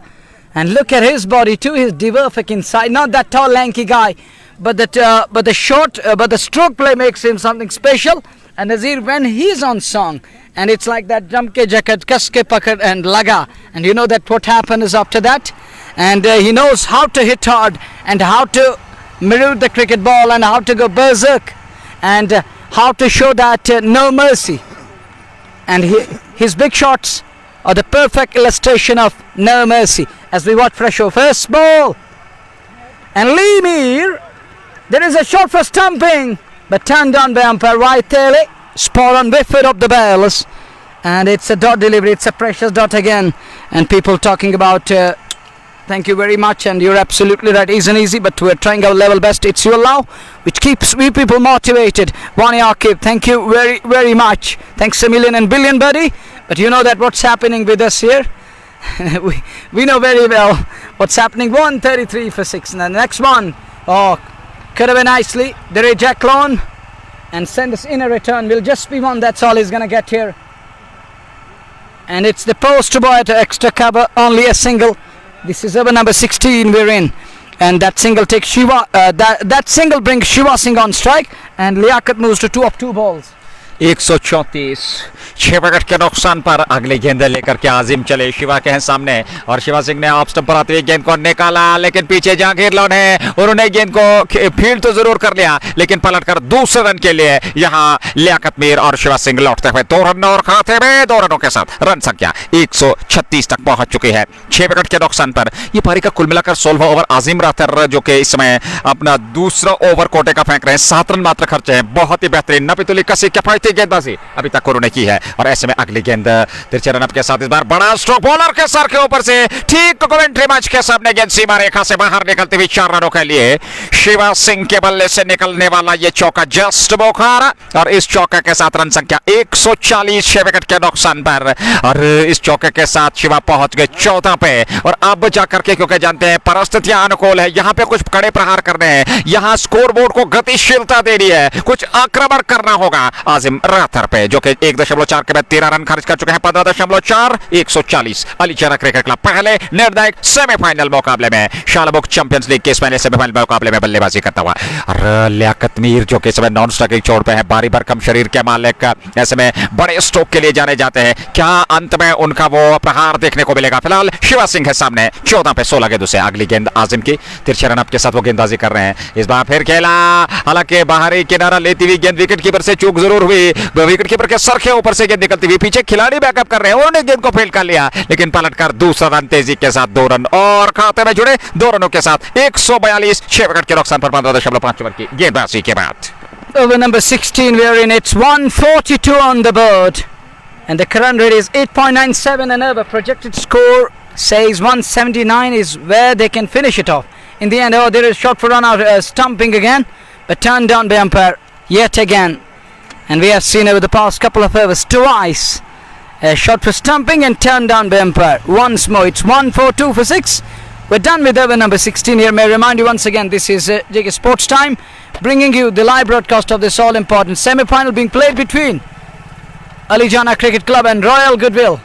And look at his body too. He's dwarfic inside. Not that tall, lanky guy, but the stroke play makes him something special. And Nazir, when he's on song, and it's like that jump ke jacket, kas ke pakad and laga, and you know that what happens after that. And he knows how to hit hard and how to mirror the cricket ball and how to go berserk and how to show that no mercy. And his big shots are the perfect illustration of no mercy. As we watch fresh over first ball, and Lee Mir, there is a shot for stumping, but turned down by umpire right there. Spot on whiff of the bowlers, and it's a dot delivery. It's a precious dot again, and people talking about thank you very much, and you're absolutely right. Isn't easy, but we're trying our level best. It's your love which keeps we people motivated. Wani Akib, thank you very very much. Thanks a million and billion, buddy. But you know that what's happening with us here. we know very well what's happening. 133 for 6. And the next one, oh, could have been nicely. There is Jack Lone, and send us in a return. Will just be one. That's all he's gonna get here. And it's the post boy to extra cover. Only a single. This is over number 16. We're in, and that single takes Shiva. That single brings Shiva Singh on strike, and Liaquat moves to 2 of 2 balls. 134 6 wicket के नुकसान पर अगली गेंद लेकर के आजिम चले शिवा के हैं सामने, और शिवा सिंह ने ऑफ स्टंप पर आते हुए गेंद को निकाला, लेकिन पीछे जहांगीर लोन है, उन्होंने गेंद को फील्ड तो जरूर कर लिया, लेकिन पलटकर दूसरे रन के लिए यहां लियाकत मीर और शिवा सिंह लौटते हुए 2 रन और खाते में 2 रनों के साथ रन संख्या 136 तक पहुंच चुकी है 6 विकेट के नुकसान पर। यह पारी का कुल मिलाकर 16वां ओवर। आजिम राथर जो कि इस समय अपना दूसरा ओवर कोटे का फेंक रहे हैं, 7 रन मात्र खर्चे हैं, बहुत ही बेहतरीन नपीतुली कसी किफायती गेंदबाजी अभी तक उन्होंने की है। और ऐसे में अगली गेंद तिरछे रनअप के साथ इस बार बड़ा स्ट्रोक बॉलर के सर के ऊपर से ठीक कमेंट्री मैच के सामने गेंद सीमा रेखा से बाहर निकलती हुई 4 रनों के लिए शिवा सिंह के बल्ले से निकलने वाला ये चौका जस्ट बोखार, और इस चौके के साथ रन संख्या 140 6 विकेट के नुकसान पर, और इस चौके के साथ शिवा पहुंच गए 14 पे। और अब जाकर के, क्योंकि जानते हैं परिस्थितियां अनुकूल है, यहां पे कुछ कड़े प्रहार करने हैं, यहां स्कोरबोर्ड को गतिशीलता देनी है, कुछ आक्रमण करना होगा आजिम राथर पे, जो कि 1.4 के बाद 13 रन खर्च कर चुके हैं। 15.4 140 अली जाना क्रिकेट क्लब पहले निर्णायक सेमीफाइनल मुकाबले में शालबुक चैंपियंस लीग के इस पहले सेमीफाइनल मुकाबले में बल्लेबाजी करता हुआ। और लियाकत मीर जो कि इस समय नॉन स्ट्राइकिंग छोड़ पे है, भारी भरकम शरीर के मालिक, ऐसे में बड़े स्ट्रोक के लिए जाने जाते हैं। क्या अंत में उनका वो प्रहार देखने को मिलेगा? फिलहाल शिवा सिंह है सामने 14 पे 16 गेंदों से। अगली गेंद आजिम की तिरछे रनअप के साथ वो गेंदबाजी कर रहे हैं, इस बार फिर खेला, हालांकि बाहरी किनारा लेती हुई गेंद विकेट कीपर से चूक जरूर हुई, विकेट कीपर के सर के ऊपर से गेंद निकलती हुई, पीछे खिलाड़ी बैकअप कर रहे हैं, उन्होंने गेंद को फील्ड कर लिया, लेकिन पलटकर दूसरा रन तेजी के साथ 2 रन और खाते में जुड़े 2 रनों के साथ 142 6 विकेट के नुकसान पर 15.5 ओवर की गेंदबाजी के बाद। Over number 16 we are in. It's 142 on the board, and the current rate is 8.97 and over. Projected score says 179 is where they can finish it off. In the end, there is shot for run out, stumping again, but turned down by umpire yet again. And we have seen over the past couple of overs twice a shot for stumping and turned down by umpire once more. It's 142 for 6. We're done with over number 16 here. May I remind you once again, this is JK Sports Time, bringing you the live broadcast of this all-important semi-final being played between Ali Jana Cricket Club and Royal Goodwill.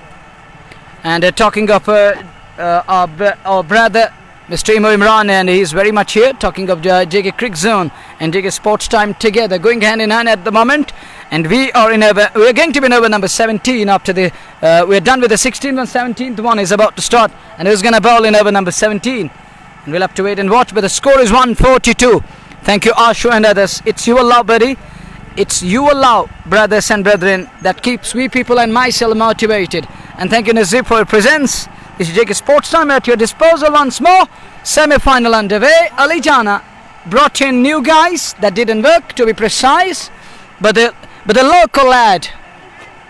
And talking of our brother Mr. Imo Imran, and he's very much here, talking of JK Cricket Zone and JK Sports Time together, going hand in hand at the moment. And we're going to be in over number 17 after the we're done with the 16th and 17th one is about to start, and who's going to bowl in over number 17, and we'll have to wait and watch. But the score is 142. Thank you Ashu and others. It's your love, buddy. It's your love, brothers and brethren, that keeps we people and myself motivated. And thank you, Nazir, for your presence. This is JK Sports Time at your disposal once more. Semi-final underway. Ali Jana brought in new guys. That didn't work, to be precise. But the local lad,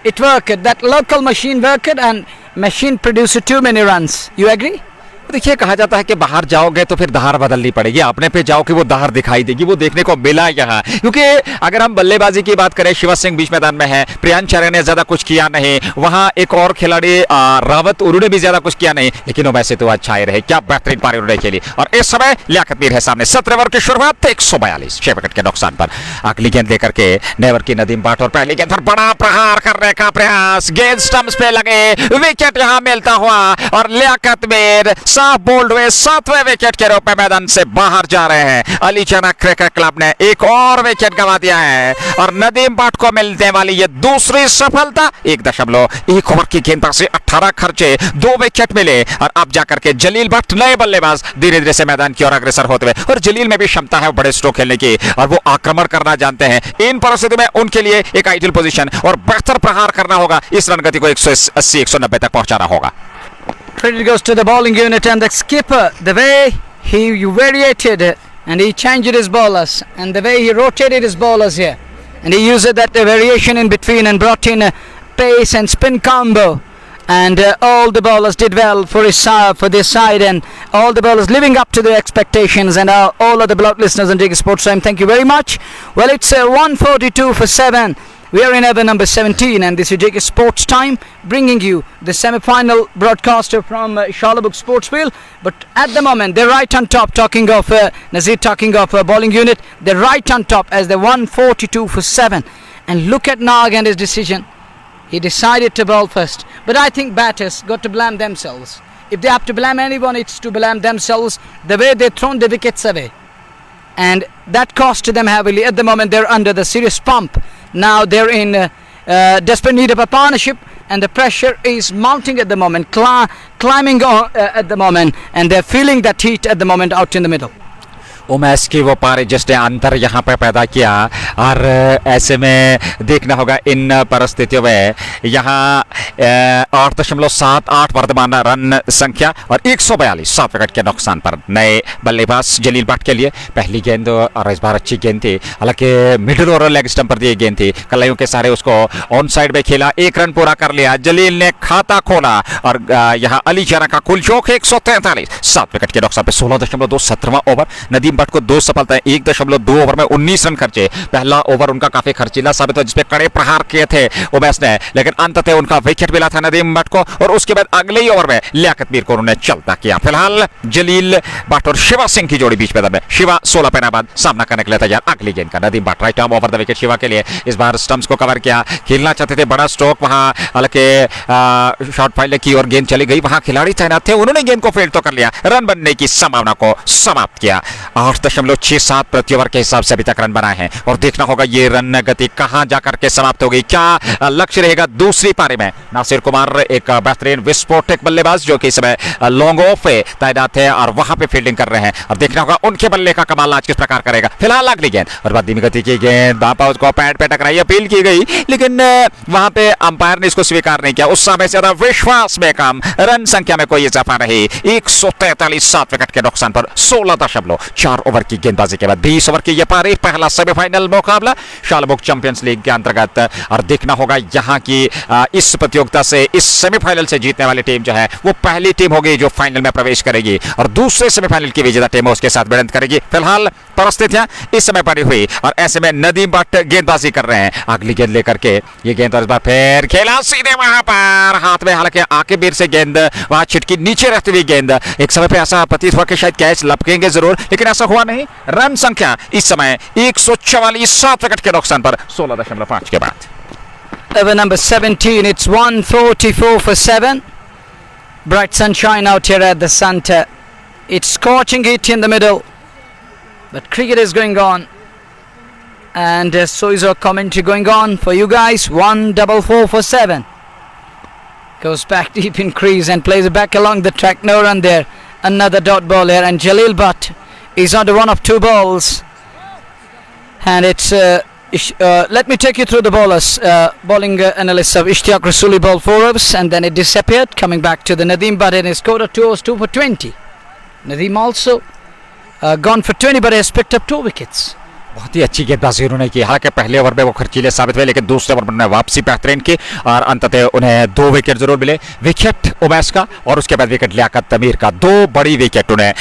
it worked. That local machine worked, and machine produced too many runs. You agree? देखिए, कहा जाता है कि बाहर जाओगे तो फिर धार बदलनी पड़ेगी, अपने पे जाओ कि वो धार दिखाई देगी। वो देखने को मिला यहाँ, क्योंकि अगर हम बल्लेबाजी की बात करें, शिवा सिंह बीच मैदान में है, प्रियांश ने ज्यादा कुछ किया नहीं, वहां एक और खिलाड़ी रावत, उन्होंने भी ज्यादा कुछ किया नहीं, लेकिन वैसे तो अच्छा ही रहे। क्या बेहतरीन पारी उन्होंने खेली। और इस समय लियाकत मीर है सामने। 17 ओवर की शुरुआत 142 6 विकेट के नुकसान पर। अगली गेंद लेकर के नेवर की नदीम बाट, और पहली गेंद पर बड़ा प्रहार करने का प्रयास, गेंद स्टंप्स पे लगे, विकेट यहां मिलता हुआ, और लियाकत मीर साफ बोल्ड हुए 7वें विकेट के रूप में मैदान से बाहर जा रहे हैं। अली जाना क्रिकेट क्लब ने एक और विकेट गंवा दिया है, और नदीम बाट को मिलने वाली ये दूसरी सफलता। 1.1 ओवर की गेंद से 18 खर्चे, 2 विकेट मिले, और अब जाकर के जलील भट्ट नए बल्लेबाज धीरे धीरे से मैदान की ओर अग्रसर होते हुए। और जलील में भी क्षमता है बड़े स्ट्रोक खेलने की, और वो आक्रमण करना जानते हैं। इन परिस्थिति में उनके लिए एक आइडियल पोजीशन और बेहतर प्रहार करना होगा, इस रन गति को 180 190 तक पहुंचाना होगा। Credit goes to the bowling unit and the skipper. The way he variated and he changed his bowlers, and the way he rotated his bowlers here, and he used that variation in between and brought in a pace and spin combo, and all the bowlers did well for their side, and all the bowlers living up to their expectations. And all of the beloved listeners on JK Sports Time, thank you very much. Well, it's 142 for 7. We are in over number 17, and this is JK Sports Time, bringing you the semi-final broadcaster from Shalabuk Sportsfield. But at the moment, they're right on top, talking of Nazir, talking of bowling unit. They're right on top as they're 142 for 7. And look at Nag and his decision. He decided to bowl first. But I think batters got to blame themselves. If they have to blame anyone, it's to blame themselves, the way they've thrown the wickets away. And that cost them heavily. At the moment, they're under the serious pump. Now they're in desperate need of a partnership, and the pressure is mounting at the moment, climbing on, at the moment, and they're feeling that heat at the moment out in the middle. Umesh की वो पारी जिसने अंतर यहाँ पे पैदा किया, और ऐसे में देखना होगा इन परिस्थितियों में यहाँ 8.78 वर्तमान रन संख्या और 142 7 विकेट के नुकसान पर नए बल्लेबाज जलील भट्ट के लिए। पहली गेंद और इस बार अच्छी गेंद थी, हालांकि मिडिल और लेग स्टंप पर दी गेंद थी, कलाइयों के सारे उसको ऑन साइड में खेला, 1 रन पूरा कर लिया। जलील ने खाता खोला, और यहाँ अली जाना का कुल शौक 143 7 विकेट के नुकसान पर 16.2 17वां ओवर। नदीम भट्ट को 2 सफलताएं, 1.2 ओवर में 19 रन खर्चे। पहला ओवर उनका काफी खर्चीला साबित हुआ, जिसपे कड़े प्रहार किए थे उमैस ने, लेकिन अंततः उनका विकेट मिला था नदीम भट्ट को, और उसके बाद अगले ही ओवर में लियाकत मीर को उन्होंने चलता किया। फिलहाल जलील भट्ट और शिवा सिंह की जोड़ी बीच मैदान में। शिवा 16 पहना बाद सामना करने के लिए तैयार। अगली गेंद का Nadeem Bhatt right arm over the wicket Shiva के लिए। इस बार स्टंप्स को कवर किया, खेलना चाहते थे बड़ा स्ट्रोक, वहां हालांकि शॉर्ट फाइल की और गेंद चली गई, वहां खिलाड़ी तैनात थे, उन्होंने गेंद को फील्ड तो कर लिया, रन बनने की संभावना को समाप्त किया। 8.67 प्रति ओवर के हिसाब से अभी तक रन बनाए हैं, और देखना होगा ये रन गति कहां जाकर के समाप्त होगी, क्या लक्ष्य रहेगा दूसरी पारी में। नासिर कुमार एक बेहतरीन विस्फोटक बल्लेबाज जो कि इस समय लॉन्ग ऑफ पे तैनात है और वहां पे फील्डिंग कर रहे हैं, और देखना होगा उनके बल्ले का कमाल आज किस प्रकार करेगा। फिलहाल अगली गेंद और बाद धीमी गति की गेंद, वहां उसको पैड पे टकराई, अपील की गई, लेकिन वहां पे अंपायर ने इसको स्वीकार नहीं किया। उस समय ज्यादा विश्वास में कम, रन संख्या में कोई इजाफा नहीं। 143 7 विकेट के नुकसान पर 16.4 ओवर की गेंदबाजी के बाद 20 ओवर की यह पारी, पहला सेमीफाइनल मुकाबला शालबुक चैंपियंस लीग के अंतर्गत। और देखना होगा यहाँ की इस प्रतियोगिता से, इस सेमीफाइनल से जीतने वाली टीम जो है वो पहली टीम होगी जो फाइनल में प्रवेश करेगी, और दूसरे सेमीफाइनल की विजेता टीम उसके साथ भिड़ंत करेगी। फिलहाल परिस्थितियां इस समय पड़ी हुई, और ऐसे में नदीम भट्ट गेंदबाजी कर रहे हैं। अगली गेंद लेकर के ये गेंद और इस बार फिर खेला सीधे वहां पर हाथ में, हालांकि आके बीर से गेंद वहां छिटकी, नीचे रहती हुई गेंद। एक समय पे ऐसा प्रतीत हुआ कि शायद कैच लपकेंगे जरूर, लेकिन ऐसा हुआ नहीं। रन संख्या इस समय 144 7 विकेट के नुकसान पर 16.5 के बाद। Over number 17, it's 144 for 7. Bright sunshine out here at the center. It's scorching heat in the middle, but cricket is going on, and so is our commentary going on for you guys. 144 for 7. Goes back deep in crease and plays it back along the track. No run there. Another dot ball here, and Jalil Bhatt is under one of 2 balls, and it's Let me take you through the bowlers. Bowling analysis of Ishtiyaq Rasuli bowled 4 overs and then it disappeared. Coming back to the Nadeem Butt and he scored a 2 overs, 2 for 20. Nadeem also gone for 20 but has picked up 2 wickets. बहुत ही अच्छी गेंदबाजी उन्होंने की। हालांकि पहले over में वो खर्चीले साबित हुए लेकिन दूसरे ओवर में उन्होंने वापसी बेहतरीन की और अंततः उन्हें 2 विकेट जरूर मिले। विकेट उमैस का और उसके बाद विकेट लियाकत तमीर का, 2 बड़ी विकेट उन्हें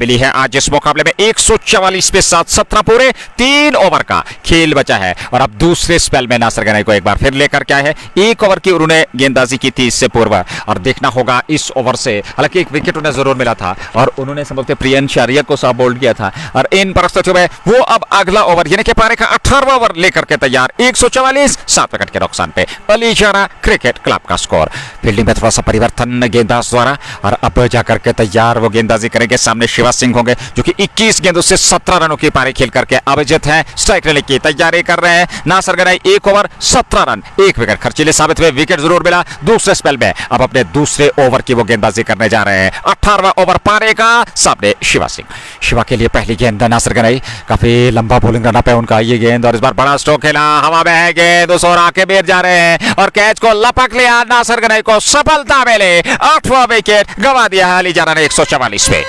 मिली है। आज इस मुकाबले में 144 पे 17 पूरे 3 ओवर का खेल बचा है और अब दूसरे स्पेल में नासिर गनाई को एक बार फिर लेकर के आए हैं। 1 ओवर की उन्होंने गेंदबाजी की थी इससे पूर्व और देखना होगा इस ओवर से, हालांकि 1 विकेट उन्हें जरूर मिला था और उन्होंने संभवतः प्रियंश आर्या को साफ बोल्ड किया था और इन परिस्थितियों में वो अब अगला ओवर यानी कि पारी का 18वां ओवर लेकर के तैयार। 144 7 विकेट के नुकसान पे अली जाना क्रिकेट क्लब का स्कोर। फील्डिंग में थोड़ा सा परिवर्तन गेंदबाज द्वारा और अब जाकर के तैयार वो गेंदबाजी करेंगे। सामने शिवा सिंह होंगे जो कि 21 गेंदों से 17 रनों की पारी खेल करके अविजित हैं। स्ट्राइक लेने की तैयारी कर रहे हैं। Nasir Ganai 1 over 17 run 1 wicket खर्चीले साबित हुए। विकेट जरूर मिला दूसरे स्पेल में। अब अपने दूसरे ओवर की वो गेंदबाजी करने जा रहे हैं। 18वां ओवर पारी का। सामने शिवा सिंह। शिवा के लिए पहली गेंद नासिर गनाई, काफी लंबा बॉलिंग रन है उनका ये गेंद और इस बार बड़ा स्ट्रोक खेला, हवा में है गेंद उस ओर आके बैठ जा रहे हैं और कैच को लपक लिया। नासिर गनाई को सफलता मिले। 8वां विकेट गंवा दिया है अली जाना ने 144 पे।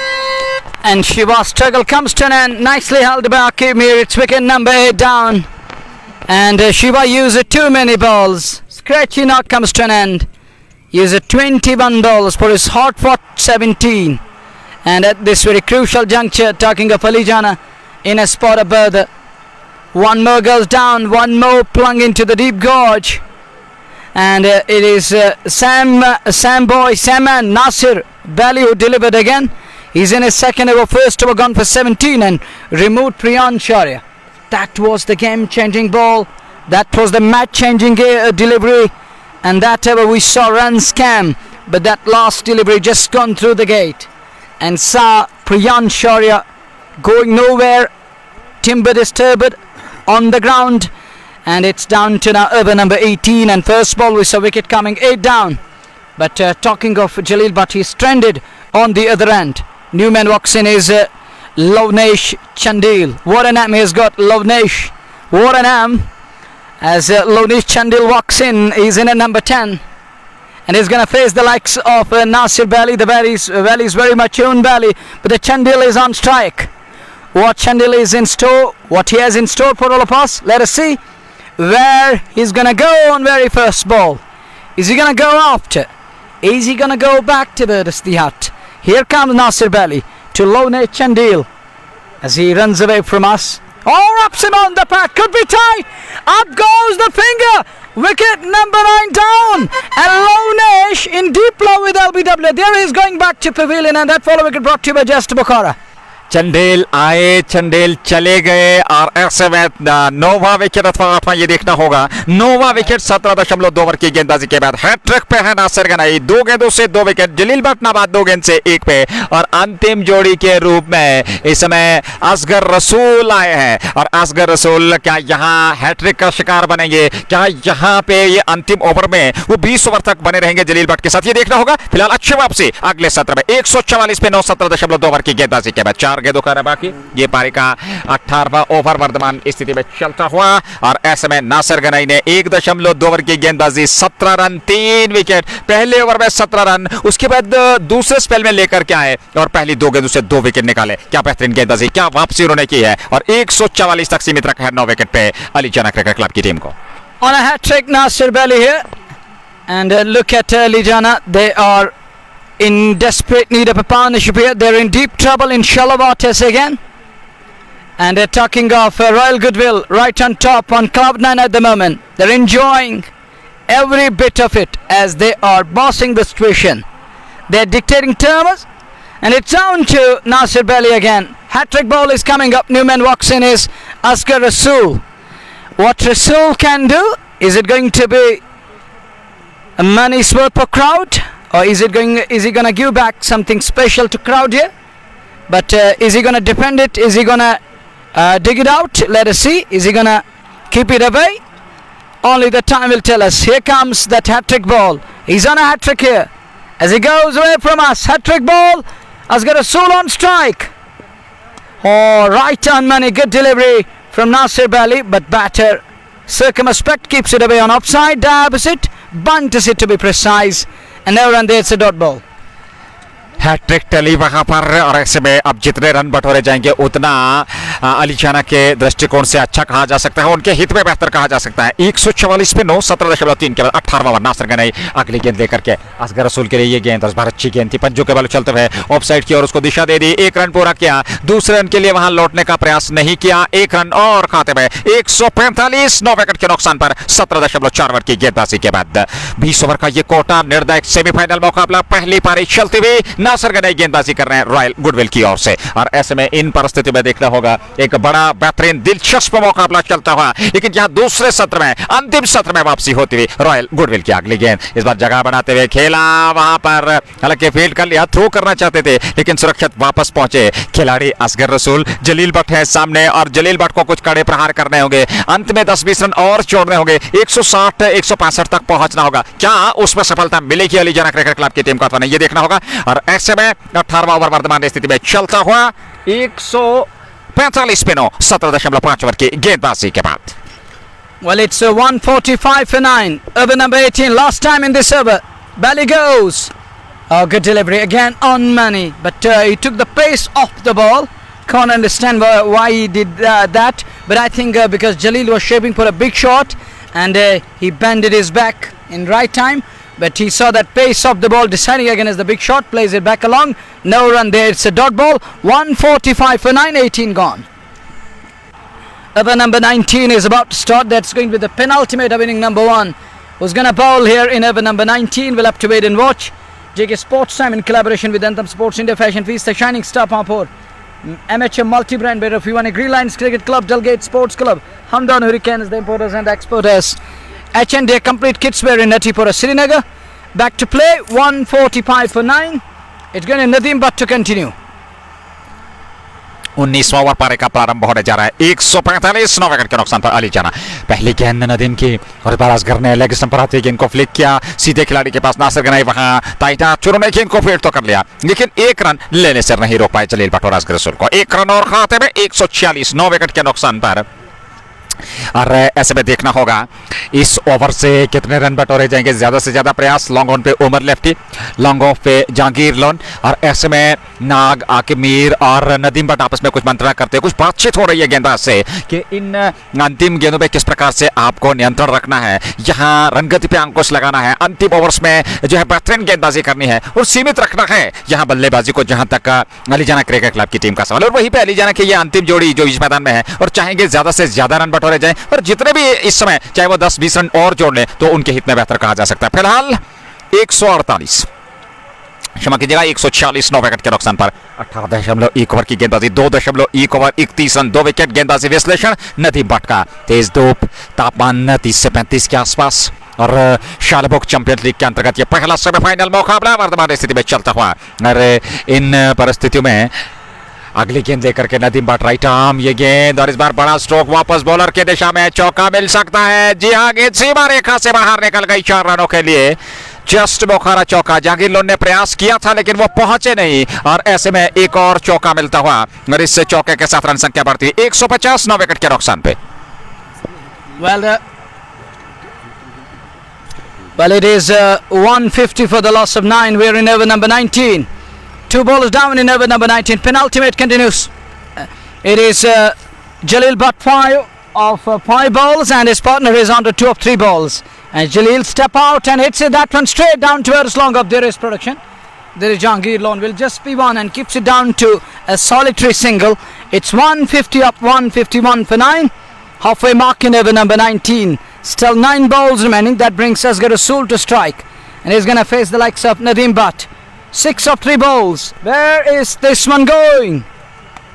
And Shiva's struggle comes to an end. Nicely held by Akim here. It's wicket number 8 down. And Shiva used too many balls. Scratchy knock comes to an end. Used 21 balls for his hard fought 17. And at this very crucial juncture, talking of Ali Jana in a spot of bertha. One more goes down, one more plunged into the deep gorge. And it is Sam and Nasir Bali who delivered again. He's in his second over, first over gone for 17 and removed Priyan Shaurya. That was the game-changing ball. That was the match-changing delivery. And that ever we saw run scam. But that last delivery just gone through the gate. And saw Priyan Shaurya going nowhere. Timber disturbed on the ground. And it's down to now over number 18. And first ball we saw wicket coming 8 down. But talking of Jalil Bhatt, he's stranded on the other end. New man walks in is Lovnesh Chandil. What an arm he has got, Lovnesh. What an arm. As Lovnesh Chandil walks in, he's in at number 10. And he's going to face the likes of Nasir Bali. The Bali is very much own Bali. But the Chandil is on strike. What Chandil is in store, what he has in store for all of us, let us see where he's going to go on very first ball. Is he going to go after? Is he going to go back to the hut? Here comes Nasir Bali to Lovnesh Chandil as he runs away from us. Oh, ups him on the pad. Could be tight. Up goes the finger. Wicket number 9 down. And Lovnesh in deep love with LBW. There he is going back to pavilion and that follow wicket brought to you by Just Bukhara. Chandel आए, चंदेल चले गए और ऐसे में 9वां wicket अथवा 8वां ये देखना होगा। 9वां विकेट 17.2 ओवर की गेंदबाजी के बाद हैट्रिक पे है नासिर गनाई। 2 गेंदों से 2 विकेट। जलील भट्ट नाबाद 2 गेंद से 1 पे और अंतिम जोड़ी के रूप में इस समय असगर रसूल आए हैं और असगर रसूल क्या यहाँ हैट्रिक का शिकार बनेंगे? क्या यहाँ पे ये अंतिम ओवर में वो 20 ओवर तक बने रहेंगे जलील भट्ट के साथ? ये देखना होगा। फिलहाल अच्छी वापसी अगले सत्र में 144 पे 9 17.2 ओवर की गेंदबाजी के बाद 4 गेंदों का बाकी। ये पारी का 18वां ओवर वर्तमान स्थिति में चलता हुआ और ऐसे में नासिर गनाई ने 1.2 ओवर की गेंदबाजी 17 रन 3 विकेट। पहले ओवर में 17 रन, उसके बाद दूसरे स्पेल में लेकर के आए और पहली 2 गेंदों से 2 विकेट निकाले। क्या बेहतरीन गेंदबाजी, क्या वापसी उन्होंने की है और 144 तक सीमित रखा है 9 विकेट पे अली जाना क्रिकेट क्लब की टीम को। On a hat trick, Nasir Bali here. And look at Ali Jana. They are in desperate need of a partnership here. They're in deep trouble in shallow waters again. And they're talking of Royal Goodwill right on top on cloud 9 at the moment. They're enjoying every bit of it as they are bossing the situation. They're dictating terms. And it's down to Nasir Bali again. Hat-trick ball is coming up. New man walks in is Asghar Rasool. What Rasool can do? Is it going to be a money's worth per crowd? Or is he going to give back something special to crowd here? But is he going to defend it? Is he going to dig it out? Let us see. Is he going to keep it away? Only the time will tell us. Here comes that hat-trick ball. He's on a hat-trick here. As he goes away from us. Hat-trick ball. Asghar Rasool on strike. Oh, right on money. Good delivery from Nasir Bali, but batter circumspect keeps it away on offside, dabs it, bunts it to be precise, and no run there, it's a dot ball. Hat trick टली वहां पर, और ऐसे में अब जितने run बटोरे जाएंगे उतना अली जाना के दृष्टिकोण से अच्छा कहा जा सकता है, उनके हित में बेहतर कहा जा सकता है। 144 पे 9, 17.3 के बाद 18वां ओवर नासिर गनई अगली गेंद लेकर के असगर रसूल के लिए ये गेंद इस बार अच्छी गेंद थी, पंजों के बल चलते हुए ऑफ साइड की और उसको दिशा दे दी, एक रन पूरा किया, दूसरे रन के लिए वहां लौटने का प्रयास नहीं किया, एक रन और खाते में 145 9 विकेट के नुकसान पर 17.4 ओवर की गेंदबाजी के बाद 20 ओवर का ये कोटा निर्णायक सेमीफाइनल मुकाबला, पहली पारी चलती हुई नासिर गनई गेंदबाजी कर रहे हैं रॉयल गुडविल की ओर से, और ऐसे में इन परिस्थितियों में देखना होगा एक बड़ा बेहतरीन दिलचस्प मुकाबला चलता हुआ, लेकिन यहां दूसरे सत्र में अंतिम सत्र में वापसी होती हुई रॉयल गुडविल की अगली गेंद इस बार जगह बनाते हुए खेला, वहां पर हालांकि फील्ड कर लिया, थ्रो करना चाहते थे लेकिन सुरक्षित वापस पहुंचे खिलाड़ी असगर रसूल। जलील भट्ट है सामने और जलील भट्ट को कुछ कड़े प्रहार करने होंगे, अंत में 10-20 रन और छोड़ने होंगे, 160-165 तक पहुंचना होगा, क्या उसमें सफलता मिलेगी अली जाना क्रिकेट क्लब की टीम को अथवा नहीं, ये देखना होगा। और ऐसे में 18वां ओवर वर्तमान स्थिति में चलता हुआ 145 पे 9 17.5 ओवर की गेंदबाजी के बाद। Well, it's 145 for 9. Over number 18, last time in this over. Bally goes. Oh, good delivery again on money, but he took the pace off the ball. Can't understand why he did that, but I think because Jalil was shaping for a big shot and he bended his back in right time, but he saw that pace of the ball, deciding against the big shot, plays it back along. No run there, it's a dot ball. 145 for 9, 18 gone. Over number 19 is about to start. That's going to be the penultimate of inning number 1. Who's going to bowl here in over number 19? We'll have to wait and watch. JK Sports Time in collaboration with Anthem Sports India Fashion Feast, the Shining Star Pampur, amateur multi-brand better of F1 Green Lines Cricket Club, Delgate Sports Club, Hamdan Hurricanes, the importers and the exporters. H&D complete kits wear in Natipura, Srinagar. Back to play, 145 for 9. It's going to Nadeem Butt to continue. 19वां over पारी का प्रारंभ होने जा रहा है, 145 9 wicket के नुकसान पर अली जाना। पहली गेंद नदीम की और बार असगर ने लेग स्टंप पर आते गेंद को फ्लिक किया, सीधे खिलाड़ी के पास नासिर गनई वहां टाइटा चुरू ने गेंद को फील्ड तो कर लिया, लेकिन एक रन लेने से नहीं रोक पाए जलील भट्ट और असगर रसूल को। एक रन और खाते में 146 9 विकेट के नुकसान पर। और ऐसे में देखना होगा इस ओवर से कितने रन बटोरे जाएंगे, ज्यादा से ज्यादा प्रयास। लॉन्ग ऑन पे उमर लेफ्टी, लॉन्ग ऑफ पे जहांगीर लोन, और ऐसे में नाग आकिब मीर और नदीम भट्ट आपस में कुछ मंत्रणा करते हैं, कुछ बातचीत हो रही है गेंदबाज से कि इन अंतिम गेंदों पे किस प्रकार से आपको नियंत्रण रखना है, यहाँ रनगति पे अंकुश लगाना है, अंतिम ओवर्स में जो है बेहतरीन गेंदबाजी करनी है और सीमित रखना है यहाँ बल्लेबाजी को, जहां तक अली जाना क्रिकेट क्लब की टीम का सवाल। और वहीं पे अली जाना की ये अंतिम जोड़ी जो इस मैदान में है और चाहेंगे ज्यादा से ज्यादा रन बटोरे जाए, और जितने भी इस समय चाहे वो 10-20 रन और जोड़ ले तो उनके हित में बेहतर कहा जा सकता है। फिलहाल 148 क्षमा कीजिएगा 146 9 विकेट के नुकसान पर 18.1 ओवर की गेंदबाजी, 2.1 ओवर 31 रन 2 विकेट गेंदबाजी। विश्लेषण नदीम भट्ट का, तेज धूप, तापमान 30 से 35 के आसपास, और शालबुक चैंपियंस लीग के अंतर्गत ये पहला सेमीफाइनल मुकाबला वर्तमान स्थिति में चलता हुआ। और इन परिस्थितियों में अगली गेंद लेकर के नदीम भट्ट राइट आर्म, ये गेंद और इस बार बड़ा स्ट्रोक वापस बॉलर के दिशा में, चौका मिल सकता है। जी हाँ, गेंद सीमा रेखा से बाहर निकल गई 4 रनों के लिए, जस्ट बोखारा चौका। जहांगीर लोन ने प्रयास किया था लेकिन वो पहुंचे नहीं, और ऐसे में एक और चौका मिलता हुआ और इससे चौके के साथ रन संख्या बढ़ती 150 9 विकेट के नुकसान पे। Well, it is 150 for the loss of 9. We're in over number 19. 2 bowlers down in over number 19. Penultimate continues. It is Jalil Bhatt 5 of 5 balls and his partner is on to 2 of 3 balls. And Jalil step out and hits that one straight down towards long of there is production. There is Jahangir Lone will just be one and keeps it down to a solitary single. It's 150 up, 151 for 9. Halfway mark in over number 19. Still 9 balls remaining. That brings Asghar Rasool to strike. And he's going to face the likes of Nadeem Bhatt. 6 of 3 balls. Where is this one going?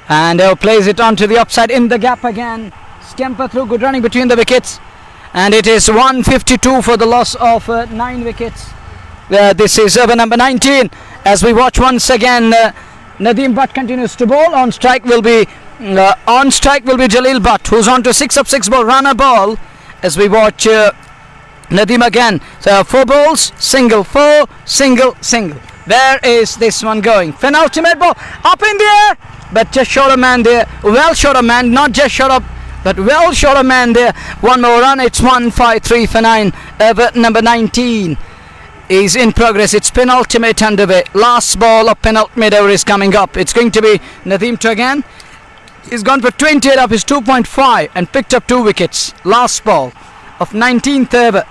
And plays it onto the upside in the gap again. Scamper through, good running between the wickets. And it is 152 for the loss of 9 wickets. This is over number 19. As we watch once again, Nadeem Bhatt continues to bowl. On strike will be Jalil Bhatt, who's on to 6 of 6 ball, runner ball. As we watch Nadeem again. So 4 balls, single, 4, single, single. Where is this one going? Penultimate ball up in the air, but just short of man there. Well short of man, not just short of but well short of man there. One more run, it's 153 for 9. Over number 19 is in progress. It's penultimate underway. Last ball of penultimate over is coming up. It's going to be Nadeem Turgan. He's gone for 28 up his 2.5 and picked up 2 wickets. Last ball of 19th over.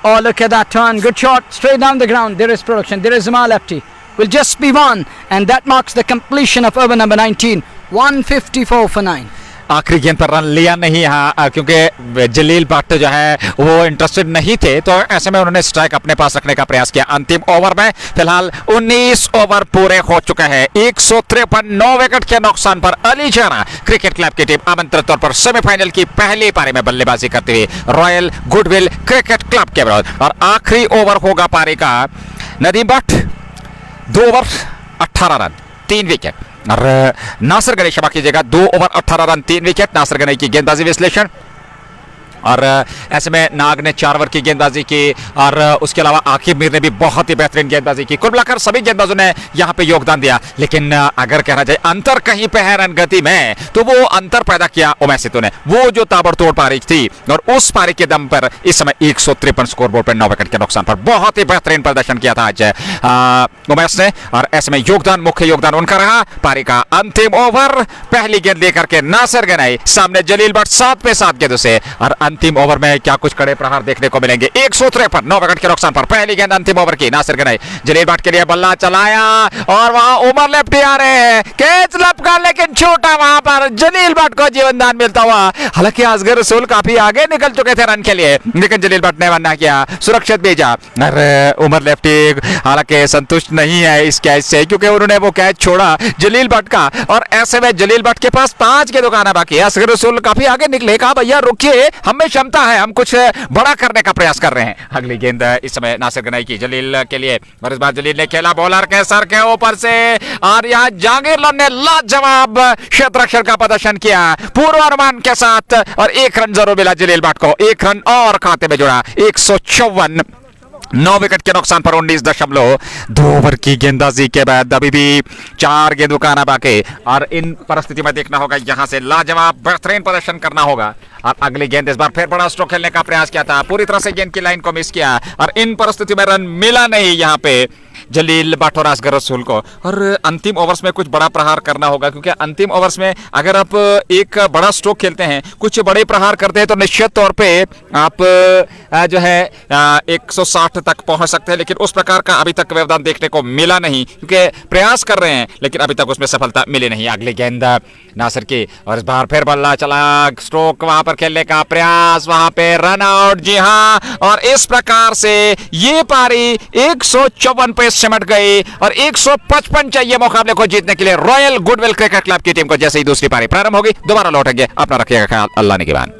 Oh, look at that turn. Good shot. Straight down the ground. There is production. There is Jamal Apti. Will just be one. And that marks the completion of over number 19. 154 for 9. आखिरी गेंद पर run लिया नहीं यहाँ, क्योंकि जलील भट्ट जो है वो इंटरेस्टेड नहीं थे, तो ऐसे में उन्होंने स्ट्राइक अपने पास रखने का प्रयास किया। अंतिम ओवर में फिलहाल 19 ओवर पूरे हो चुके हैं। 153 9 विकेट के नुकसान पर अली जाना क्रिकेट क्लब की टीम आमंत्रित तौर पर सेमीफाइनल की पहली पारी में बल्लेबाजी करती हुई रॉयल गुडविल क्रिकेट क्लब के विरुद्ध। और आखिरी ओवर होगा पारी का। Nadeem Bhat 2 over 18 run 3 wicket, और नासिर गनई क्षमा कीजिएगा 2 over 18 run 3 wicket. Nasir Ganai की गेंदबाजी विश्लेषण, और ऐसे में नाग ने 4 ओवर की गेंदबाजी की, और उसके अलावा आकिब मीर ने भी बहुत ही बेहतरीन गेंदबाजी की। कुल मिलाकर सभी गेंदबाजों ने यहां पे योगदान दिया, लेकिन अगर कहना जाए अंतर कहीं पे है रन गति में, तो वो अंतर पैदा किया उमैश सितू ने। वो जो ताबड़तोड़ पारी थी, और उस पारी के दम पर इस समय 153 स्कोरबोर्ड पर 9 विकेट के नुकसान पर बहुत ही बेहतरीन प्रदर्शन किया था आज उमैश ने, और ऐसे में योगदान मुख्य योगदान उनका रहा। पारी का अंतिम ओवर, पहली गेंद लेकर के नासिर गनई, सामने जलील भट्ट 7 पे 7 गेंदों से, और अंतिम ओवर में क्या कुछ कड़े प्रहार देखने को मिलेंगे। 153 9 विकेट के नुकसान पर पहली गेंद अंतिम ओवर की। नासिर गनई जलील भट्ट के लिए बल्ला चलाया, और वहां उमर लेफ्टी आ रहे हैं, कैच लपका, लेकिन छोटा वहां पर जलील भट्ट को जीवनदान मिलता हुआ। हालांकि असगर रसूल काफी आगे निकल चुके थे रन के लिए, लेकिन जलील भट्ट ने वरना किया, सुरक्षित भेजा। अरे उमर लेफ्टी हालांकि संतुष्ट नहीं है इस कैच से, क्योंकि उन्होंने वो कैच छोड़ा जलील भट्ट का, और ऐसे में जलील भट्ट के पास 5 के दुकान बाकी है। असगर रसूल काफी आगे निकले, कहा भैया रुकिए, हमें क्षमता है, हम कुछ बड़ा करने का प्रयास कर रहे हैं। अगली गेंद इस समय नासिर गनई की जलील के लिए, और इस बार जलील ने खेला बॉलर के सर के ऊपर से, और यहाँ जहांगीर लोन ने लाजवाब क्षेत्ररक्षण का प्रदर्शन किया पूर्वानुमान के साथ, और 1 रन जरूर मिला जलील भट्ट को। 1 रन और खाते में जुड़ा। 154 9 विकेट के नुकसान पर 19.2 ओवर की गेंदबाजी के बाद अभी भी 4 गेंदों का आना बाकी, और इन परिस्थिति में देखना होगा, यहां से लाजवाब बेहतरीन प्रदर्शन करना होगा। और अगली गेंद इस बार फिर बड़ा स्ट्रोक खेलने का प्रयास किया था, पूरी तरह से गेंद की लाइन को मिस किया, और इन परिस्थितियों में रन मिला नहीं यहां पे जलील भट्ट और असगर रसूल को। और अंतिम ओवर्स में कुछ बड़ा प्रहार करना होगा, क्योंकि अंतिम ओवर्स में अगर आप एक बड़ा स्ट्रोक खेलते हैं, कुछ बड़े प्रहार करते हैं, तो निश्चित तौर पे आप जो है 160 तक पहुंच सकते हैं, लेकिन उस प्रकार का अभी तक व्यवधान देखने को मिला नहीं, क्योंकि प्रयास कर रहे हैं लेकिन अभी तक उसमें सफलता मिली नहीं। अगली गेंद नासिर की, और इस बार फिर बल्ला चला, स्ट्रोक वहां पर खेलने का प्रयास, वहां पे रन आउट। जी हां, और इस प्रकार से ये पारी 154 पे सिमट गई, और 155 चाहिए मुकाबले को जीतने के लिए रॉयल गुडविल क्रिकेट क्लब की टीम को। जैसे ही दूसरी पारी प्रारंभ होगी, दोबारा लौटेंगे। अपना रखिएगा ख्याल, अल्लाह निगहबान।